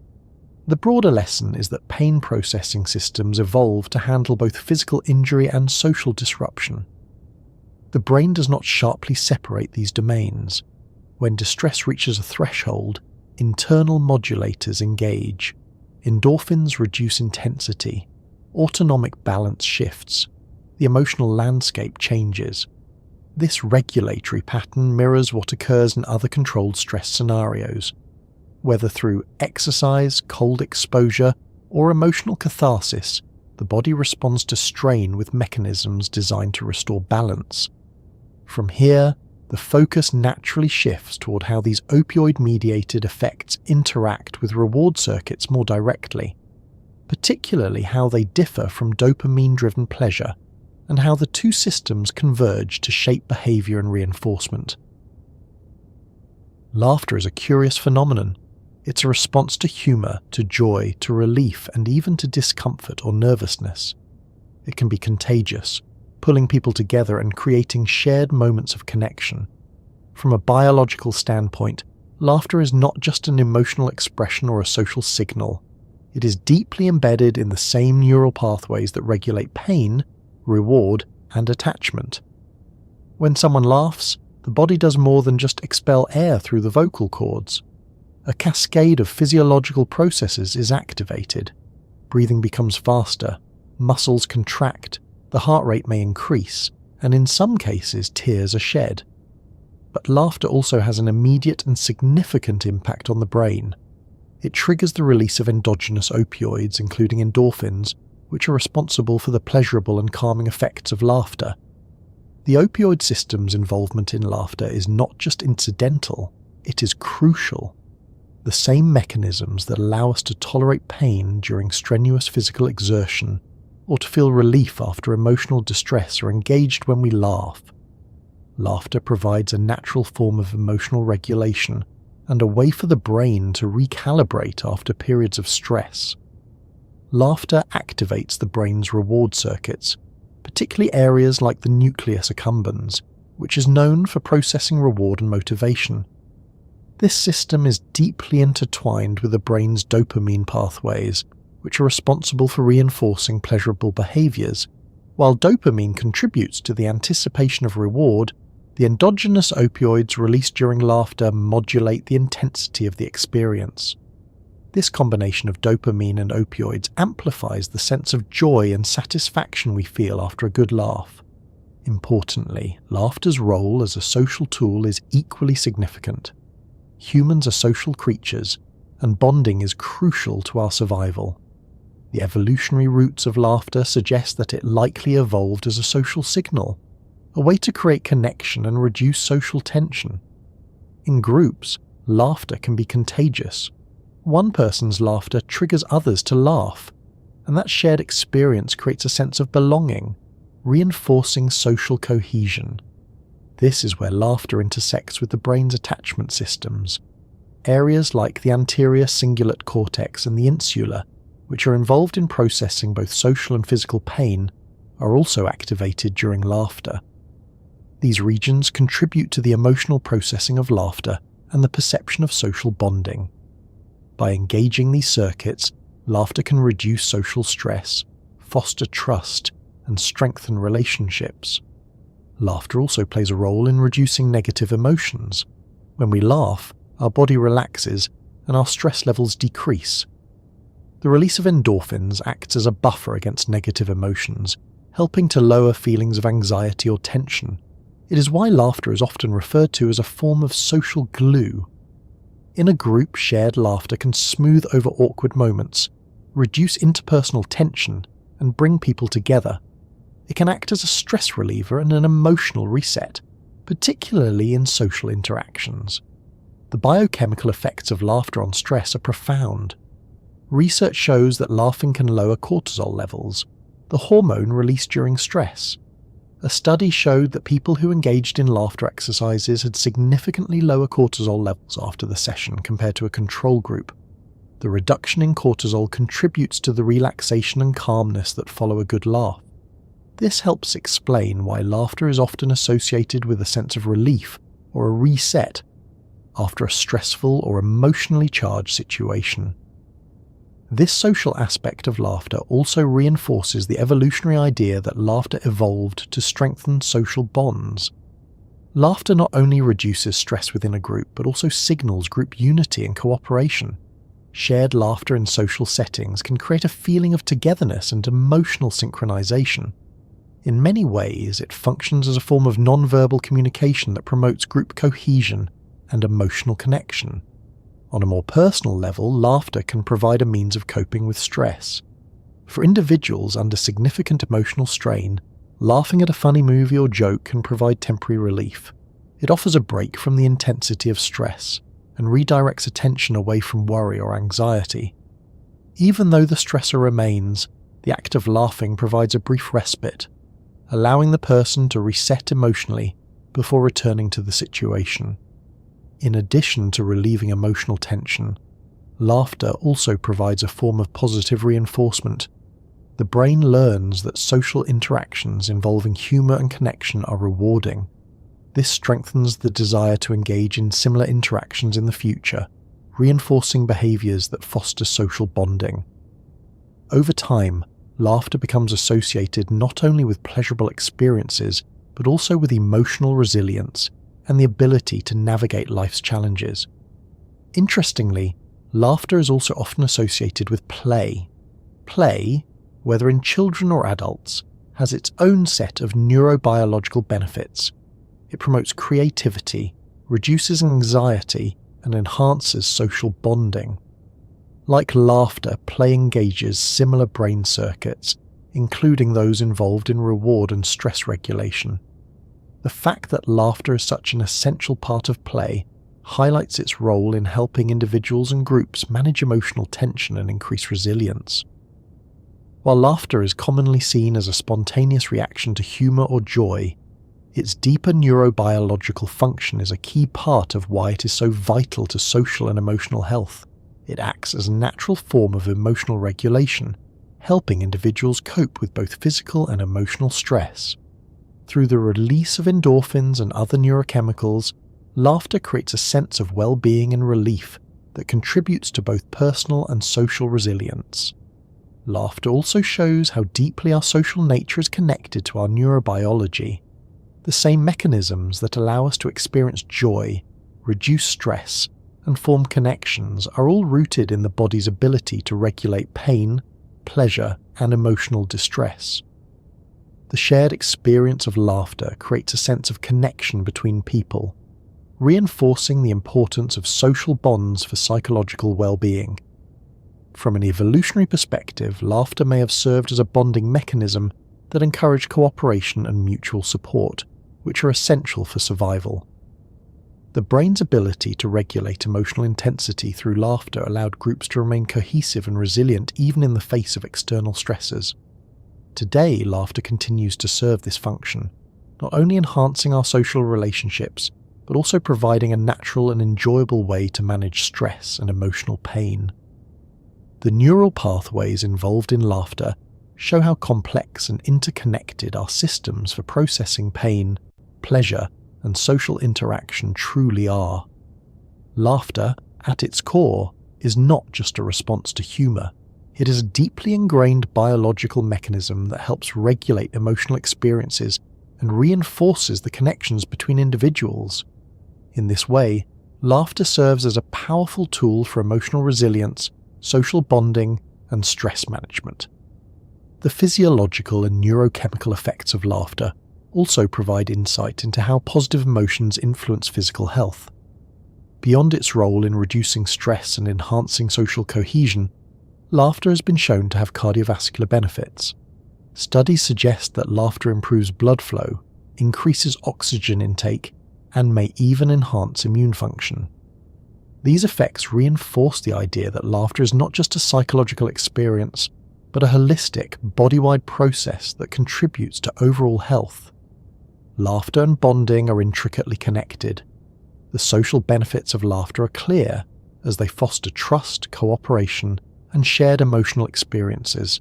the broader lesson is that pain processing systems evolve to handle both physical injury and social disruption. The brain does not sharply separate these domains. When distress reaches a threshold, internal modulators engage. Endorphins reduce intensity. Autonomic balance shifts. The emotional landscape changes. This regulatory pattern mirrors what occurs in other controlled stress scenarios. Whether through exercise, cold exposure, or emotional catharsis, the body responds to strain with mechanisms designed to restore balance. From here, the focus naturally shifts toward how these opioid-mediated effects interact with reward circuits more directly, particularly how they differ from dopamine-driven pleasure, and how the two systems converge to shape behavior and reinforcement. Laughter is a curious phenomenon. It's a response to humor, to joy, to relief, and even to discomfort or nervousness. It can be contagious, pulling people together and creating shared moments of connection. From a biological standpoint, laughter is not just an emotional expression or a social signal. It is deeply embedded in the same neural pathways that regulate pain, reward, and attachment. When someone laughs, the body does more than just expel air through the vocal cords. A cascade of physiological processes is activated. Breathing becomes faster, muscles contract, the heart rate may increase, and in some cases tears are shed. But laughter also has an immediate and significant impact on the brain. It triggers the release of endogenous opioids, including endorphins, which are responsible for the pleasurable and calming effects of laughter. The opioid system's involvement in laughter is not just incidental, it is crucial. The same mechanisms that allow us to tolerate pain during strenuous physical exertion or to feel relief after emotional distress are engaged when we laugh. Laughter provides a natural form of emotional regulation and a way for the brain to recalibrate after periods of stress. Laughter activates the brain's reward circuits, particularly areas like the nucleus accumbens, which is known for processing reward and motivation. This system is deeply intertwined with the brain's dopamine pathways, which are responsible for reinforcing pleasurable behaviors, While dopamine contributes to the anticipation of reward, the endogenous opioids released during laughter modulate the intensity of the experience. This combination of dopamine and opioids amplifies the sense of joy and satisfaction we feel after a good laugh. Importantly, laughter's role as a social tool is equally significant. Humans are social creatures, and bonding is crucial to our survival. The evolutionary roots of laughter suggest that it likely evolved as a social signal, a way to create connection and reduce social tension. In groups, laughter can be contagious. One person's laughter triggers others to laugh, and that shared experience creates a sense of belonging, reinforcing social cohesion. This is where laughter intersects with the brain's attachment systems. Areas like the anterior cingulate cortex and the insula, which are involved in processing both social and physical pain, are also activated during laughter. These regions contribute to the emotional processing of laughter and the perception of social bonding. By engaging these circuits, laughter can reduce social stress, foster trust, and strengthen relationships. Laughter also plays a role in reducing negative emotions. When we laugh, our body relaxes and our stress levels decrease. The release of endorphins acts as a buffer against negative emotions, helping to lower feelings of anxiety or tension. It is why laughter is often referred to as a form of social glue. In a group, shared laughter can smooth over awkward moments, reduce interpersonal tension, and bring people together. It can act as a stress reliever and an emotional reset, particularly in social interactions. The biochemical effects of laughter on stress are profound. Research shows that laughing can lower cortisol levels, the hormone released during stress. A study showed that people who engaged in laughter exercises had significantly lower cortisol levels after the session compared to a control group. The reduction in cortisol contributes to the relaxation and calmness that follow a good laugh. This helps explain why laughter is often associated with a sense of relief or a reset after a stressful or emotionally charged situation. This social aspect of laughter also reinforces the evolutionary idea that laughter evolved to strengthen social bonds. Laughter not only reduces stress within a group, but also signals group unity and cooperation. Shared laughter in social settings can create a feeling of togetherness and emotional synchronization. In many ways, it functions as a form of non-verbal communication that promotes group cohesion and emotional connection. On a more personal level, laughter can provide a means of coping with stress. For individuals under significant emotional strain, laughing at a funny movie or joke can provide temporary relief. It offers a break from the intensity of stress and redirects attention away from worry or anxiety. Even though the stressor remains, the act of laughing provides a brief respite, allowing the person to reset emotionally before returning to the situation. In addition to relieving emotional tension, laughter also provides a form of positive reinforcement. The brain learns that social interactions involving humor and connection are rewarding. This strengthens the desire to engage in similar interactions in the future, reinforcing behaviors that foster social bonding. Over time, laughter becomes associated not only with pleasurable experiences, but also with emotional resilience and the ability to navigate life's challenges. Interestingly, laughter is also often associated with play. Play, whether in children or adults, has its own set of neurobiological benefits. It promotes creativity, reduces anxiety, and enhances social bonding. Like laughter, play engages similar brain circuits, including those involved in reward and stress regulation. The fact that laughter is such an essential part of play highlights its role in helping individuals and groups manage emotional tension and increase resilience. While laughter is commonly seen as a spontaneous reaction to humor or joy, its deeper neurobiological function is a key part of why it is so vital to social and emotional health. It acts as a natural form of emotional regulation, helping individuals cope with both physical and emotional stress. Through the release of endorphins and other neurochemicals, laughter creates a sense of well-being and relief that contributes to both personal and social resilience. laughter also shows how deeply our social nature is connected to our neurobiology. The same mechanisms that allow us to experience joy, reduce stress, and form connections are all rooted in the body's ability to regulate pain, pleasure, and emotional distress. The shared experience of laughter creates a sense of connection between people, reinforcing the importance of social bonds for psychological well-being. From an evolutionary perspective, laughter may have served as a bonding mechanism that encouraged cooperation and mutual support, which are essential for survival. The brain's ability to regulate emotional intensity through laughter allowed groups to remain cohesive and resilient even in the face of external stressors. Today, laughter continues to serve this function, not only enhancing our social relationships, but also providing a natural and enjoyable way to manage stress and emotional pain. The neural pathways involved in laughter show how complex and interconnected our systems for processing pain, pleasure, and social interaction truly are. Laughter, at its core, is not just a response to humour. It is a deeply ingrained biological mechanism that helps regulate emotional experiences and reinforces the connections between individuals. In this way, laughter serves as a powerful tool for emotional resilience, social bonding, and stress management. The physiological and neurochemical effects of laughter also provide insight into how positive emotions influence physical health. Beyond its role in reducing stress and enhancing social cohesion, laughter has been shown to have cardiovascular benefits. Studies suggest that laughter improves blood flow, increases oxygen intake, and may even enhance immune function. These effects reinforce the idea that laughter is not just a psychological experience, but a holistic, body-wide process that contributes to overall health. Laughter and bonding are intricately connected. The social benefits of laughter are clear as they foster trust, cooperation, and shared emotional experiences.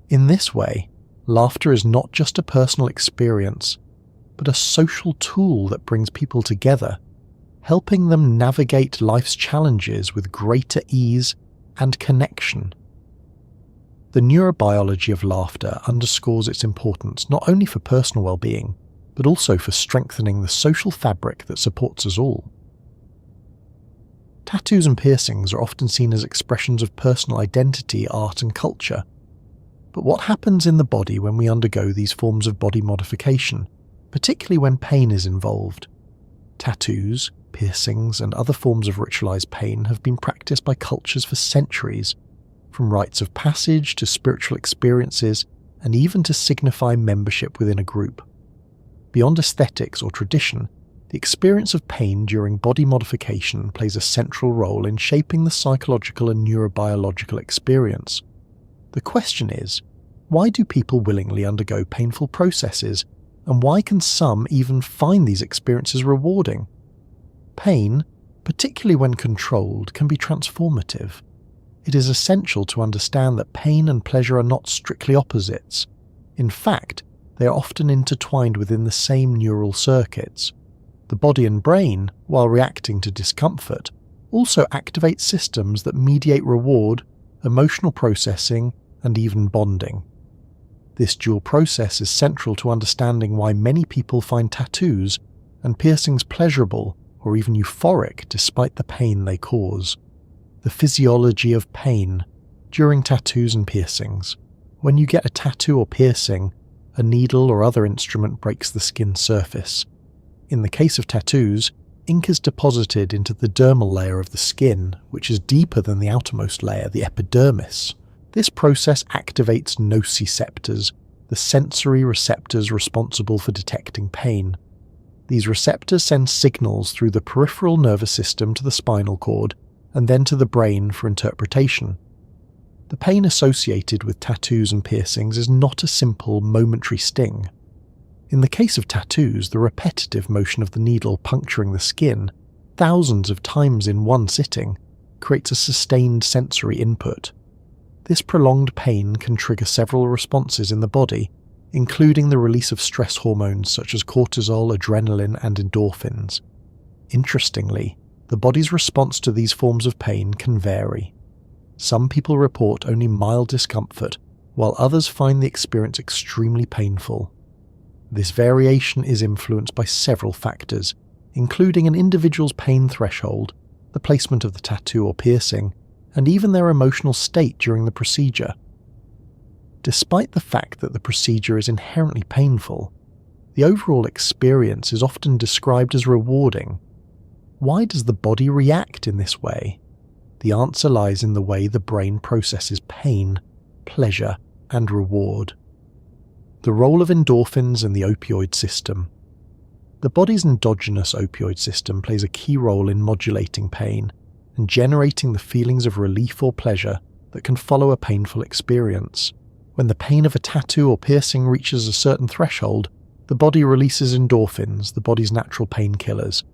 In this way, laughter is not just a personal experience, but a social tool that brings people together, helping them navigate life's challenges with greater ease and connection. The neurobiology of laughter underscores its importance not only for personal well-being, but also for strengthening the social fabric that supports us all. Tattoos and piercings are often seen as expressions of personal identity, art, and culture. But what happens in the body when we undergo these forms of body modification, particularly when pain is involved? Tattoos, piercings, and other forms of ritualized pain have been practiced by cultures for centuries, from rites of passage to spiritual experiences, and even to signify membership within a group. Beyond aesthetics or tradition, the experience of pain during body modification plays a central role in shaping the psychological and neurobiological experience. The question is, why do people willingly undergo painful processes, and why can some even find these experiences rewarding? Pain, particularly when controlled, can be transformative. It is essential to understand that pain and pleasure are not strictly opposites. In fact, they are often intertwined within the same neural circuits. The body and brain, while reacting to discomfort, also activate systems that mediate reward, emotional processing, and even bonding. This dual process is central to understanding why many people find tattoos and piercings pleasurable or even euphoric despite the pain they cause. The physiology of pain during tattoos and piercings. When you get a tattoo or piercing, a needle or other instrument breaks the skin surface. In the case of tattoos, ink is deposited into the dermal layer of the skin, which is deeper than the outermost layer, the epidermis. This process activates nociceptors, the sensory receptors responsible for detecting pain. These receptors send signals through the peripheral nervous system to the spinal cord, and then to the brain for interpretation. The pain associated with tattoos and piercings is not a simple, momentary sting. In the case of tattoos, the repetitive motion of the needle puncturing the skin, thousands of times in one sitting, creates a sustained sensory input. This prolonged pain can trigger several responses in the body, including the release of stress hormones such as cortisol, adrenaline, and endorphins. Interestingly, the body's response to these forms of pain can vary. Some people report only mild discomfort, while others find the experience extremely painful. This variation is influenced by several factors, including an individual's pain threshold, the placement of the tattoo or piercing, and even their emotional state during the procedure. Despite the fact that the procedure is inherently painful, the overall experience is often described as rewarding. Why does the body react in this way? The answer lies in the way the brain processes pain, pleasure, and reward. The role of endorphins in the opioid system. The body's endogenous opioid system plays a key role in modulating pain and generating the feelings of relief or pleasure that can follow a painful experience. When the pain of a tattoo or piercing reaches a certain threshold, the body releases endorphins, the body's natural painkillers.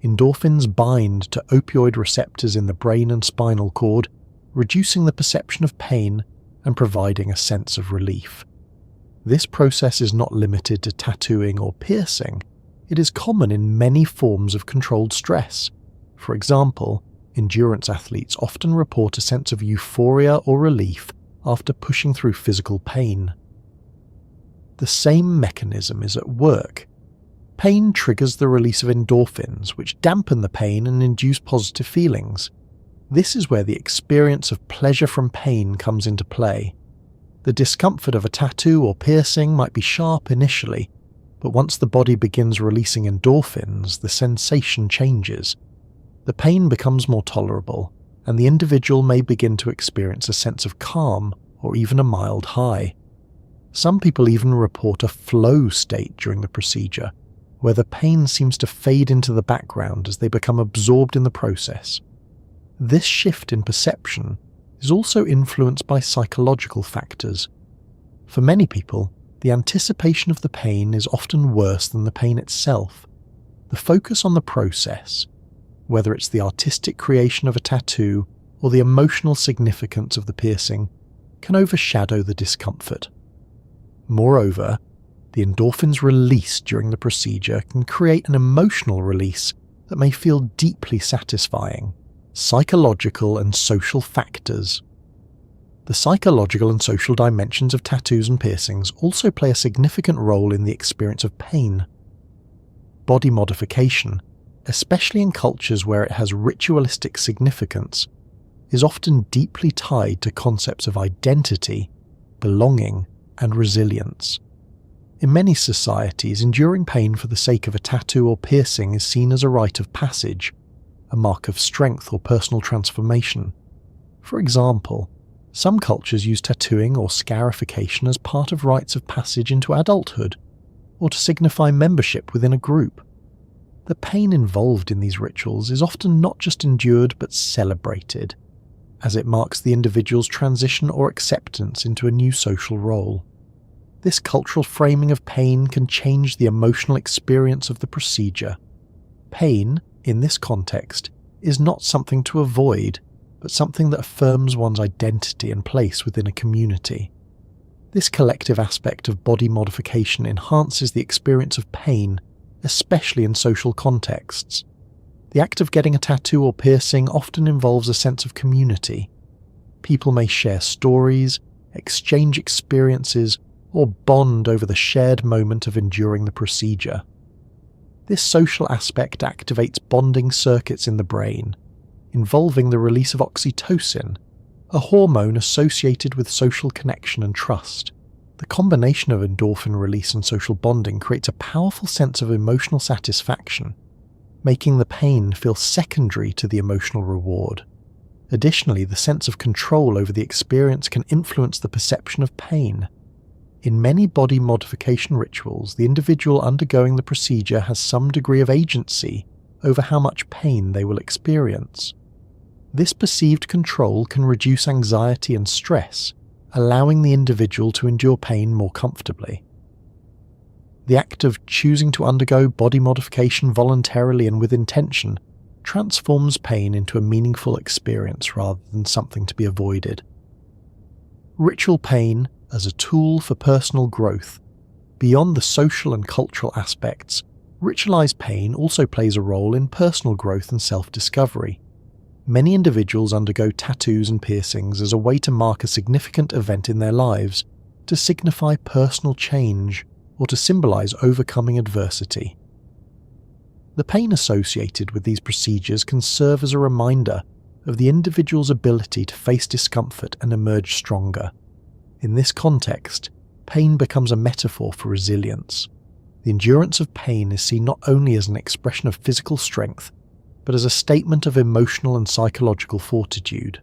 Endorphins bind to opioid receptors in the brain and spinal cord, reducing the perception of pain and providing a sense of relief. This process is not limited to tattooing or piercing. It is common in many forms of controlled stress. For example, endurance athletes often report a sense of euphoria or relief after pushing through physical pain. The same mechanism is at work. Pain triggers the release of endorphins, which dampen the pain and induce positive feelings. This is where the experience of pleasure from pain comes into play. The discomfort of a tattoo or piercing might be sharp initially, but once the body begins releasing endorphins, the sensation changes. The pain becomes more tolerable, and the individual may begin to experience a sense of calm or even a mild high. Some people even report a flow state during the procedure, where the pain seems to fade into the background as they become absorbed in the process. This shift in perception is also influenced by psychological factors. For many people, the anticipation of the pain is often worse than the pain itself. The focus on the process, whether it's the artistic creation of a tattoo or the emotional significance of the piercing, can overshadow the discomfort. Moreover, the endorphins released during the procedure can create an emotional release that may feel deeply satisfying. Psychological and social factors. The psychological and social dimensions of tattoos and piercings also play a significant role in the experience of pain. Body modification, especially in cultures where it has ritualistic significance, is often deeply tied to concepts of identity, belonging, and resilience. In many societies, enduring pain for the sake of a tattoo or piercing is seen as a rite of passage, a mark of strength or personal transformation. For example, some cultures use tattooing or scarification as part of rites of passage into adulthood, or to signify membership within a group. The pain involved in these rituals is often not just endured but celebrated, as it marks the individual's transition or acceptance into a new social role. This cultural framing of pain can change the emotional experience of the procedure. Pain, in this context, is not something to avoid, but something that affirms one's identity and place within a community. This collective aspect of body modification enhances the experience of pain, especially in social contexts. The act of getting a tattoo or piercing often involves a sense of community. People may share stories, exchange experiences, or bond over the shared moment of enduring the procedure. This social aspect activates bonding circuits in the brain, involving the release of oxytocin, a hormone associated with social connection and trust. The combination of endorphin release and social bonding creates a powerful sense of emotional satisfaction, making the pain feel secondary to the emotional reward. Additionally, the sense of control over the experience can influence the perception of pain. In many body modification rituals, the individual undergoing the procedure has some degree of agency over how much pain they will experience. This perceived control can reduce anxiety and stress, allowing the individual to endure pain more comfortably. The act of choosing to undergo body modification voluntarily and with intention transforms pain into a meaningful experience rather than something to be avoided. Ritual pain as a tool for personal growth. Beyond the social and cultural aspects, ritualized pain also plays a role in personal growth and self-discovery. Many individuals undergo tattoos and piercings as a way to mark a significant event in their lives, to signify personal change, or to symbolize overcoming adversity. The pain associated with these procedures can serve as a reminder of the individual's ability to face discomfort and emerge stronger. In this context, pain becomes a metaphor for resilience. The endurance of pain is seen not only as an expression of physical strength, but as a statement of emotional and psychological fortitude.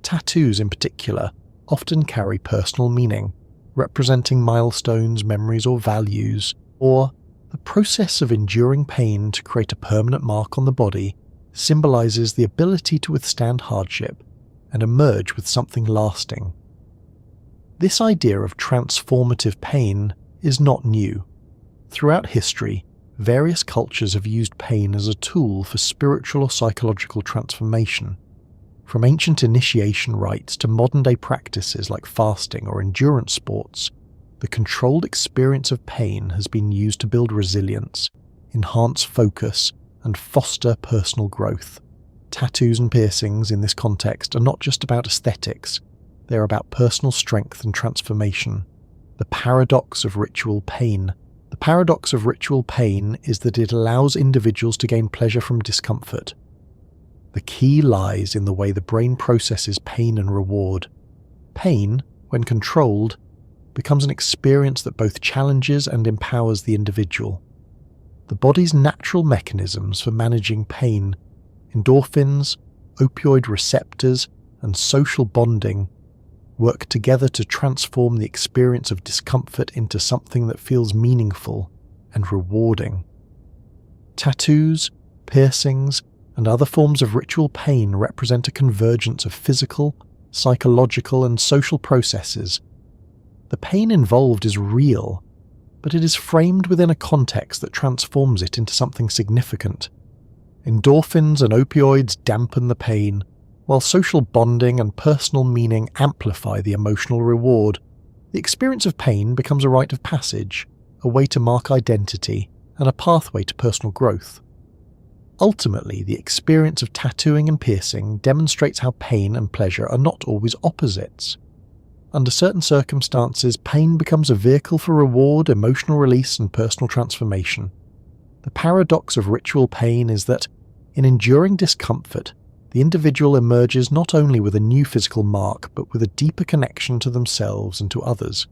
Tattoos in particular often carry personal meaning, representing milestones, memories, or values, or the process of enduring pain to create a permanent mark on the body symbolizes the ability to withstand hardship and emerge with something lasting. This idea of transformative pain is not new. Throughout history, various cultures have used pain as a tool for spiritual or psychological transformation. From ancient initiation rites to modern-day practices like fasting or endurance sports, the controlled experience of pain has been used to build resilience, enhance focus, and foster personal growth. Tattoos and piercings in this context are not just about aesthetics, they are about personal strength and transformation. The paradox of ritual pain. The paradox of ritual pain is that it allows individuals to gain pleasure from discomfort. The key lies in the way the brain processes pain and reward. Pain, when controlled, becomes an experience that both challenges and empowers the individual. The body's natural mechanisms for managing pain, endorphins, opioid receptors, and social bonding, work together to transform the experience of discomfort into something that feels meaningful and rewarding. Tattoos, piercings, and other forms of ritual pain represent a convergence of physical, psychological, and social processes. The pain involved is real, but it is framed within a context that transforms it into something significant. Endorphins and opioids dampen the pain, while social bonding and personal meaning amplify the emotional reward. The experience of pain becomes a rite of passage, a way to mark identity, and a pathway to personal growth. Ultimately, the experience of tattooing and piercing demonstrates how pain and pleasure are not always opposites. Under certain circumstances, pain becomes a vehicle for reward, emotional release, and personal transformation. The paradox of ritual pain is that, in enduring discomfort, the individual emerges not only with a new physical mark, but with a deeper connection to themselves and to others.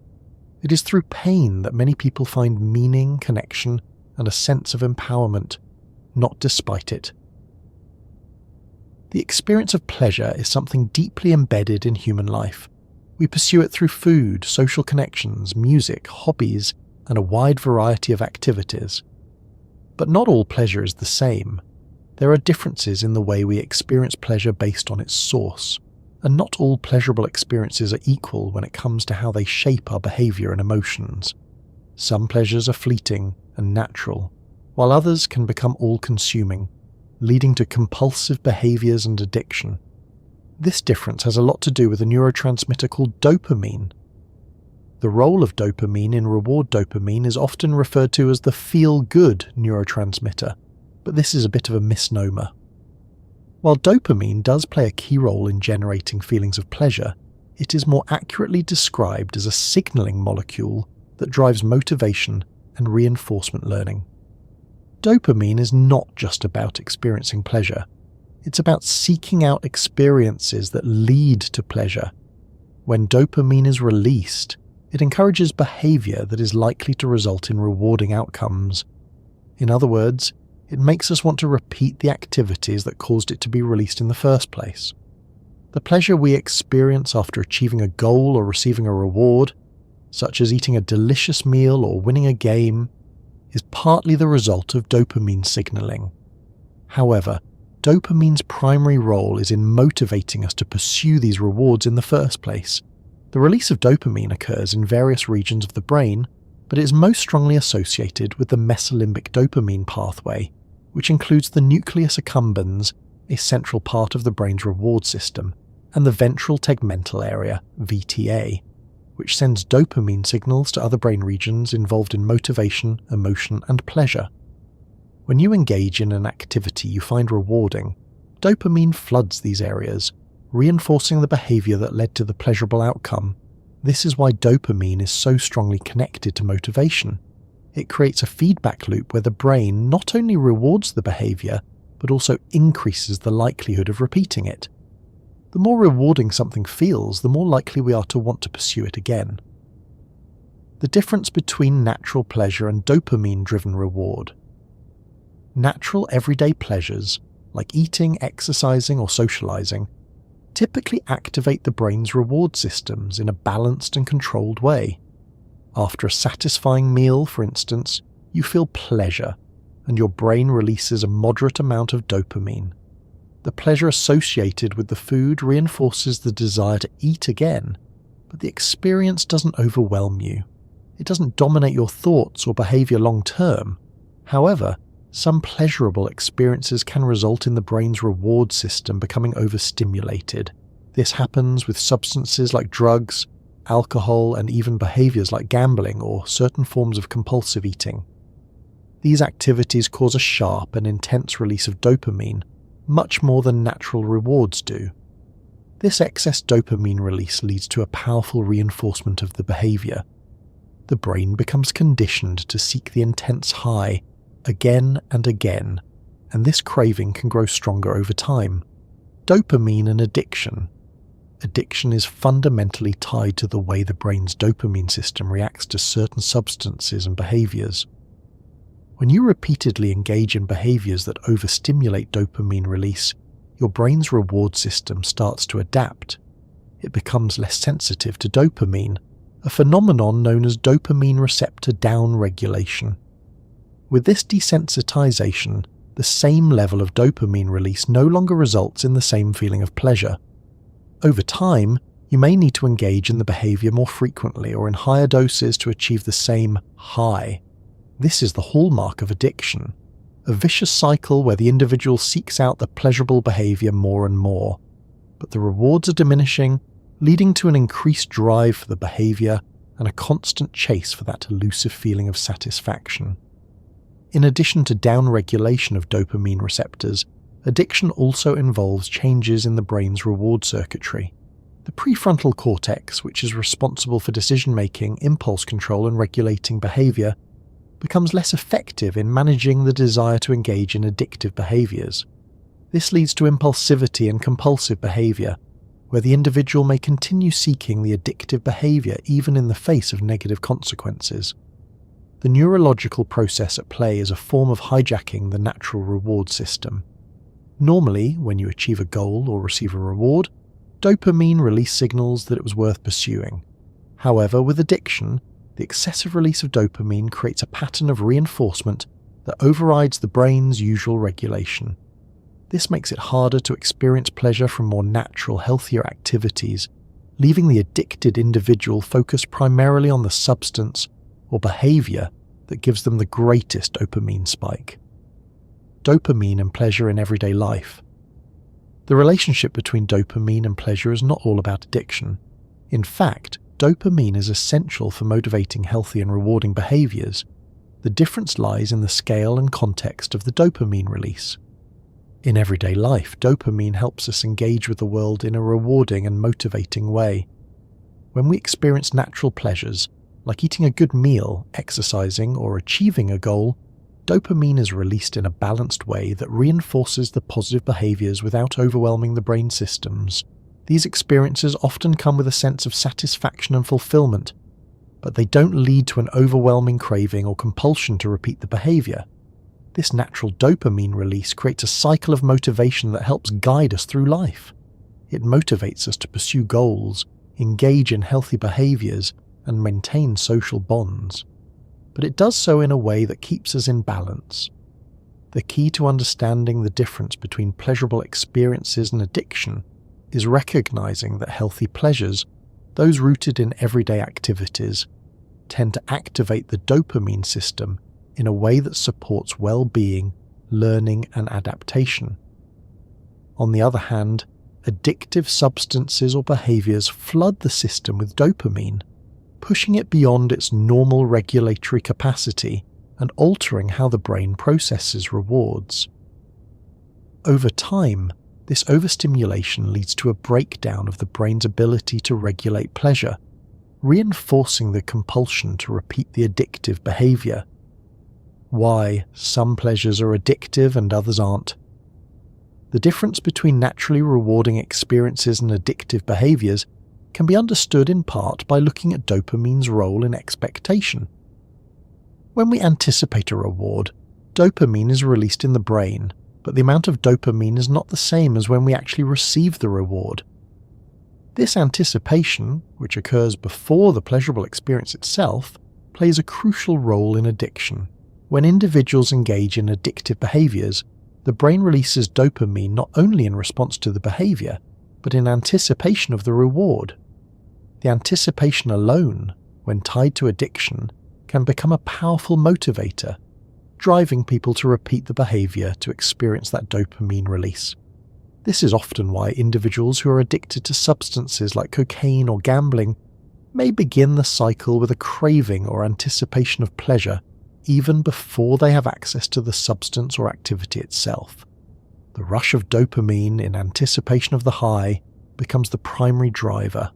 It is through pain that many people find meaning, connection, and a sense of empowerment, not despite it. The experience of pleasure is something deeply embedded in human life. We pursue it through food, social connections, music, hobbies, and a wide variety of activities. But not all pleasure is the same. There are differences in the way we experience pleasure based on its source, and not all pleasurable experiences are equal when it comes to how they shape our behavior and emotions. Some pleasures are fleeting and natural, while others can become all-consuming, leading to compulsive behaviors and addiction. This difference has a lot to do with a neurotransmitter called dopamine. The role of dopamine in reward dopamine is often referred to as the feel-good neurotransmitter, but this is a bit of a misnomer. While dopamine does play a key role in generating feelings of pleasure, it is more accurately described as a signaling molecule that drives motivation and reinforcement learning. Dopamine is not just about experiencing pleasure. It's about seeking out experiences that lead to pleasure. When dopamine is released, it encourages behavior that is likely to result in rewarding outcomes. In other words, it makes us want to repeat the activities that caused it to be released in the first place. The pleasure we experience after achieving a goal or receiving a reward, such as eating a delicious meal or winning a game, is partly the result of dopamine signaling. However, dopamine's primary role is in motivating us to pursue these rewards in the first place. The release of dopamine occurs in various regions of the brain, but it is most strongly associated with the mesolimbic dopamine pathway, which includes the nucleus accumbens, a central part of the brain's reward system, and the ventral tegmental area, VTA, which sends dopamine signals to other brain regions involved in motivation, emotion, and pleasure. When you engage in an activity you find rewarding, Dopamine floods these areas, reinforcing the behavior that led to the pleasurable outcome. This is why dopamine is so strongly connected to motivation. It creates a feedback loop where the brain not only rewards the behavior, but also increases the likelihood of repeating it. The more rewarding something feels, the more likely we are to want to pursue it again. The difference between natural pleasure and dopamine-driven reward. Natural everyday pleasures, like eating, exercising, or socializing, typically activate the brain's reward systems in a balanced and controlled way. After a satisfying meal, for instance, you feel pleasure, and your brain releases a moderate amount of dopamine. The pleasure associated with the food reinforces the desire to eat again, but the experience doesn't overwhelm you. It doesn't dominate your thoughts or behavior long term. However, some pleasurable experiences can result in the brain's reward system becoming overstimulated. This happens with substances like drugs, alcohol, and even behaviors like gambling or certain forms of compulsive eating. These activities cause a sharp and intense release of dopamine, much more than natural rewards do. This excess dopamine release leads to a powerful reinforcement of the behavior. The brain becomes conditioned to seek the intense high again and again, and this craving can grow stronger over time. Dopamine and addiction. Addiction is fundamentally tied to the way the brain's dopamine system reacts to certain substances and behaviors. When you repeatedly engage in behaviors that overstimulate dopamine release, your brain's reward system starts to adapt. It becomes less sensitive to dopamine, a phenomenon known as dopamine receptor downregulation. With this desensitization, the same level of dopamine release no longer results in the same feeling of pleasure. Over time, you may need to engage in the behavior more frequently or in higher doses to achieve the same high. This is the hallmark of addiction, a vicious cycle where the individual seeks out the pleasurable behavior more and more, but the rewards are diminishing, leading to an increased drive for the behavior and a constant chase for that elusive feeling of satisfaction. In addition to downregulation of dopamine receptors, addiction also involves changes in the brain's reward circuitry. The prefrontal cortex, which is responsible for decision-making, impulse control, and regulating behavior, becomes less effective in managing the desire to engage in addictive behaviors. This leads to impulsivity and compulsive behavior, where the individual may continue seeking the addictive behavior even in the face of negative consequences. The neurological process at play is a form of hijacking the natural reward system. Normally, when you achieve a goal or receive a reward, dopamine release signals that it was worth pursuing. However, with addiction, the excessive release of dopamine creates a pattern of reinforcement that overrides the brain's usual regulation. This makes it harder to experience pleasure from more natural, healthier activities, leaving the addicted individual focused primarily on the substance or behavior that gives them the greatest dopamine spike. Dopamine and pleasure in everyday life. The relationship between dopamine and pleasure is not all about addiction. In fact, dopamine is essential for motivating healthy and rewarding behaviors. The difference lies in the scale and context of the dopamine release. In everyday life, dopamine helps us engage with the world in a rewarding and motivating way. When we experience natural pleasures, like eating a good meal, exercising, or achieving a goal, dopamine is released in a balanced way that reinforces the positive behaviors without overwhelming the brain systems. These experiences often come with a sense of satisfaction and fulfillment, but they don't lead to an overwhelming craving or compulsion to repeat the behavior. This natural dopamine release creates a cycle of motivation that helps guide us through life. It motivates us to pursue goals, engage in healthy behaviors, and maintain social bonds. But it does so in a way that keeps us in balance. The key to understanding the difference between pleasurable experiences and addiction is recognizing that healthy pleasures, those rooted in everyday activities, tend to activate the dopamine system in a way that supports well-being, learning, and adaptation. On the other hand, addictive substances or behaviors flood the system with dopamine, pushing it beyond its normal regulatory capacity and altering how the brain processes rewards. Over time, This overstimulation leads to a breakdown of the brain's ability to regulate pleasure, reinforcing the compulsion to repeat the addictive behavior. Why some pleasures are addictive and others aren't. The difference between naturally rewarding experiences and addictive behaviors can be understood in part by looking at dopamine's role in expectation. When we anticipate a reward, dopamine is released in the brain, but the amount of dopamine is not the same as when we actually receive the reward. This anticipation, which occurs before the pleasurable experience itself, plays a crucial role in addiction. When individuals engage in addictive behaviors, the brain releases dopamine not only in response to the behavior, but in anticipation of the reward. The anticipation alone, when tied to addiction, can become a powerful motivator, driving people to repeat the behavior to experience that dopamine release. This is often why individuals who are addicted to substances like cocaine or gambling may begin the cycle with a craving or anticipation of pleasure even before they have access to the substance or activity itself. The rush of dopamine in anticipation of the high becomes the primary driver.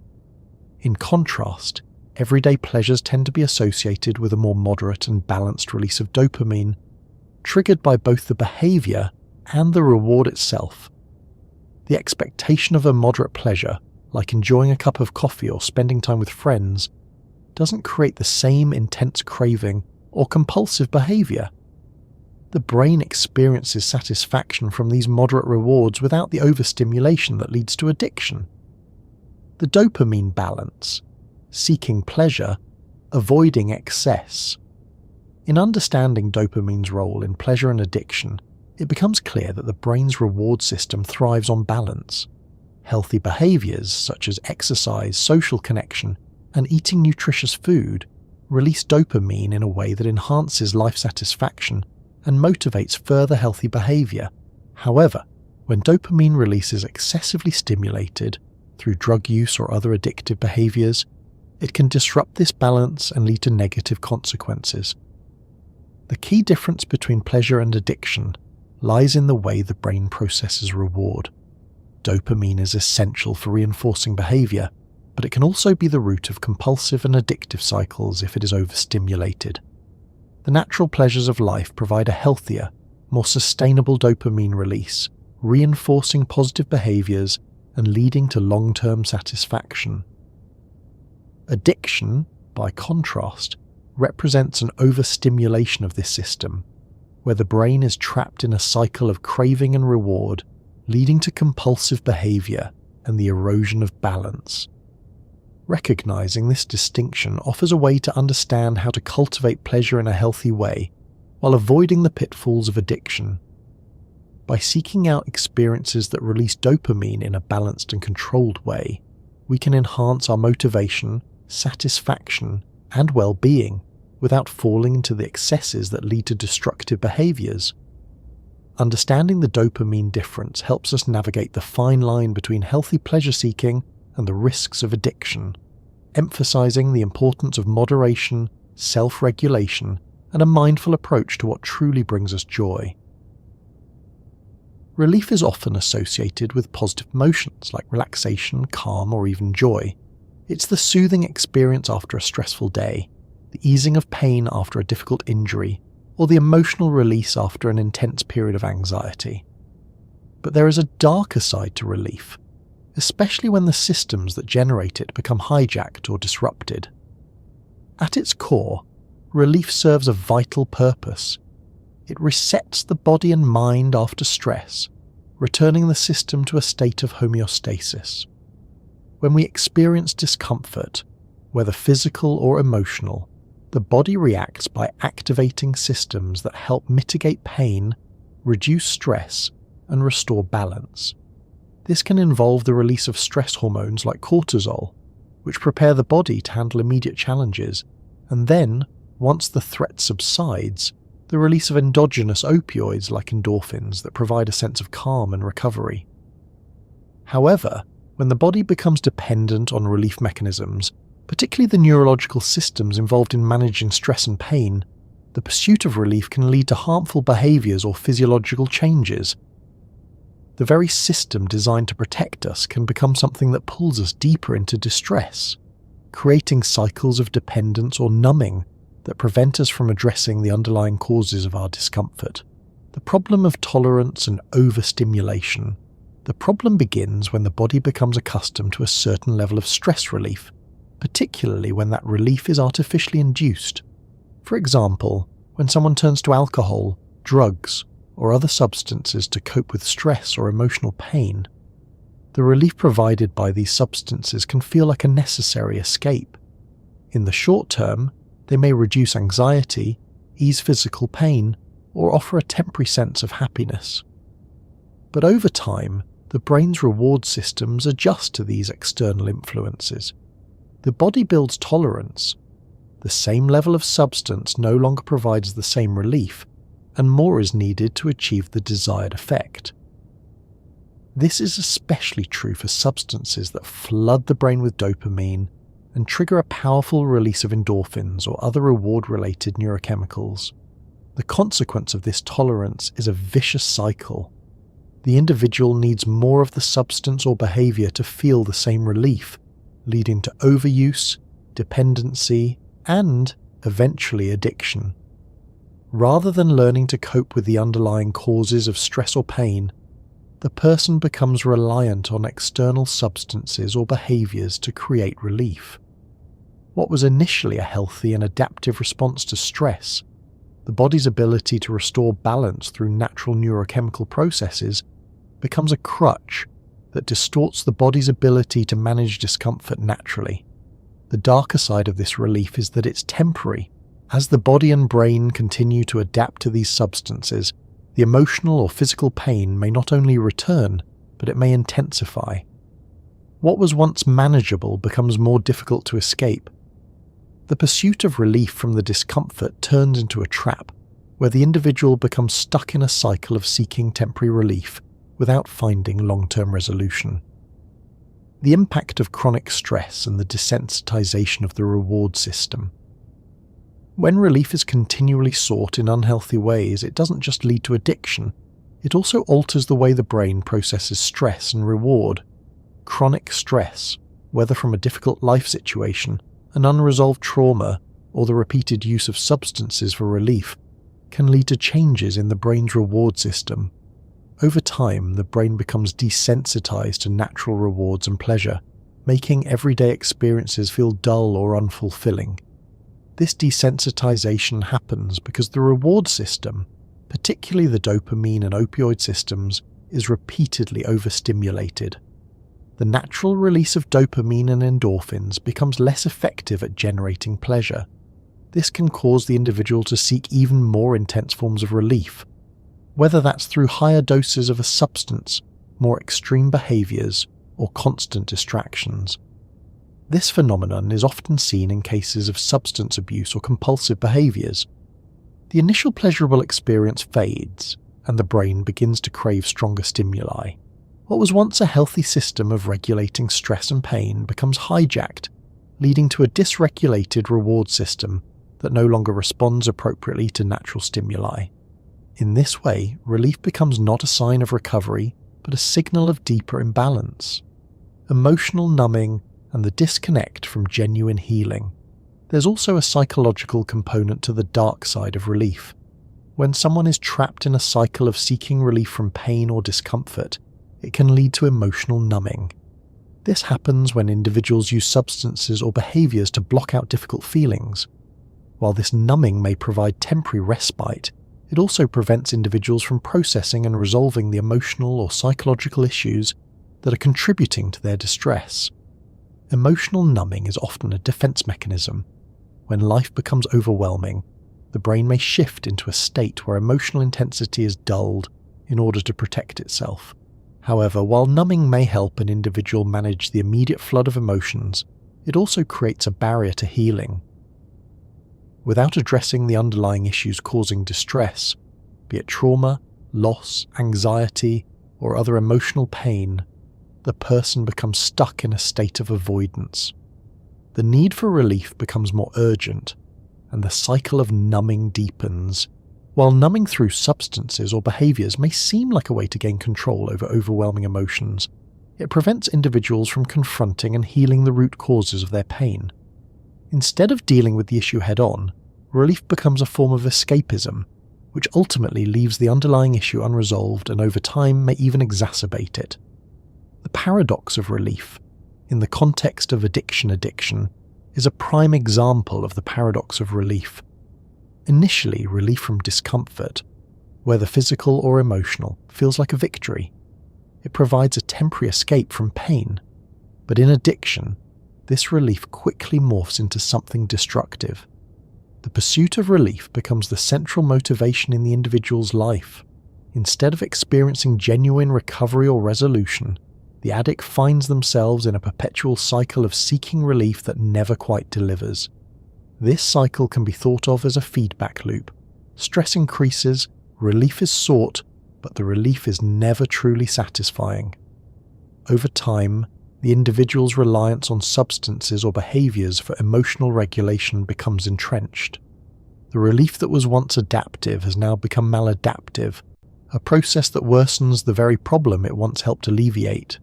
In contrast, everyday pleasures tend to be associated with a more moderate and balanced release of dopamine, triggered by both the behavior and the reward itself. The expectation of a moderate pleasure, like enjoying a cup of coffee or spending time with friends, doesn't create the same intense craving or compulsive behavior. The brain experiences satisfaction from these moderate rewards without the overstimulation that leads to addiction. The dopamine balance, seeking pleasure, avoiding excess. In understanding dopamine's role in pleasure and addiction, it becomes clear that the brain's reward system thrives on balance. Healthy behaviors such as exercise, social connection, and eating nutritious food release dopamine in a way that enhances life satisfaction and motivates further healthy behavior. However, when dopamine release is excessively stimulated through drug use or other addictive behaviors, it can disrupt this balance and lead to negative consequences. The key difference between pleasure and addiction lies in the way the brain processes reward. Dopamine is essential for reinforcing behavior, but it can also be the root of compulsive and addictive cycles if it is overstimulated. The natural pleasures of life provide a healthier, more sustainable dopamine release, reinforcing positive behaviors and leading to long-term satisfaction. Addiction, by contrast, represents an overstimulation of this system, where the brain is trapped in a cycle of craving and reward, leading to compulsive behavior and the erosion of balance. Recognizing this distinction offers a way to understand how to cultivate pleasure in a healthy way, while avoiding the pitfalls of addiction. By seeking out experiences that release dopamine in a balanced and controlled way, we can enhance our motivation, satisfaction, and well-being without falling into the excesses that lead to destructive behaviors. Understanding the dopamine difference helps us navigate the fine line between healthy pleasure-seeking and the risks of addiction, emphasizing the importance of moderation, self-regulation, and a mindful approach to what truly brings us joy. Relief is often associated with positive emotions like relaxation, calm, or even joy. It's the soothing experience after a stressful day, the easing of pain after a difficult injury, or the emotional release after an intense period of anxiety. But there is a darker side to relief, especially when the systems that generate it become hijacked or disrupted. At its core, relief serves a vital purpose. It resets the body and mind after stress, returning the system to a state of homeostasis. When we experience discomfort, whether physical or emotional, the body reacts by activating systems that help mitigate pain, reduce stress, and restore balance. This can involve the release of stress hormones like cortisol, which prepare the body to handle immediate challenges, and then, once the threat subsides, the release of endogenous opioids like endorphins that provide a sense of calm and recovery. However, when the body becomes dependent on relief mechanisms, particularly the neurological systems involved in managing stress and pain, the pursuit of relief can lead to harmful behaviors or physiological changes. The very system designed to protect us can become something that pulls us deeper into distress, creating cycles of dependence or numbing that prevent us from addressing the underlying causes of our discomfort. The problem of tolerance and overstimulation. The problem begins when the body becomes accustomed to a certain level of stress relief, particularly when that relief is artificially induced. For example, when someone turns to alcohol, drugs, or other substances to cope with stress or emotional pain. The relief provided by these substances can feel like a necessary escape. In the short term, they may reduce anxiety, ease physical pain, or offer a temporary sense of happiness. But over time, the brain's reward systems adjust to these external influences. The body builds tolerance. The same level of substance no longer provides the same relief, and more is needed to achieve the desired effect. This is especially true for substances that flood the brain with dopamine and trigger a powerful release of endorphins or other reward-related neurochemicals. The consequence of this tolerance is a vicious cycle. The individual needs more of the substance or behavior to feel the same relief, leading to overuse, dependency, and, eventually, addiction. Rather than learning to cope with the underlying causes of stress or pain, the person becomes reliant on external substances or behaviors to create relief. What was initially a healthy and adaptive response to stress, the body's ability to restore balance through natural neurochemical processes, becomes a crutch that distorts the body's ability to manage discomfort naturally. The darker side of this relief is that it's temporary. As the body and brain continue to adapt to these substances, the emotional or physical pain may not only return, but it may intensify. What was once manageable becomes more difficult to escape. The pursuit of relief from the discomfort turns into a trap, where the individual becomes stuck in a cycle of seeking temporary relief without finding long-term resolution. The impact of chronic stress and the desensitization of the reward system. When relief is continually sought in unhealthy ways, it doesn't just lead to addiction, it also alters the way the brain processes stress and reward. Chronic stress, whether from a difficult life situation, an unresolved trauma, or the repeated use of substances for relief, can lead to changes in the brain's reward system. Over time, the brain becomes desensitized to natural rewards and pleasure, making everyday experiences feel dull or unfulfilling. This desensitization happens because the reward system, particularly the dopamine and opioid systems, is repeatedly overstimulated. The natural release of dopamine and endorphins becomes less effective at generating pleasure. This can cause the individual to seek even more intense forms of relief, whether that's through higher doses of a substance, more extreme behaviors, or constant distractions. This phenomenon is often seen in cases of substance abuse or compulsive behaviors. The initial pleasurable experience fades, and the brain begins to crave stronger stimuli. What was once a healthy system of regulating stress and pain becomes hijacked, leading to a dysregulated reward system that no longer responds appropriately to natural stimuli. In this way, relief becomes not a sign of recovery, but a signal of deeper imbalance. Emotional numbing and the disconnect from genuine healing. There's also a psychological component to the dark side of relief. When someone is trapped in a cycle of seeking relief from pain or discomfort, it can lead to emotional numbing. This happens when individuals use substances or behaviors to block out difficult feelings. While this numbing may provide temporary respite, it also prevents individuals from processing and resolving the emotional or psychological issues that are contributing to their distress. Emotional numbing is often a defense mechanism. When life becomes overwhelming, the brain may shift into a state where emotional intensity is dulled in order to protect itself. However, while numbing may help an individual manage the immediate flood of emotions, it also creates a barrier to healing. Without addressing the underlying issues causing distress, be it trauma, loss, anxiety, or other emotional pain, the person becomes stuck in a state of avoidance. The need for relief becomes more urgent, and the cycle of numbing deepens, While numbing through substances or behaviours may seem like a way to gain control over overwhelming emotions, it prevents individuals from confronting and healing the root causes of their pain. Instead of dealing with the issue head-on, relief becomes a form of escapism, which ultimately leaves the underlying issue unresolved and over time may even exacerbate it. The paradox of relief, in the context of addiction, is a prime example of the paradox of relief. Initially, relief from discomfort, whether physical or emotional, feels like a victory. It provides a temporary escape from pain, but in addiction, this relief quickly morphs into something destructive. The pursuit of relief becomes the central motivation in the individual's life. Instead of experiencing genuine recovery or resolution, the addict finds themselves in a perpetual cycle of seeking relief that never quite delivers. This cycle can be thought of as a feedback loop. Stress increases, relief is sought, but the relief is never truly satisfying. Over time, the individual's reliance on substances or behaviours for emotional regulation becomes entrenched. The relief that was once adaptive has now become maladaptive, a process that worsens the very problem it once helped alleviate.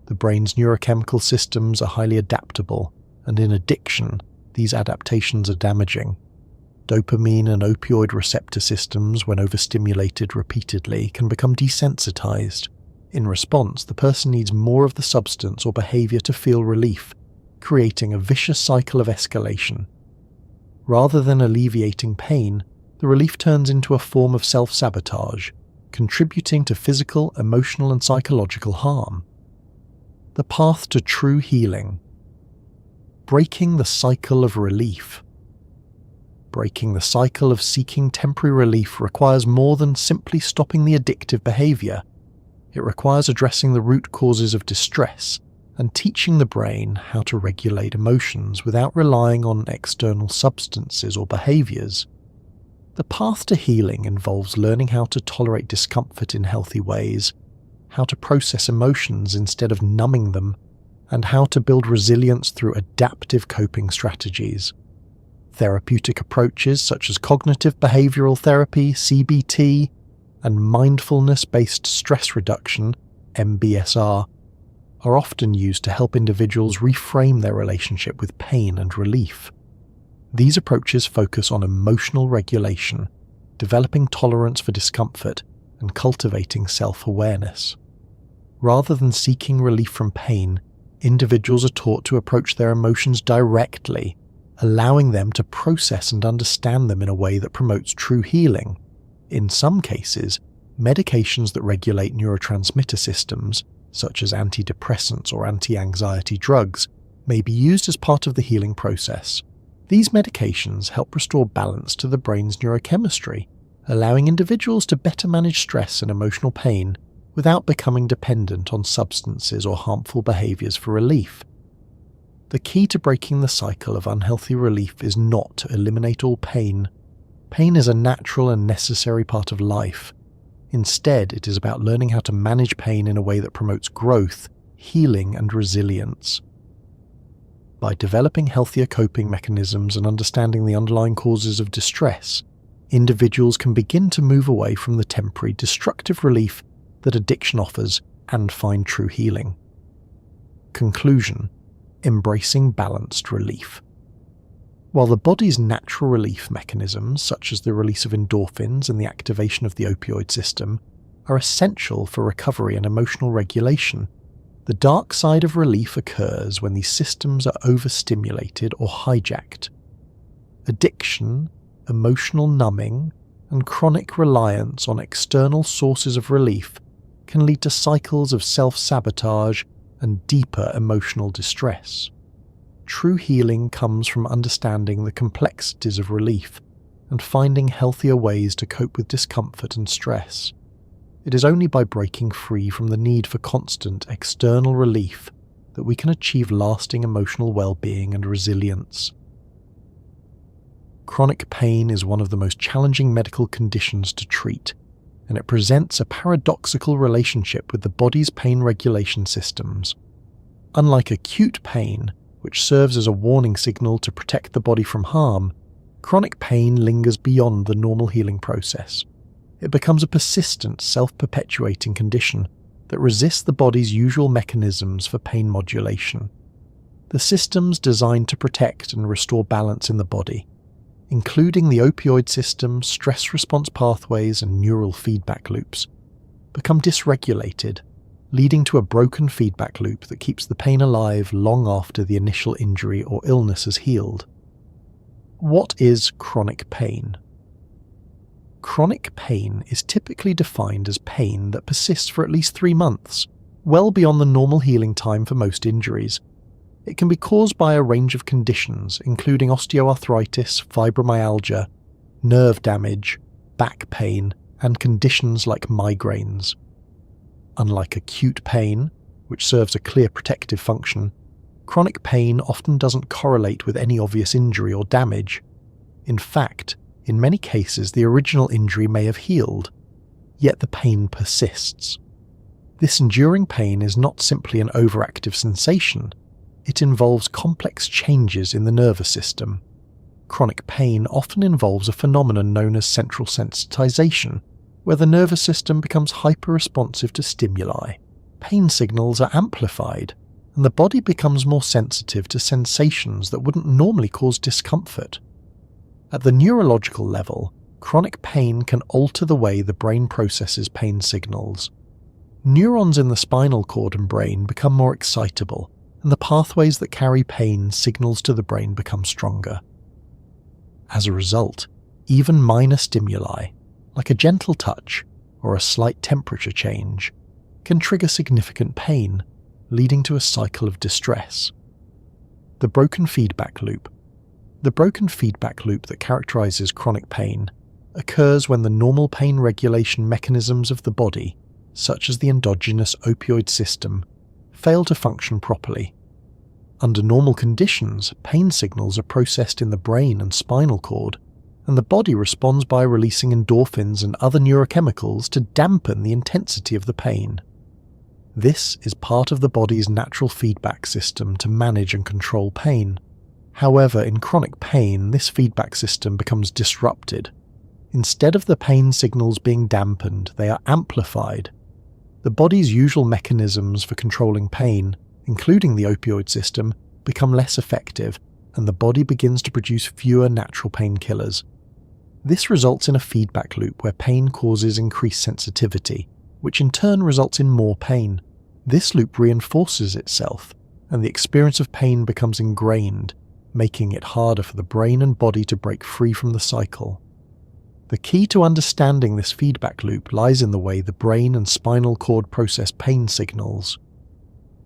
The brain's neurochemical systems are highly adaptable, and in addiction, these adaptations are damaging. Dopamine and opioid receptor systems, when overstimulated repeatedly, can become desensitized. In response, the person needs more of the substance or behavior to feel relief, creating a vicious cycle of escalation. Rather than alleviating pain, the relief turns into a form of self-sabotage, contributing to physical, emotional, and psychological harm. The path to true healing. Breaking the cycle of relief. Breaking the cycle of seeking temporary relief requires more than simply stopping the addictive behavior. It requires addressing the root causes of distress and teaching the brain how to regulate emotions without relying on external substances or behaviors. The path to healing involves learning how to tolerate discomfort in healthy ways, how to process emotions instead of numbing them, and how to build resilience through adaptive coping strategies. Therapeutic approaches such as cognitive behavioral therapy, CBT, and mindfulness-based stress reduction, MBSR, are often used to help individuals reframe their relationship with pain and relief. These approaches focus on emotional regulation, developing tolerance for discomfort, and cultivating self-awareness. Rather than seeking relief from pain, individuals are taught to approach their emotions directly, allowing them to process and understand them in a way that promotes true healing. In some cases, medications that regulate neurotransmitter systems, such as antidepressants or anti-anxiety drugs, may be used as part of the healing process. These medications help restore balance to the brain's neurochemistry, allowing individuals to better manage stress and emotional pain without becoming dependent on substances or harmful behaviours for relief. The key to breaking the cycle of unhealthy relief is not to eliminate all pain. Pain is a natural and necessary part of life. Instead, it is about learning how to manage pain in a way that promotes growth, healing, and resilience. By developing healthier coping mechanisms and understanding the underlying causes of distress, individuals can begin to move away from the temporary, destructive relief that addiction offers and find true healing. Conclusion: embracing balanced relief. While the body's natural relief mechanisms, such as the release of endorphins and the activation of the opioid system, are essential for recovery and emotional regulation, the dark side of relief occurs when these systems are overstimulated or hijacked. Addiction, emotional numbing, and chronic reliance on external sources of relief can lead to cycles of self-sabotage and deeper emotional distress. True healing comes from understanding the complexities of relief and finding healthier ways to cope with discomfort and stress. It is only by breaking free from the need for constant external relief that we can achieve lasting emotional well-being and resilience. Chronic pain is one of the most challenging medical conditions to treat, and it presents a paradoxical relationship with the body's pain regulation systems. Unlike acute pain, which serves as a warning signal to protect the body from harm, chronic pain lingers beyond the normal healing process. It becomes a persistent, self-perpetuating condition that resists the body's usual mechanisms for pain modulation. The systems designed to protect and restore balance in the body, including the opioid system, stress response pathways, and neural feedback loops, become dysregulated, leading to a broken feedback loop that keeps the pain alive long after the initial injury or illness has healed. What is chronic pain? Chronic pain is typically defined as pain that persists for at least 3 months, well beyond the normal healing time for most injuries. It can be caused by a range of conditions, including osteoarthritis, fibromyalgia, nerve damage, back pain, and conditions like migraines. Unlike acute pain, which serves a clear protective function, chronic pain often doesn't correlate with any obvious injury or damage. In fact, in many cases the original injury may have healed, yet the pain persists. This enduring pain is not simply an overactive sensation, it involves complex changes in the nervous system. Chronic pain often involves a phenomenon known as central sensitization, where the nervous system becomes hyper-responsive to stimuli. Pain signals are amplified, and the body becomes more sensitive to sensations that wouldn't normally cause discomfort. At the neurological level, chronic pain can alter the way the brain processes pain signals. Neurons in the spinal cord and brain become more excitable, and the pathways that carry pain signals to the brain become stronger. As a result, even minor stimuli, like a gentle touch or a slight temperature change, can trigger significant pain, leading to a cycle of distress. The broken feedback loop. The broken feedback loop that characterizes chronic pain occurs when the normal pain regulation mechanisms of the body, such as the endogenous opioid system, fail to function properly. Under normal conditions, pain signals are processed in the brain and spinal cord, and the body responds by releasing endorphins and other neurochemicals to dampen the intensity of the pain. This is part of the body's natural feedback system to manage and control pain. However, in chronic pain, this feedback system becomes disrupted. Instead of the pain signals being dampened, they are amplified. The body's usual mechanisms for controlling pain, including the opioid system, become less effective, and the body begins to produce fewer natural painkillers. This results in a feedback loop where pain causes increased sensitivity, which in turn results in more pain. This loop reinforces itself, and the experience of pain becomes ingrained, making it harder for the brain and body to break free from the cycle. The key to understanding this feedback loop lies in the way the brain and spinal cord process pain signals.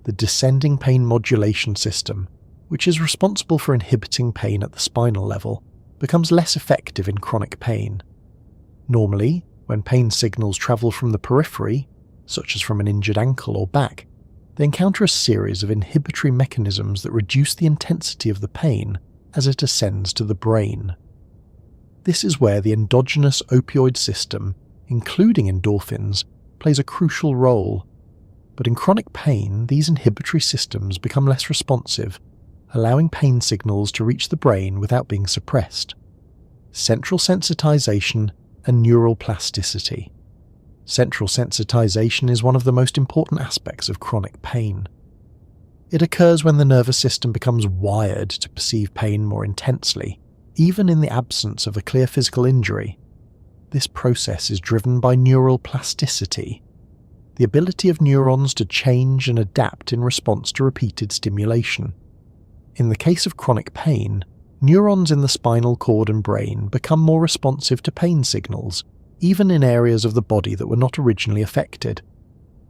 The descending pain modulation system, which is responsible for inhibiting pain at the spinal level, becomes less effective in chronic pain. Normally, when pain signals travel from the periphery, such as from an injured ankle or back, they encounter a series of inhibitory mechanisms that reduce the intensity of the pain as it ascends to the brain. This is where the endogenous opioid system, including endorphins, plays a crucial role. But in chronic pain, these inhibitory systems become less responsive, allowing pain signals to reach the brain without being suppressed. Central sensitization and neural plasticity. Central sensitization is one of the most important aspects of chronic pain. It occurs when the nervous system becomes wired to perceive pain more intensely, even in the absence of a clear physical injury. This process is driven by neural plasticity, the ability of neurons to change and adapt in response to repeated stimulation. In the case of chronic pain, neurons in the spinal cord and brain become more responsive to pain signals, even in areas of the body that were not originally affected.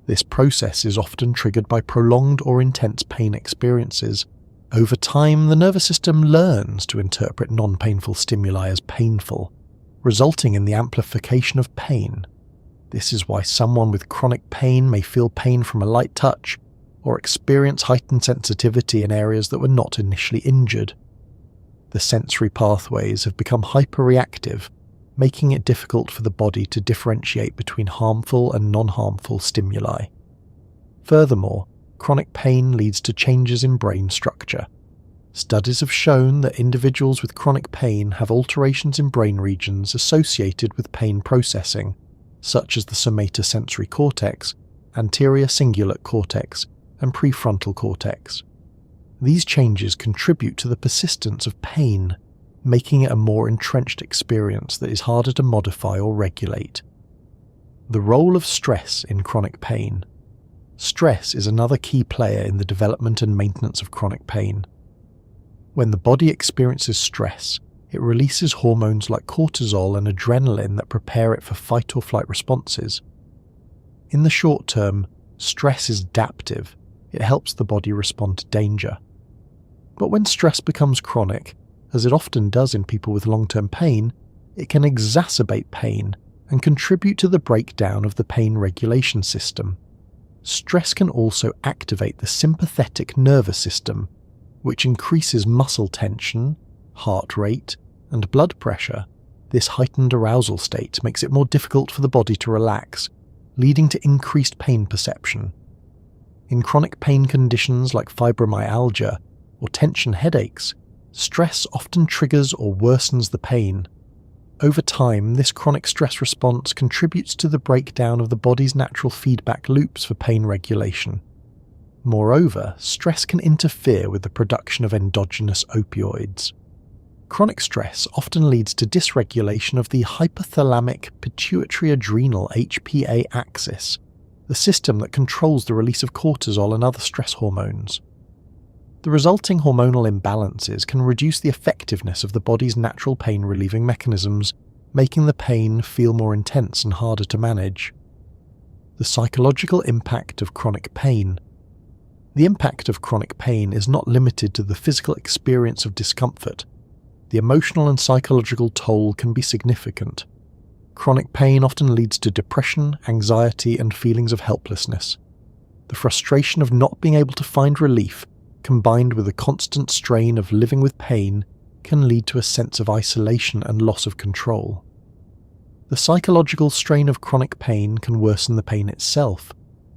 This process is often triggered by prolonged or intense pain experiences. Over time, the nervous system learns to interpret non-painful stimuli as painful, resulting in the amplification of pain. This is why someone with chronic pain may feel pain from a light touch, or experience heightened sensitivity in areas that were not initially injured. The sensory pathways have become hyperreactive, making it difficult for the body to differentiate between harmful and non-harmful stimuli. Furthermore, chronic pain leads to changes in brain structure. Studies have shown that individuals with chronic pain have alterations in brain regions associated with pain processing, such as the somatosensory cortex, anterior cingulate cortex, and prefrontal cortex. These changes contribute to the persistence of pain, making it a more entrenched experience that is harder to modify or regulate. The role of stress in chronic pain. Stress is another key player in the development and maintenance of chronic pain. When the body experiences stress, it releases hormones like cortisol and adrenaline that prepare it for fight or flight responses. In the short term, stress is adaptive. It helps the body respond to danger. But when stress becomes chronic, as it often does in people with long-term pain, it can exacerbate pain and contribute to the breakdown of the pain regulation system. Stress can also activate the sympathetic nervous system, which increases muscle tension, heart rate, and blood pressure. This heightened arousal state makes it more difficult for the body to relax, leading to increased pain perception. In chronic pain conditions like fibromyalgia or tension headaches, stress often triggers or worsens the pain. Over time, this chronic stress response contributes to the breakdown of the body's natural feedback loops for pain regulation. Moreover, stress can interfere with the production of endogenous opioids. Chronic stress often leads to dysregulation of the hypothalamic pituitary adrenal HPA axis, the system that controls the release of cortisol and other stress hormones. The resulting hormonal imbalances can reduce the effectiveness of the body's natural pain-relieving mechanisms, making the pain feel more intense and harder to manage. The psychological impact of chronic pain. The impact of chronic pain is not limited to the physical experience of discomfort. The emotional and psychological toll can be significant. Chronic pain often leads to depression, anxiety, and feelings of helplessness. The frustration of not being able to find relief, combined with the constant strain of living with pain, can lead to a sense of isolation and loss of control. The psychological strain of chronic pain can worsen the pain itself.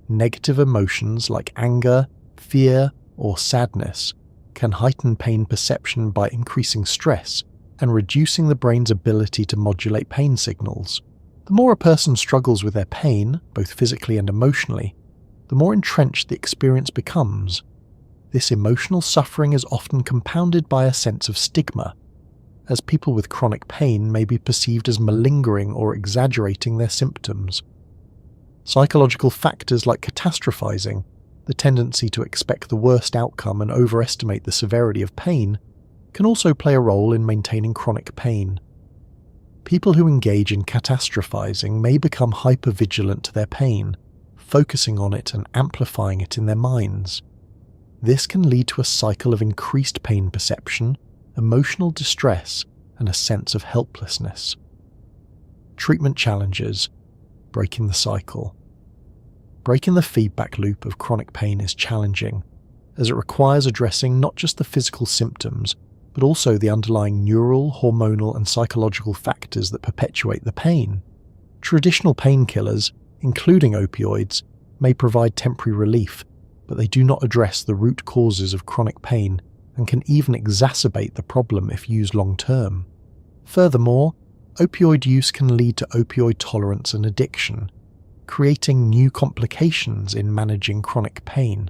Negative emotions like anger, fear, or sadness can heighten pain perception by increasing stress and reducing the brain's ability to modulate pain signals. The more a person struggles with their pain, both physically and emotionally, the more entrenched the experience becomes. This emotional suffering is often compounded by a sense of stigma, as people with chronic pain may be perceived as malingering or exaggerating their symptoms. Psychological factors like catastrophizing, the tendency to expect the worst outcome and overestimate the severity of pain, can also play a role in maintaining chronic pain. People who engage in catastrophizing may become hypervigilant to their pain, focusing on it and amplifying it in their minds. This can lead to a cycle of increased pain perception, emotional distress, and a sense of helplessness. Treatment challenges. Breaking the cycle. Breaking the feedback loop of chronic pain is challenging, as it requires addressing not just the physical symptoms, but also the underlying neural, hormonal, and psychological factors that perpetuate the pain. Traditional painkillers, including opioids, may provide temporary relief, but they do not address the root causes of chronic pain and can even exacerbate the problem if used long-term. Furthermore, opioid use can lead to opioid tolerance and addiction, creating new complications in managing chronic pain.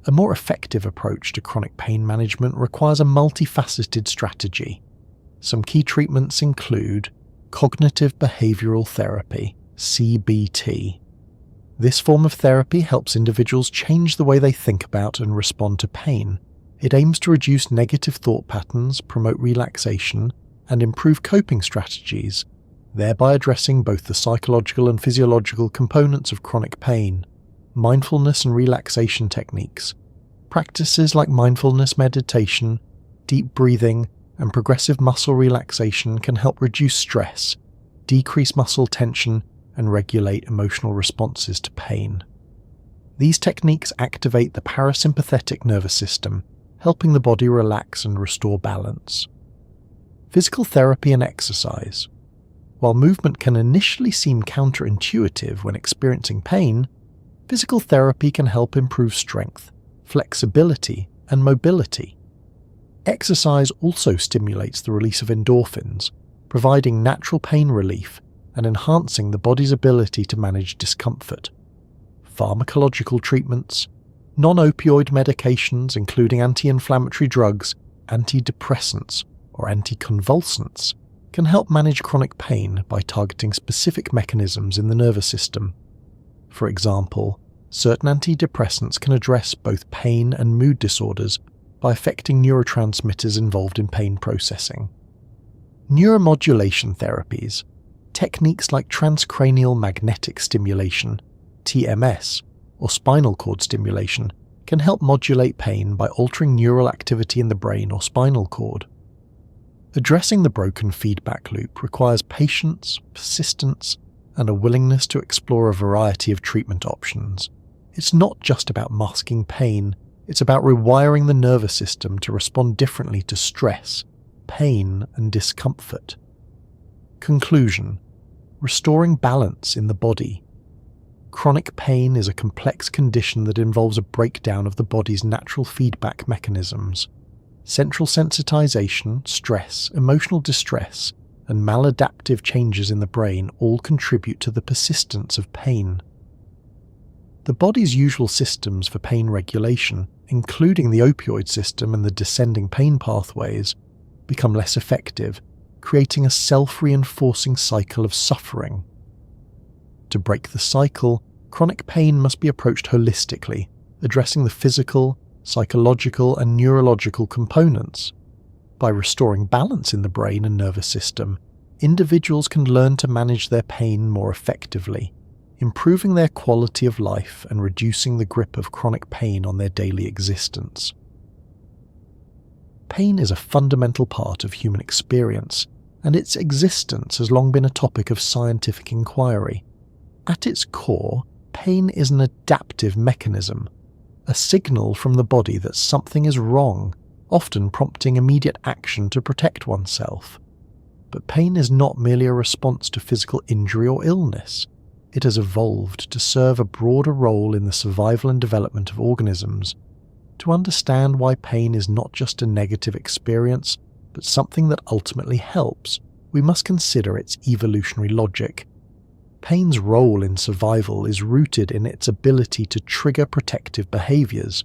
A more effective approach to chronic pain management requires a multifaceted strategy. Some key treatments include cognitive behavioral therapy, CBT. This form of therapy helps individuals change the way they think about and respond to pain. It aims to reduce negative thought patterns, promote relaxation, and improve coping strategies, thereby addressing both the psychological and physiological components of chronic pain. Mindfulness and relaxation techniques. Practices like mindfulness meditation, deep breathing, and progressive muscle relaxation can help reduce stress, decrease muscle tension, and regulate emotional responses to pain. These techniques activate the parasympathetic nervous system, helping the body relax and restore balance. Physical therapy and exercise. While movement can initially seem counterintuitive when experiencing pain, physical therapy can help improve strength, flexibility, and mobility. Exercise also stimulates the release of endorphins, providing natural pain relief and enhancing the body's ability to manage discomfort. Pharmacological treatments, non-opioid medications including anti-inflammatory drugs, antidepressants, or anticonvulsants can help manage chronic pain by targeting specific mechanisms in the nervous system. For example, certain antidepressants can address both pain and mood disorders by affecting neurotransmitters involved in pain processing. Neuromodulation therapies, techniques like transcranial magnetic stimulation, TMS, or spinal cord stimulation can help modulate pain by altering neural activity in the brain or spinal cord. Addressing the broken feedback loop requires patience, persistence, and a willingness to explore a variety of treatment options. It's not just about masking pain, it's about rewiring the nervous system to respond differently to stress, pain, and discomfort. Conclusion: restoring balance in the body. Chronic pain is a complex condition that involves a breakdown of the body's natural feedback mechanisms. Central sensitization, stress, emotional distress, and maladaptive changes in the brain all contribute to the persistence of pain. The body's usual systems for pain regulation, including the opioid system and the descending pain pathways, become less effective, creating a self-reinforcing cycle of suffering. To break the cycle, chronic pain must be approached holistically, addressing the physical, psychological, and neurological components. By restoring balance in the brain and nervous system, individuals can learn to manage their pain more effectively, improving their quality of life and reducing the grip of chronic pain on their daily existence. Pain is a fundamental part of human experience, and its existence has long been a topic of scientific inquiry. At its core, pain is an adaptive mechanism, a signal from the body that something is wrong, often prompting immediate action to protect oneself. But pain is not merely a response to physical injury or illness. It has evolved to serve a broader role in the survival and development of organisms. To understand why pain is not just a negative experience, but something that ultimately helps, we must consider its evolutionary logic. Pain's role in survival is rooted in its ability to trigger protective behaviors.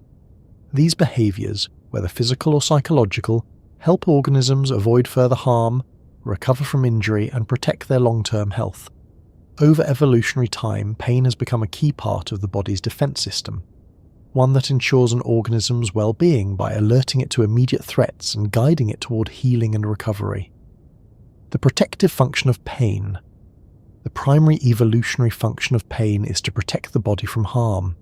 These behaviors, whether physical or psychological, help organisms avoid further harm, recover from injury, and protect their long-term health. Over evolutionary time, pain has become a key part of the body's defense system, one that ensures an organism's well-being by alerting it to immediate threats and guiding it toward healing and recovery. The protective function of pain. The primary evolutionary function of pain is to protect the body from harm.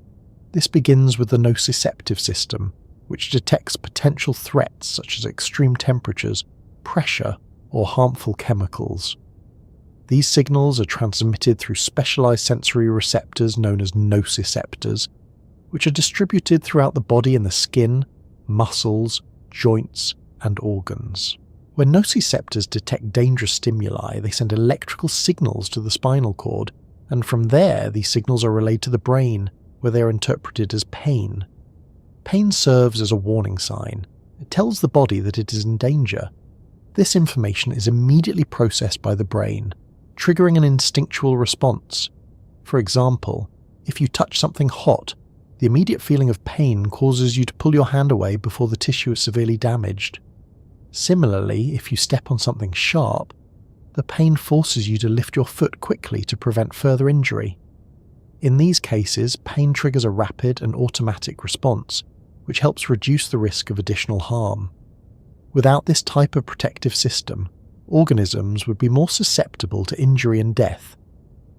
This begins with the nociceptive system, which detects potential threats such as extreme temperatures, pressure, or harmful chemicals. These signals are transmitted through specialized sensory receptors known as nociceptors, which are distributed throughout the body in the skin, muscles, joints, and organs. When nociceptors detect dangerous stimuli, they send electrical signals to the spinal cord, and from there these signals are relayed to the brain, where they are interpreted as pain. Pain serves as a warning sign. It tells the body that it is in danger. This information is immediately processed by the brain, triggering an instinctual response. For example, if you touch something hot, the immediate feeling of pain causes you to pull your hand away before the tissue is severely damaged. Similarly, if you step on something sharp, the pain forces you to lift your foot quickly to prevent further injury. In these cases, pain triggers a rapid and automatic response, which helps reduce the risk of additional harm. Without this type of protective system, organisms would be more susceptible to injury and death.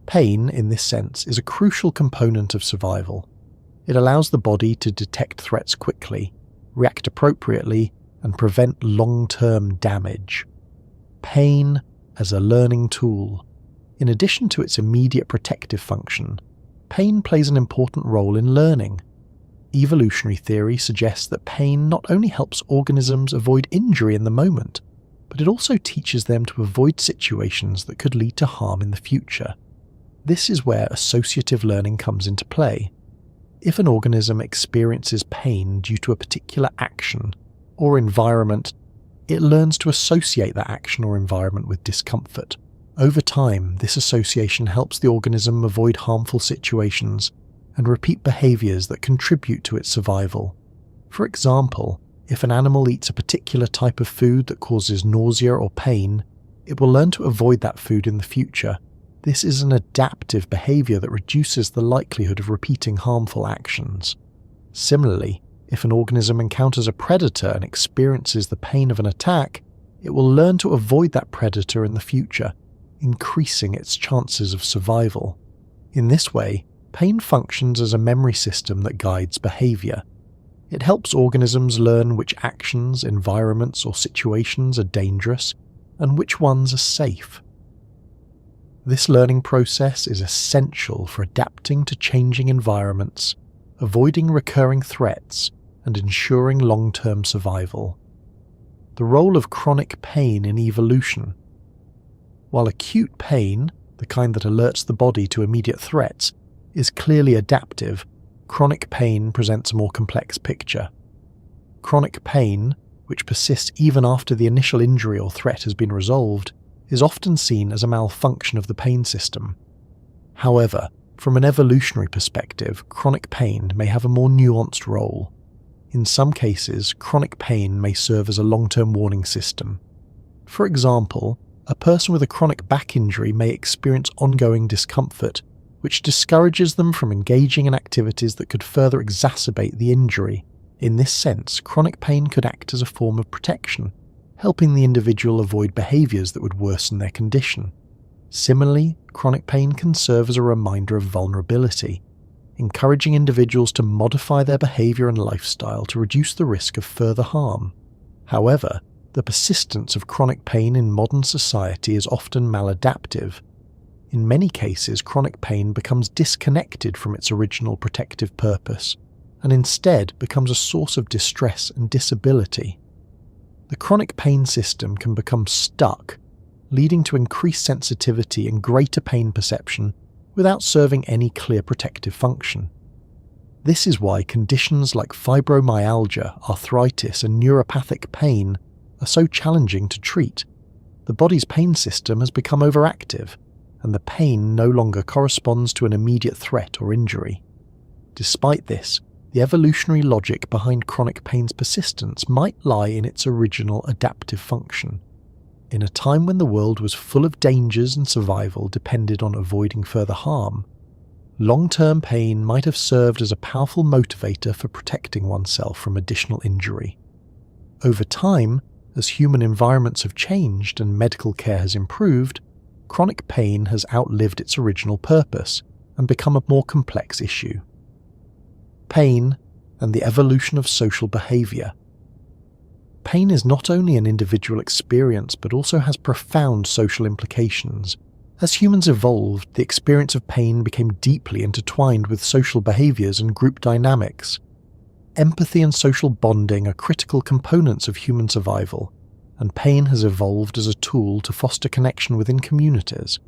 Pain, in this sense, is a crucial component of survival. It allows the body to detect threats quickly, react appropriately, and prevent long-term damage. Pain as a learning tool. In addition to its immediate protective function, pain plays an important role in learning. Evolutionary theory suggests that pain not only helps organisms avoid injury in the moment, but it also teaches them to avoid situations that could lead to harm in the future. This is where associative learning comes into play. If an organism experiences pain due to a particular action, or environment, it learns to associate that action or environment with discomfort. Over time, this association helps the organism avoid harmful situations and repeat behaviors that contribute to its survival. For example, if an animal eats a particular type of food that causes nausea or pain, it will learn to avoid that food in the future. This is an adaptive behavior that reduces the likelihood of repeating harmful actions. Similarly, if an organism encounters a predator and experiences the pain of an attack, it will learn to avoid that predator in the future, increasing its chances of survival. In this way, pain functions as a memory system that guides behavior. It helps organisms learn which actions, environments, or situations are dangerous and which ones are safe. This learning process is essential for adapting to changing environments, avoiding recurring threats, and ensuring long-term survival. The role of chronic pain in evolution. While acute pain, the kind that alerts the body to immediate threats, is clearly adaptive, chronic pain presents a more complex picture. Chronic pain, which persists even after the initial injury or threat has been resolved, is often seen as a malfunction of the pain system. However, from an evolutionary perspective, chronic pain may have a more nuanced role. In some cases, chronic pain may serve as a long-term warning system. For example, a person with a chronic back injury may experience ongoing discomfort, which discourages them from engaging in activities that could further exacerbate the injury. In this sense, chronic pain could act as a form of protection, helping the individual avoid behaviors that would worsen their condition. Similarly, chronic pain can serve as a reminder of vulnerability, encouraging individuals to modify their behavior and lifestyle to reduce the risk of further harm. However, the persistence of chronic pain in modern society is often maladaptive. In many cases, chronic pain becomes disconnected from its original protective purpose, and instead becomes a source of distress and disability. The chronic pain system can become stuck, leading to increased sensitivity and greater pain perception without serving any clear protective function. This is why conditions like fibromyalgia, arthritis, and neuropathic pain are so challenging to treat. The body's pain system has become overactive, and the pain no longer corresponds to an immediate threat or injury. Despite this, the evolutionary logic behind chronic pain's persistence might lie in its original adaptive function. In a time when the world was full of dangers and survival depended on avoiding further harm, long-term pain might have served as a powerful motivator for protecting oneself from additional injury. Over time, as human environments have changed and medical care has improved, chronic pain has outlived its original purpose and become a more complex issue. Pain and the evolution of social behavior. Pain is not only an individual experience but also has profound social implications. As humans evolved, the experience of pain became deeply intertwined with social behaviors and group dynamics. Empathy and social bonding are critical components of human survival, and pain has evolved as a tool to foster connection within communities.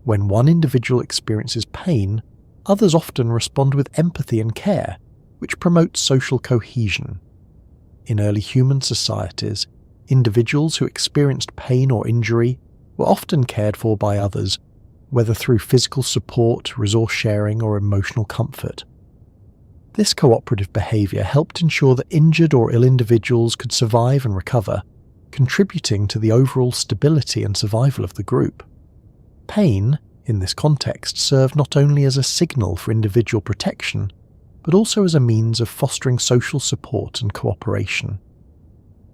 When one individual experiences pain, others often respond with empathy and care, which promotes social cohesion. In early human societies, individuals who experienced pain or injury were often cared for by others, whether through physical support, resource sharing, or emotional comfort. This cooperative behavior helped ensure that injured or ill individuals could survive and recover, contributing to the overall stability and survival of the group. Pain, in this context, served not only as a signal for individual protection, but also as a means of fostering social support and cooperation.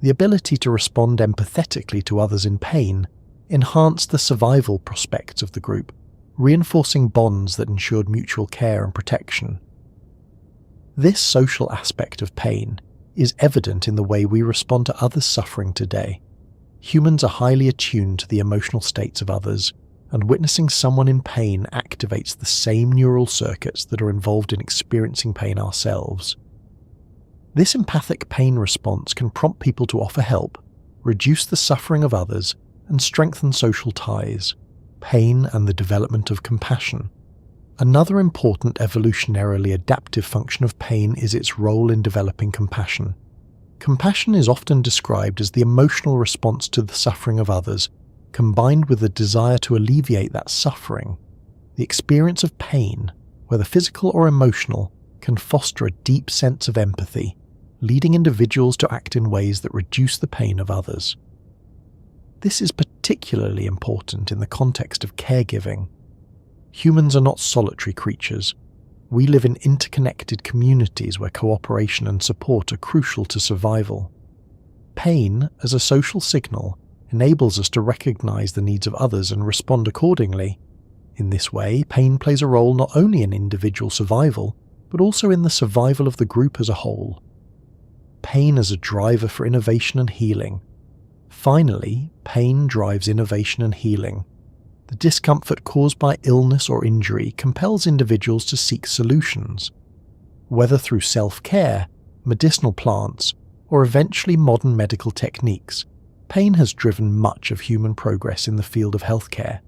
The ability to respond empathetically to others in pain enhanced the survival prospects of the group, reinforcing bonds that ensured mutual care and protection. This social aspect of pain is evident in the way we respond to others' suffering today. Humans are highly attuned to the emotional states of others, and witnessing someone in pain activates the same neural circuits that are involved in experiencing pain ourselves. This empathic pain response can prompt people to offer help, reduce the suffering of others, and strengthen social ties, pain and the development of compassion. Another important evolutionarily adaptive function of pain is its role in developing compassion. Compassion is often described as the emotional response to the suffering of others, combined with the desire to alleviate that suffering. The experience of pain, whether physical or emotional, can foster a deep sense of empathy, leading individuals to act in ways that reduce the pain of others. This is particularly important in the context of caregiving. Humans are not solitary creatures. We live in interconnected communities where cooperation and support are crucial to survival. Pain, as a social signal, enables us to recognize the needs of others and respond accordingly. In this way, pain plays a role not only in individual survival, but also in the survival of the group as a whole. Pain as a driver for innovation and healing. Finally, pain drives innovation and healing. The discomfort caused by illness or injury compels individuals to seek solutions. Whether through self-care, medicinal plants, or eventually modern medical techniques, pain has driven much of human progress in the field of healthcare.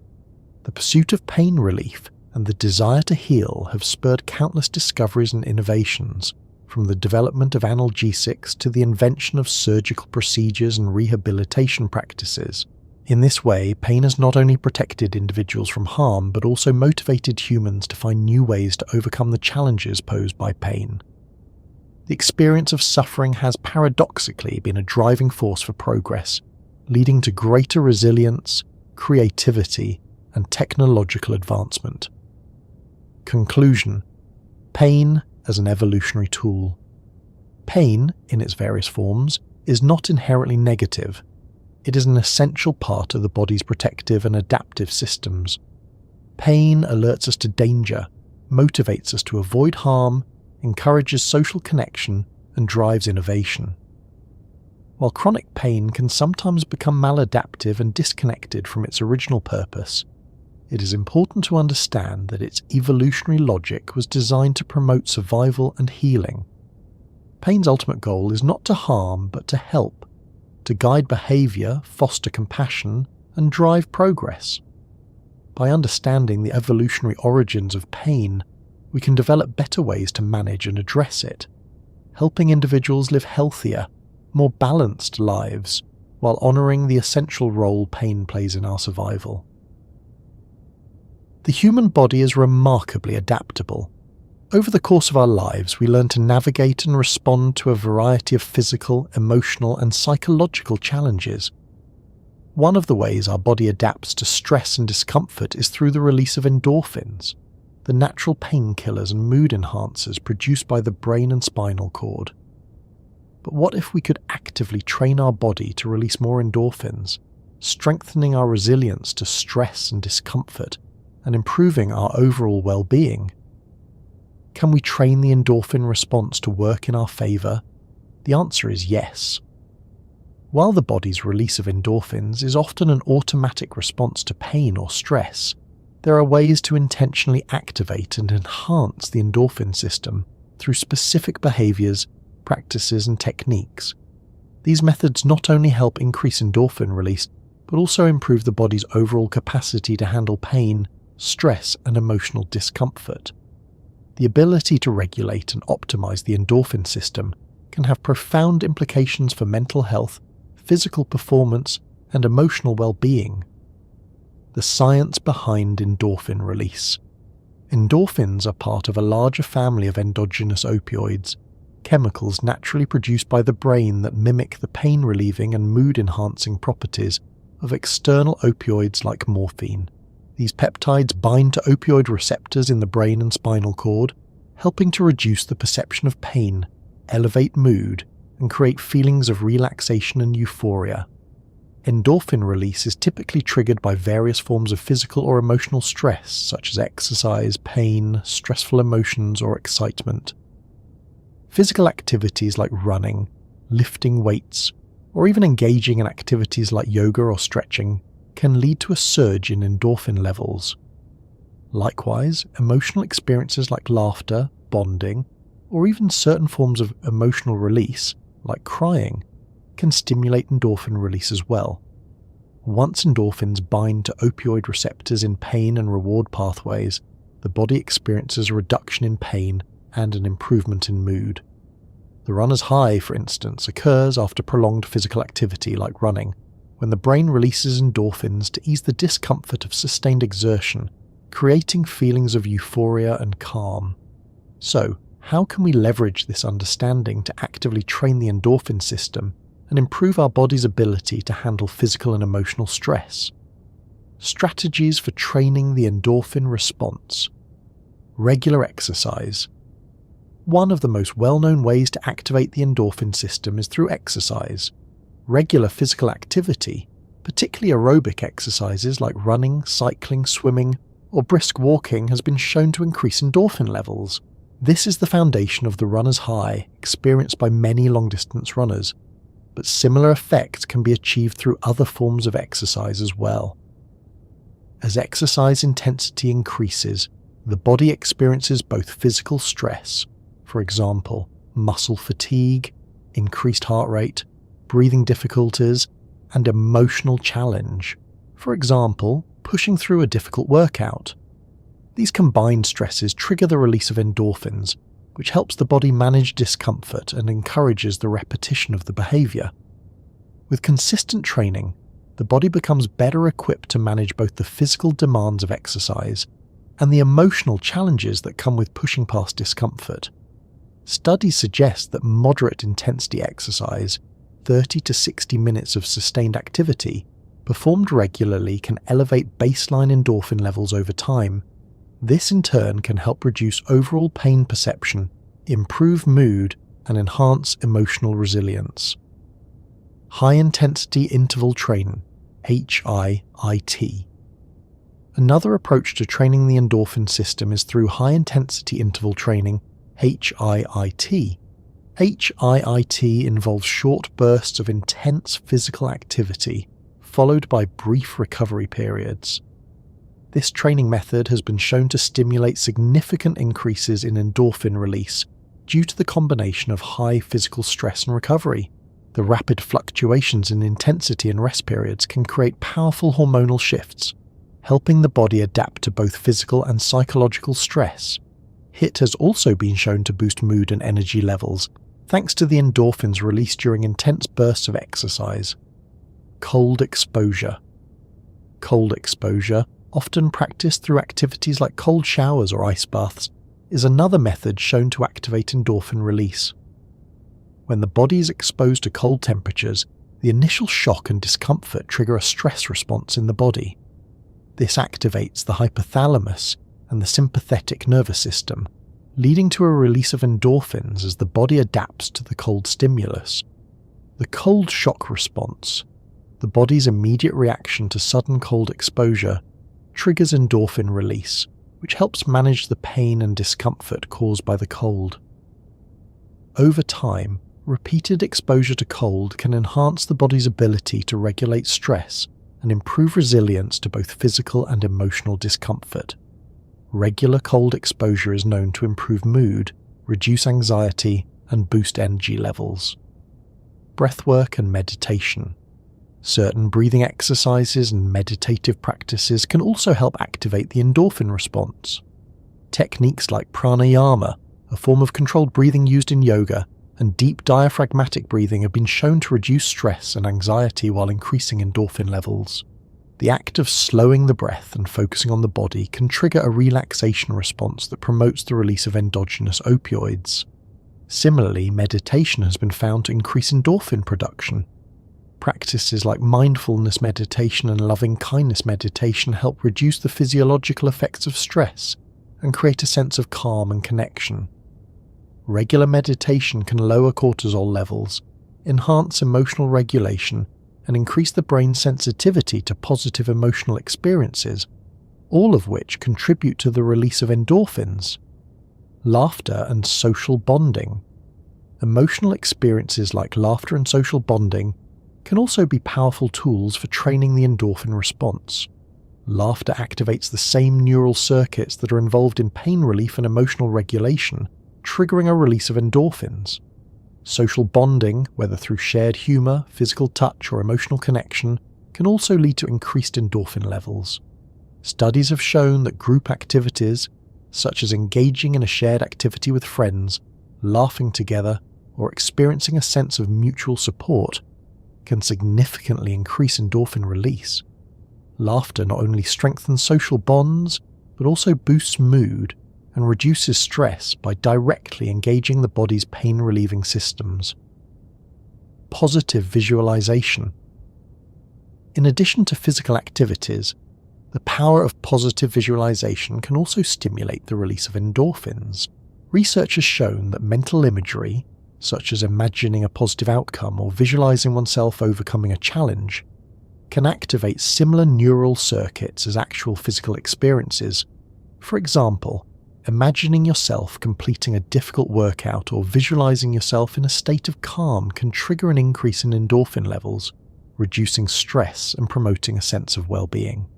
The pursuit of pain relief and the desire to heal have spurred countless discoveries and innovations, from the development of analgesics to the invention of surgical procedures and rehabilitation practices. In this way, pain has not only protected individuals from harm, but also motivated humans to find new ways to overcome the challenges posed by pain. The experience of suffering has paradoxically been a driving force for progress, leading to greater resilience, creativity, and technological advancement. Conclusion: pain as an evolutionary tool. Pain, in its various forms, is not inherently negative. It is an essential part of the body's protective and adaptive systems. Pain alerts us to danger, motivates us to avoid harm, encourages social connection, and drives innovation. While chronic pain can sometimes become maladaptive and disconnected from its original purpose, it is important to understand that its evolutionary logic was designed to promote survival and healing. Pain's ultimate goal is not to harm, but to help, to guide behavior, foster compassion, and drive progress. By understanding the evolutionary origins of pain, we can develop better ways to manage and address it, helping individuals live healthier, more balanced lives, while honoring the essential role pain plays in our survival. The human body is remarkably adaptable. Over the course of our lives, we learn to navigate and respond to a variety of physical, emotional, and psychological challenges. One of the ways our body adapts to stress and discomfort is through the release of endorphins, the natural painkillers and mood enhancers produced by the brain and spinal cord. But what if we could actively train our body to release more endorphins, strengthening our resilience to stress and discomfort, and improving our overall well-being? Can we train the endorphin response to work in our favour? The answer is yes. While the body's release of endorphins is often an automatic response to pain or stress, there are ways to intentionally activate and enhance the endorphin system through specific behaviours, practices, and techniques. These methods not only help increase endorphin release, but also improve the body's overall capacity to handle pain, stress, and emotional discomfort. The ability to regulate and optimize the endorphin system can have profound implications for mental health, physical performance, and emotional well-being. The science behind endorphin release. Endorphins are part of a larger family of endogenous opioids, chemicals naturally produced by the brain that mimic the pain-relieving and mood-enhancing properties of external opioids like morphine. These peptides bind to opioid receptors in the brain and spinal cord, helping to reduce the perception of pain, elevate mood, and create feelings of relaxation and euphoria. Endorphin release is typically triggered by various forms of physical or emotional stress, such as exercise, pain, stressful emotions, or excitement. Physical activities like running, lifting weights, or even engaging in activities like yoga or stretching can lead to a surge in endorphin levels. Likewise, emotional experiences like laughter, bonding, or even certain forms of emotional release, like crying, can stimulate endorphin release as well. Once endorphins bind to opioid receptors in pain and reward pathways, the body experiences a reduction in pain and an improvement in mood. The runner's high, for instance, occurs after prolonged physical activity like running, when the brain releases endorphins to ease the discomfort of sustained exertion, creating feelings of euphoria and calm. So, how can we leverage this understanding to actively train the endorphin system and improve our body's ability to handle physical and emotional stress? Strategies for training the endorphin response. Regular exercise. One of the most well-known ways to activate the endorphin system is through exercise. Regular physical activity, particularly aerobic exercises like running, cycling, swimming, or brisk walking, has been shown to increase endorphin levels. This is the foundation of the runner's high experienced by many long-distance runners, but similar effects can be achieved through other forms of exercise as well. As exercise intensity increases, the body experiences both physical stress, for example, muscle fatigue, increased heart rate, breathing difficulties, and emotional challenge, for example, pushing through a difficult workout. These combined stresses trigger the release of endorphins, which helps the body manage discomfort and encourages the repetition of the behavior. With consistent training, the body becomes better equipped to manage both the physical demands of exercise and the emotional challenges that come with pushing past discomfort. Studies suggest that moderate intensity exercise, 30 to 60 minutes of sustained activity, performed regularly can elevate baseline endorphin levels over time. This in turn can help reduce overall pain perception, improve mood, and enhance emotional resilience. High-intensity interval training, HIIT. Another approach to training the endorphin system is through high-intensity interval training, HIIT. HIIT involves short bursts of intense physical activity, followed by brief recovery periods. This training method has been shown to stimulate significant increases in endorphin release due to the combination of high physical stress and recovery. The rapid fluctuations in intensity and rest periods can create powerful hormonal shifts, helping the body adapt to both physical and psychological stress. HIIT has also been shown to boost mood and energy levels, thanks to the endorphins released during intense bursts of exercise. Cold exposure. Cold exposure, often practiced through activities like cold showers or ice baths, is another method shown to activate endorphin release. When the body is exposed to cold temperatures, the initial shock and discomfort trigger a stress response in the body. This activates the hypothalamus and the sympathetic nervous system, leading to a release of endorphins as the body adapts to the cold stimulus. The cold shock response, the body's immediate reaction to sudden cold exposure, triggers endorphin release, which helps manage the pain and discomfort caused by the cold. Over time, repeated exposure to cold can enhance the body's ability to regulate stress and improve resilience to both physical and emotional discomfort. Regular cold exposure is known to improve mood, reduce anxiety, and boost energy levels. Breathwork and meditation. Certain breathing exercises and meditative practices can also help activate the endorphin response. Techniques like pranayama, a form of controlled breathing used in yoga, and deep diaphragmatic breathing have been shown to reduce stress and anxiety while increasing endorphin levels. The act of slowing the breath and focusing on the body can trigger a relaxation response that promotes the release of endogenous opioids. Similarly, meditation has been found to increase endorphin production. Practices like mindfulness meditation and loving-kindness meditation help reduce the physiological effects of stress and create a sense of calm and connection. Regular meditation can lower cortisol levels, enhance emotional regulation, and increase the brain's sensitivity to positive emotional experiences, all of which contribute to the release of endorphins. Laughter and social bonding. Emotional experiences like laughter and social bonding can also be powerful tools for training the endorphin response. Laughter activates the same neural circuits that are involved in pain relief and emotional regulation, triggering a release of endorphins. Social bonding, whether through shared humour, physical touch, or emotional connection, can also lead to increased endorphin levels. Studies have shown that group activities, such as engaging in a shared activity with friends, laughing together, or experiencing a sense of mutual support can significantly increase endorphin release. Laughter not only strengthens social bonds, but also boosts mood and reduces stress by directly engaging the body's pain-relieving systems. Positive visualization. In addition to physical activities, the power of positive visualization can also stimulate the release of endorphins. Research has shown that mental imagery, such as imagining a positive outcome or visualizing oneself overcoming a challenge, can activate similar neural circuits as actual physical experiences. For example, imagining yourself completing a difficult workout or visualizing yourself in a state of calm can trigger an increase in endorphin levels, reducing stress and promoting a sense of well-being.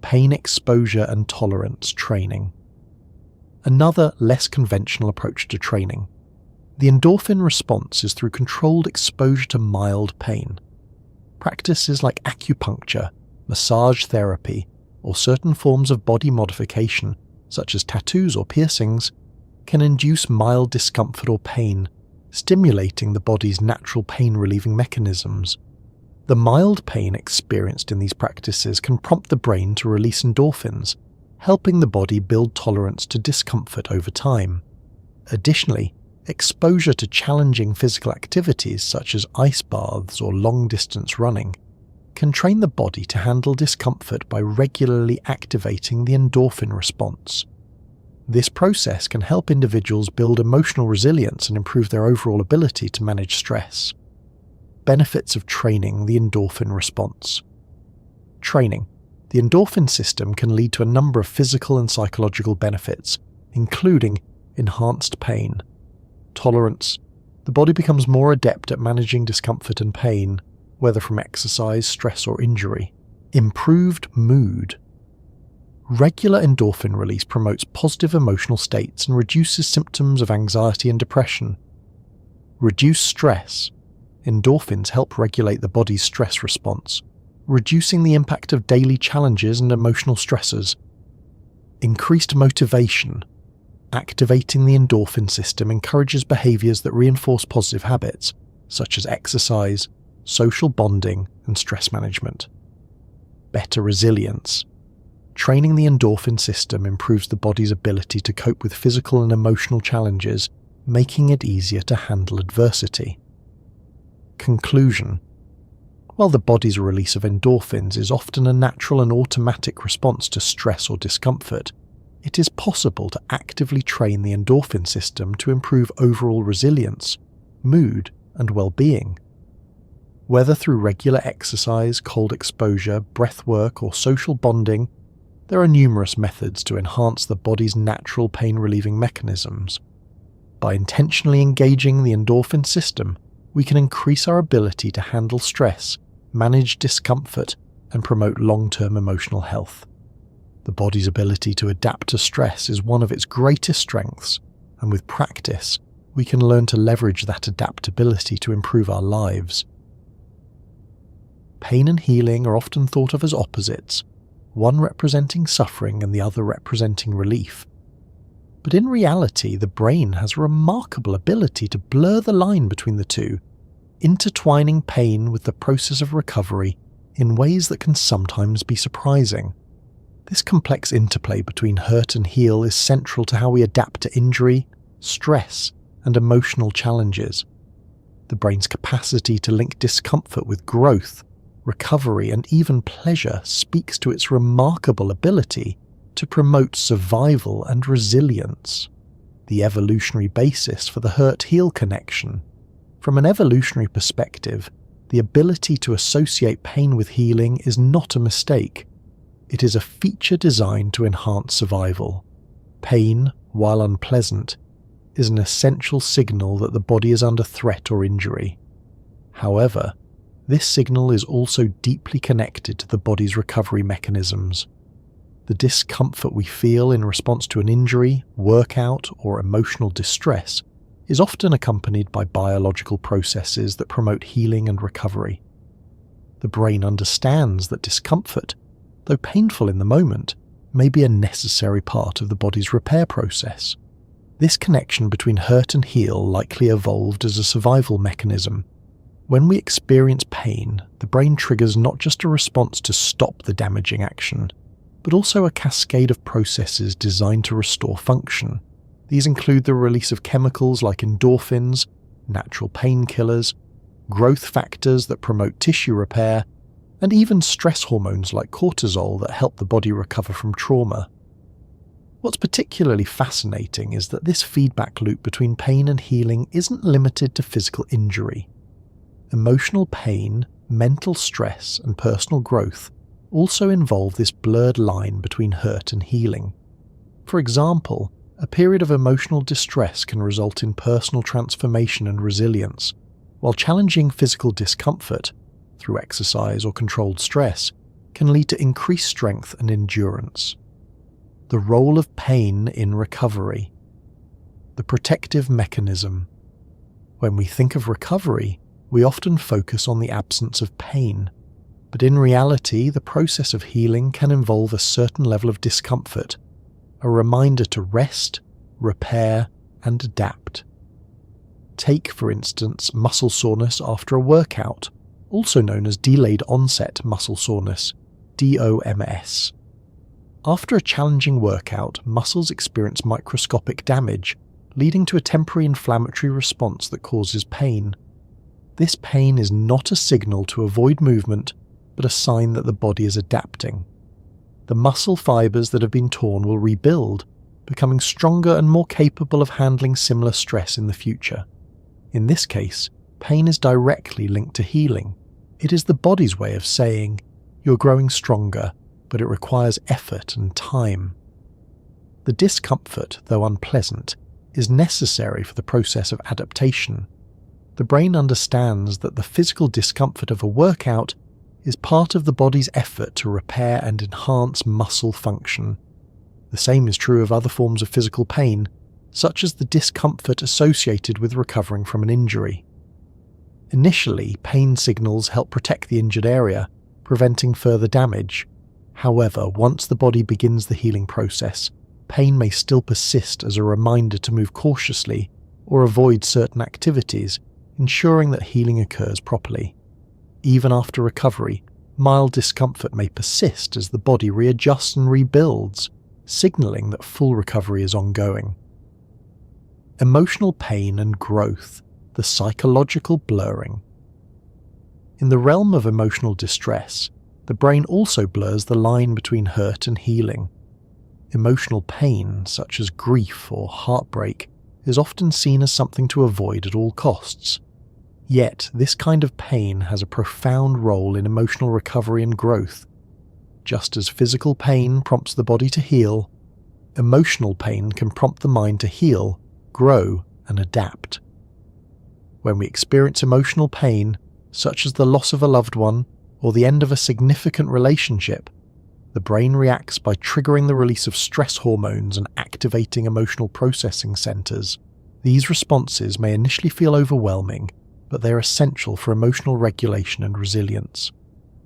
Pain exposure and tolerance training. Another less conventional approach to training. The endorphin response is through controlled exposure to mild pain. Practices like acupuncture, massage therapy, or certain forms of body modification, such as tattoos or piercings, can induce mild discomfort or pain, stimulating the body's natural pain-relieving mechanisms. The mild pain experienced in these practices can prompt the brain to release endorphins, helping the body build tolerance to discomfort over time. Additionally, exposure to challenging physical activities such as ice baths or long-distance running can train the body to handle discomfort by regularly activating the endorphin response. This process can help individuals build emotional resilience and improve their overall ability to manage stress. Benefits of training the endorphin response. Training the endorphin system can lead to a number of physical and psychological benefits, including enhanced pain, tolerance. The body becomes more adept at managing discomfort and pain, whether from exercise, stress, or injury. Improved mood. Regular endorphin release promotes positive emotional states and reduces symptoms of anxiety and depression. Reduce stress. Endorphins help regulate the body's stress response, reducing the impact of daily challenges and emotional stressors. Increased motivation. Activating the endorphin system encourages behaviors that reinforce positive habits, such as exercise, social bonding, and stress management. Better resilience. Training the endorphin system improves the body's ability to cope with physical and emotional challenges, making it easier to handle adversity. Conclusion. While the body's release of endorphins is often a natural and automatic response to stress or discomfort, it is possible to actively train the endorphin system to improve overall resilience, mood, and well-being. Whether through regular exercise, cold exposure, breath work, or social bonding, there are numerous methods to enhance the body's natural pain-relieving mechanisms. By intentionally engaging the endorphin system, we can increase our ability to handle stress, manage discomfort, and promote long-term emotional health. The body's ability to adapt to stress is one of its greatest strengths, and with practice, we can learn to leverage that adaptability to improve our lives. Pain and healing are often thought of as opposites, one representing suffering and the other representing relief. But in reality, the brain has a remarkable ability to blur the line between the two, intertwining pain with the process of recovery in ways that can sometimes be surprising. This complex interplay between hurt and heal is central to how we adapt to injury, stress, and emotional challenges. The brain's capacity to link discomfort with growth, recovery, and even pleasure speaks to its remarkable ability to promote survival and resilience. The evolutionary basis for the hurt-heal connection. From an evolutionary perspective, the ability to associate pain with healing is not a mistake. It is a feature designed to enhance survival. Pain, while unpleasant, is an essential signal that the body is under threat or injury. However, this signal is also deeply connected to the body's recovery mechanisms. The discomfort we feel in response to an injury, workout, or emotional distress is often accompanied by biological processes that promote healing and recovery. The brain understands that discomfort, though painful in the moment, may be a necessary part of the body's repair process. This connection between hurt and heal likely evolved as a survival mechanism. When we experience pain, the brain triggers not just a response to stop the damaging action, but also a cascade of processes designed to restore function. These include the release of chemicals like endorphins, natural painkillers, growth factors that promote tissue repair, and even stress hormones like cortisol that help the body recover from trauma. What's particularly fascinating is that this feedback loop between pain and healing isn't limited to physical injury. Emotional pain, mental stress, and personal growth also involve this blurred line between hurt and healing. For example, a period of emotional distress can result in personal transformation and resilience, while challenging physical discomfort, through exercise or controlled stress, can lead to increased strength and endurance. The role of pain in recovery. The protective mechanism. When we think of recovery, we often focus on the absence of pain, but in reality, the process of healing can involve a certain level of discomfort, a reminder to rest, repair, and adapt. Take, for instance, muscle soreness after a workout, also known as delayed onset muscle soreness, DOMS. After a challenging workout, muscles experience microscopic damage, leading to a temporary inflammatory response that causes pain. This pain is not a signal to avoid movement, but a sign that the body is adapting. The muscle fibers that have been torn will rebuild, becoming stronger and more capable of handling similar stress in the future. In this case, pain is directly linked to healing. It is the body's way of saying, "You're growing stronger, but it requires effort and time." The discomfort, though unpleasant, is necessary for the process of adaptation. The brain understands that the physical discomfort of a workout is part of the body's effort to repair and enhance muscle function. The same is true of other forms of physical pain, such as the discomfort associated with recovering from an injury. Initially, pain signals help protect the injured area, preventing further damage. However, once the body begins the healing process, pain may still persist as a reminder to move cautiously or avoid certain activities, ensuring that healing occurs properly. Even after recovery, mild discomfort may persist as the body readjusts and rebuilds, signaling that full recovery is ongoing. Emotional pain and growth, the psychological blurring. In the realm of emotional distress, the brain also blurs the line between hurt and healing. Emotional pain, such as grief or heartbreak, is often seen as something to avoid at all costs. Yet, this kind of pain has a profound role in emotional recovery and growth. Just as physical pain prompts the body to heal, emotional pain can prompt the mind to heal, grow, and adapt. When we experience emotional pain, such as the loss of a loved one or the end of a significant relationship, the brain reacts by triggering the release of stress hormones and activating emotional processing centers. These responses may initially feel overwhelming, but they are essential for emotional regulation and resilience.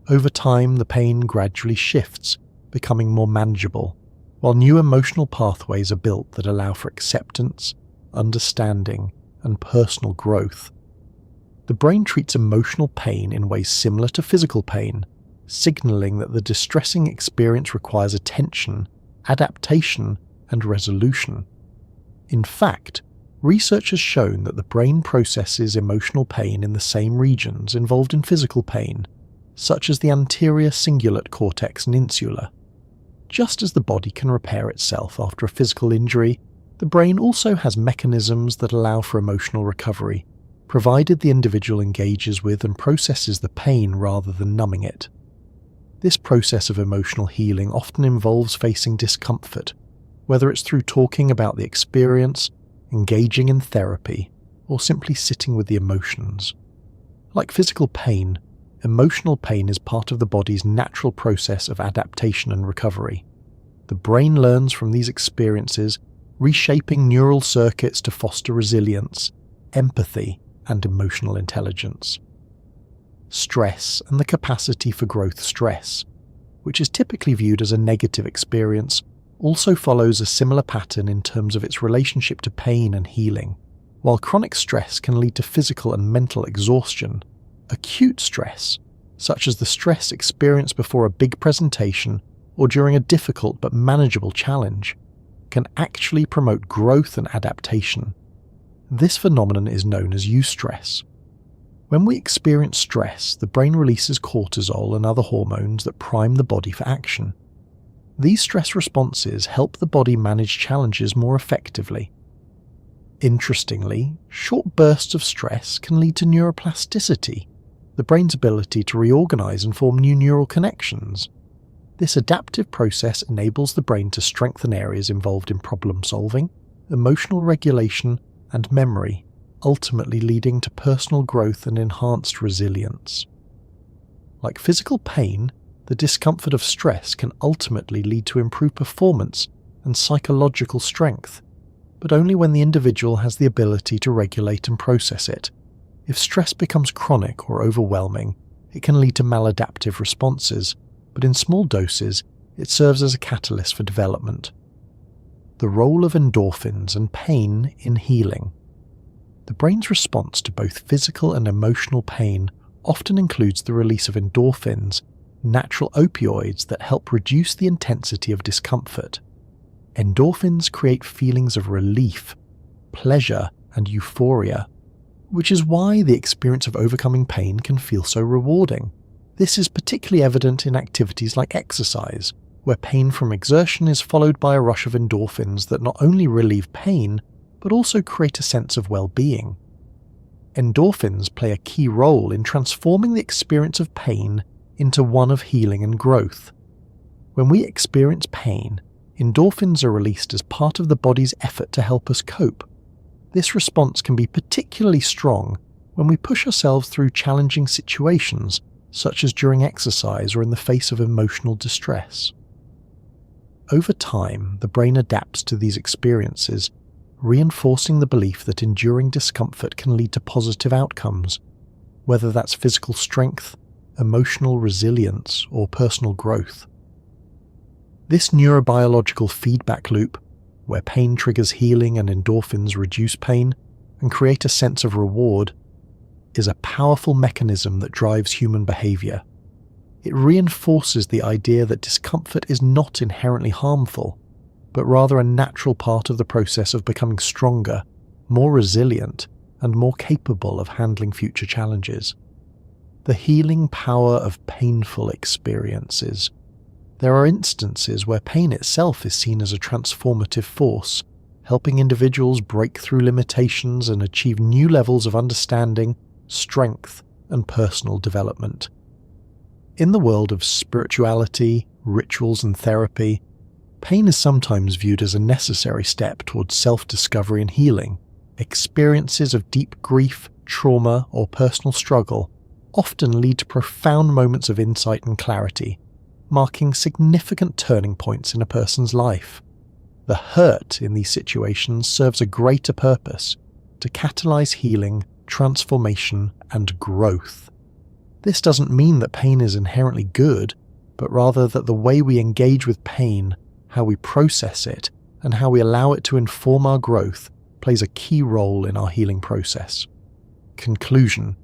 Over time, the pain gradually shifts, becoming more manageable, while new emotional pathways are built that allow for acceptance, understanding, and personal growth. The brain treats emotional pain in ways similar to physical pain, signaling that the distressing experience requires attention, adaptation, and resolution. In fact, research has shown that the brain processes emotional pain in the same regions involved in physical pain, such as the anterior cingulate cortex and insula. Just as the body can repair itself after a physical injury, the brain also has mechanisms that allow for emotional recovery, provided the individual engages with and processes the pain rather than numbing it. This process of emotional healing often involves facing discomfort, whether it's through talking about the experience, engaging in therapy, or simply sitting with the emotions. Like physical pain, emotional pain is part of the body's natural process of adaptation and recovery. The brain learns from these experiences, reshaping neural circuits to foster resilience, empathy, and emotional intelligence. Stress and the capacity for growth. Stress, which is typically viewed as a negative experience, also follows a similar pattern in terms of its relationship to pain and healing. While chronic stress can lead to physical and mental exhaustion, acute stress, such as the stress experienced before a big presentation or during a difficult but manageable challenge, can actually promote growth and adaptation. This phenomenon is known as eustress. When we experience stress, the brain releases cortisol and other hormones that prime the body for action. These stress responses help the body manage challenges more effectively. Interestingly, short bursts of stress can lead to neuroplasticity, the brain's ability to reorganize and form new neural connections. This adaptive process enables the brain to strengthen areas involved in problem solving, emotional regulation, and memory, ultimately leading to personal growth and enhanced resilience. Like physical pain, the discomfort of stress can ultimately lead to improved performance and psychological strength, but only when the individual has the ability to regulate and process it. If stress becomes chronic or overwhelming, it can lead to maladaptive responses, but in small doses, it serves as a catalyst for development. The role of endorphins and pain in healing. The brain's response to both physical and emotional pain often includes the release of endorphins, natural opioids that help reduce the intensity of discomfort. Endorphins create feelings of relief, pleasure, and euphoria, which is why the experience of overcoming pain can feel so rewarding. This is particularly evident in activities like exercise, where pain from exertion is followed by a rush of endorphins that not only relieve pain, but also create a sense of well-being. Endorphins play a key role in transforming the experience of pain into one of healing and growth. When we experience pain, endorphins are released as part of the body's effort to help us cope. This response can be particularly strong when we push ourselves through challenging situations, such as during exercise or in the face of emotional distress. Over time, the brain adapts to these experiences, reinforcing the belief that enduring discomfort can lead to positive outcomes, whether that's physical strength, emotional resilience, or personal growth. This neurobiological feedback loop, where pain triggers healing and endorphins reduce pain and create a sense of reward, is a powerful mechanism that drives human behavior. It reinforces the idea that discomfort is not inherently harmful, but rather a natural part of the process of becoming stronger, more resilient, and more capable of handling future challenges. The healing power of painful experiences. There are instances where pain itself is seen as a transformative force, helping individuals break through limitations and achieve new levels of understanding, strength, and personal development. In the world of spirituality, rituals, and therapy, pain is sometimes viewed as a necessary step towards self-discovery and healing. Experiences of deep grief, trauma, or personal struggle often lead to profound moments of insight and clarity, marking significant turning points in a person's life. The hurt in these situations serves a greater purpose, to catalyze healing, transformation, and growth. This doesn't mean that pain is inherently good, but rather that the way we engage with pain, how we process it, and how we allow it to inform our growth plays a key role in our healing process. Conclusion: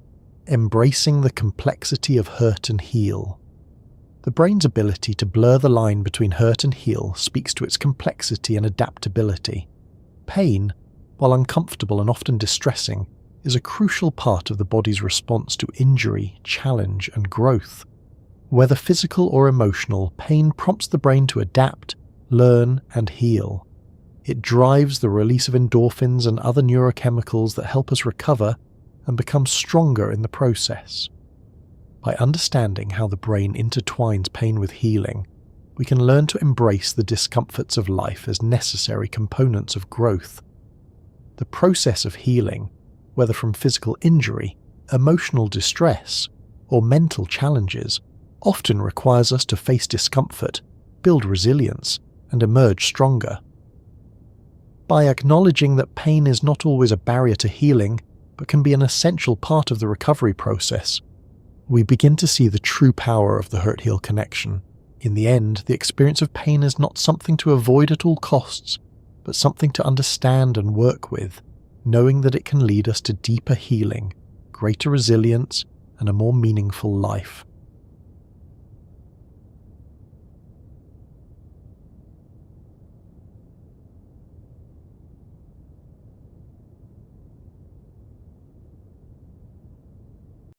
embracing the complexity of hurt and heal. The brain's ability to blur the line between hurt and heal speaks to its complexity and adaptability. Pain, while uncomfortable and often distressing, is a crucial part of the body's response to injury, challenge, and growth. Whether physical or emotional, pain prompts the brain to adapt, learn, and heal. It drives the release of endorphins and other neurochemicals that help us recover and become stronger in the process. By understanding how the brain intertwines pain with healing, we can learn to embrace the discomforts of life as necessary components of growth. The process of healing, whether from physical injury, emotional distress, or mental challenges, often requires us to face discomfort, build resilience, and emerge stronger. By acknowledging that pain is not always a barrier to healing, but can be an essential part of the recovery process, we begin to see the true power of the hurt-heal connection. In the end, the experience of pain is not something to avoid at all costs, but something to understand and work with, knowing that it can lead us to deeper healing, greater resilience, and a more meaningful life.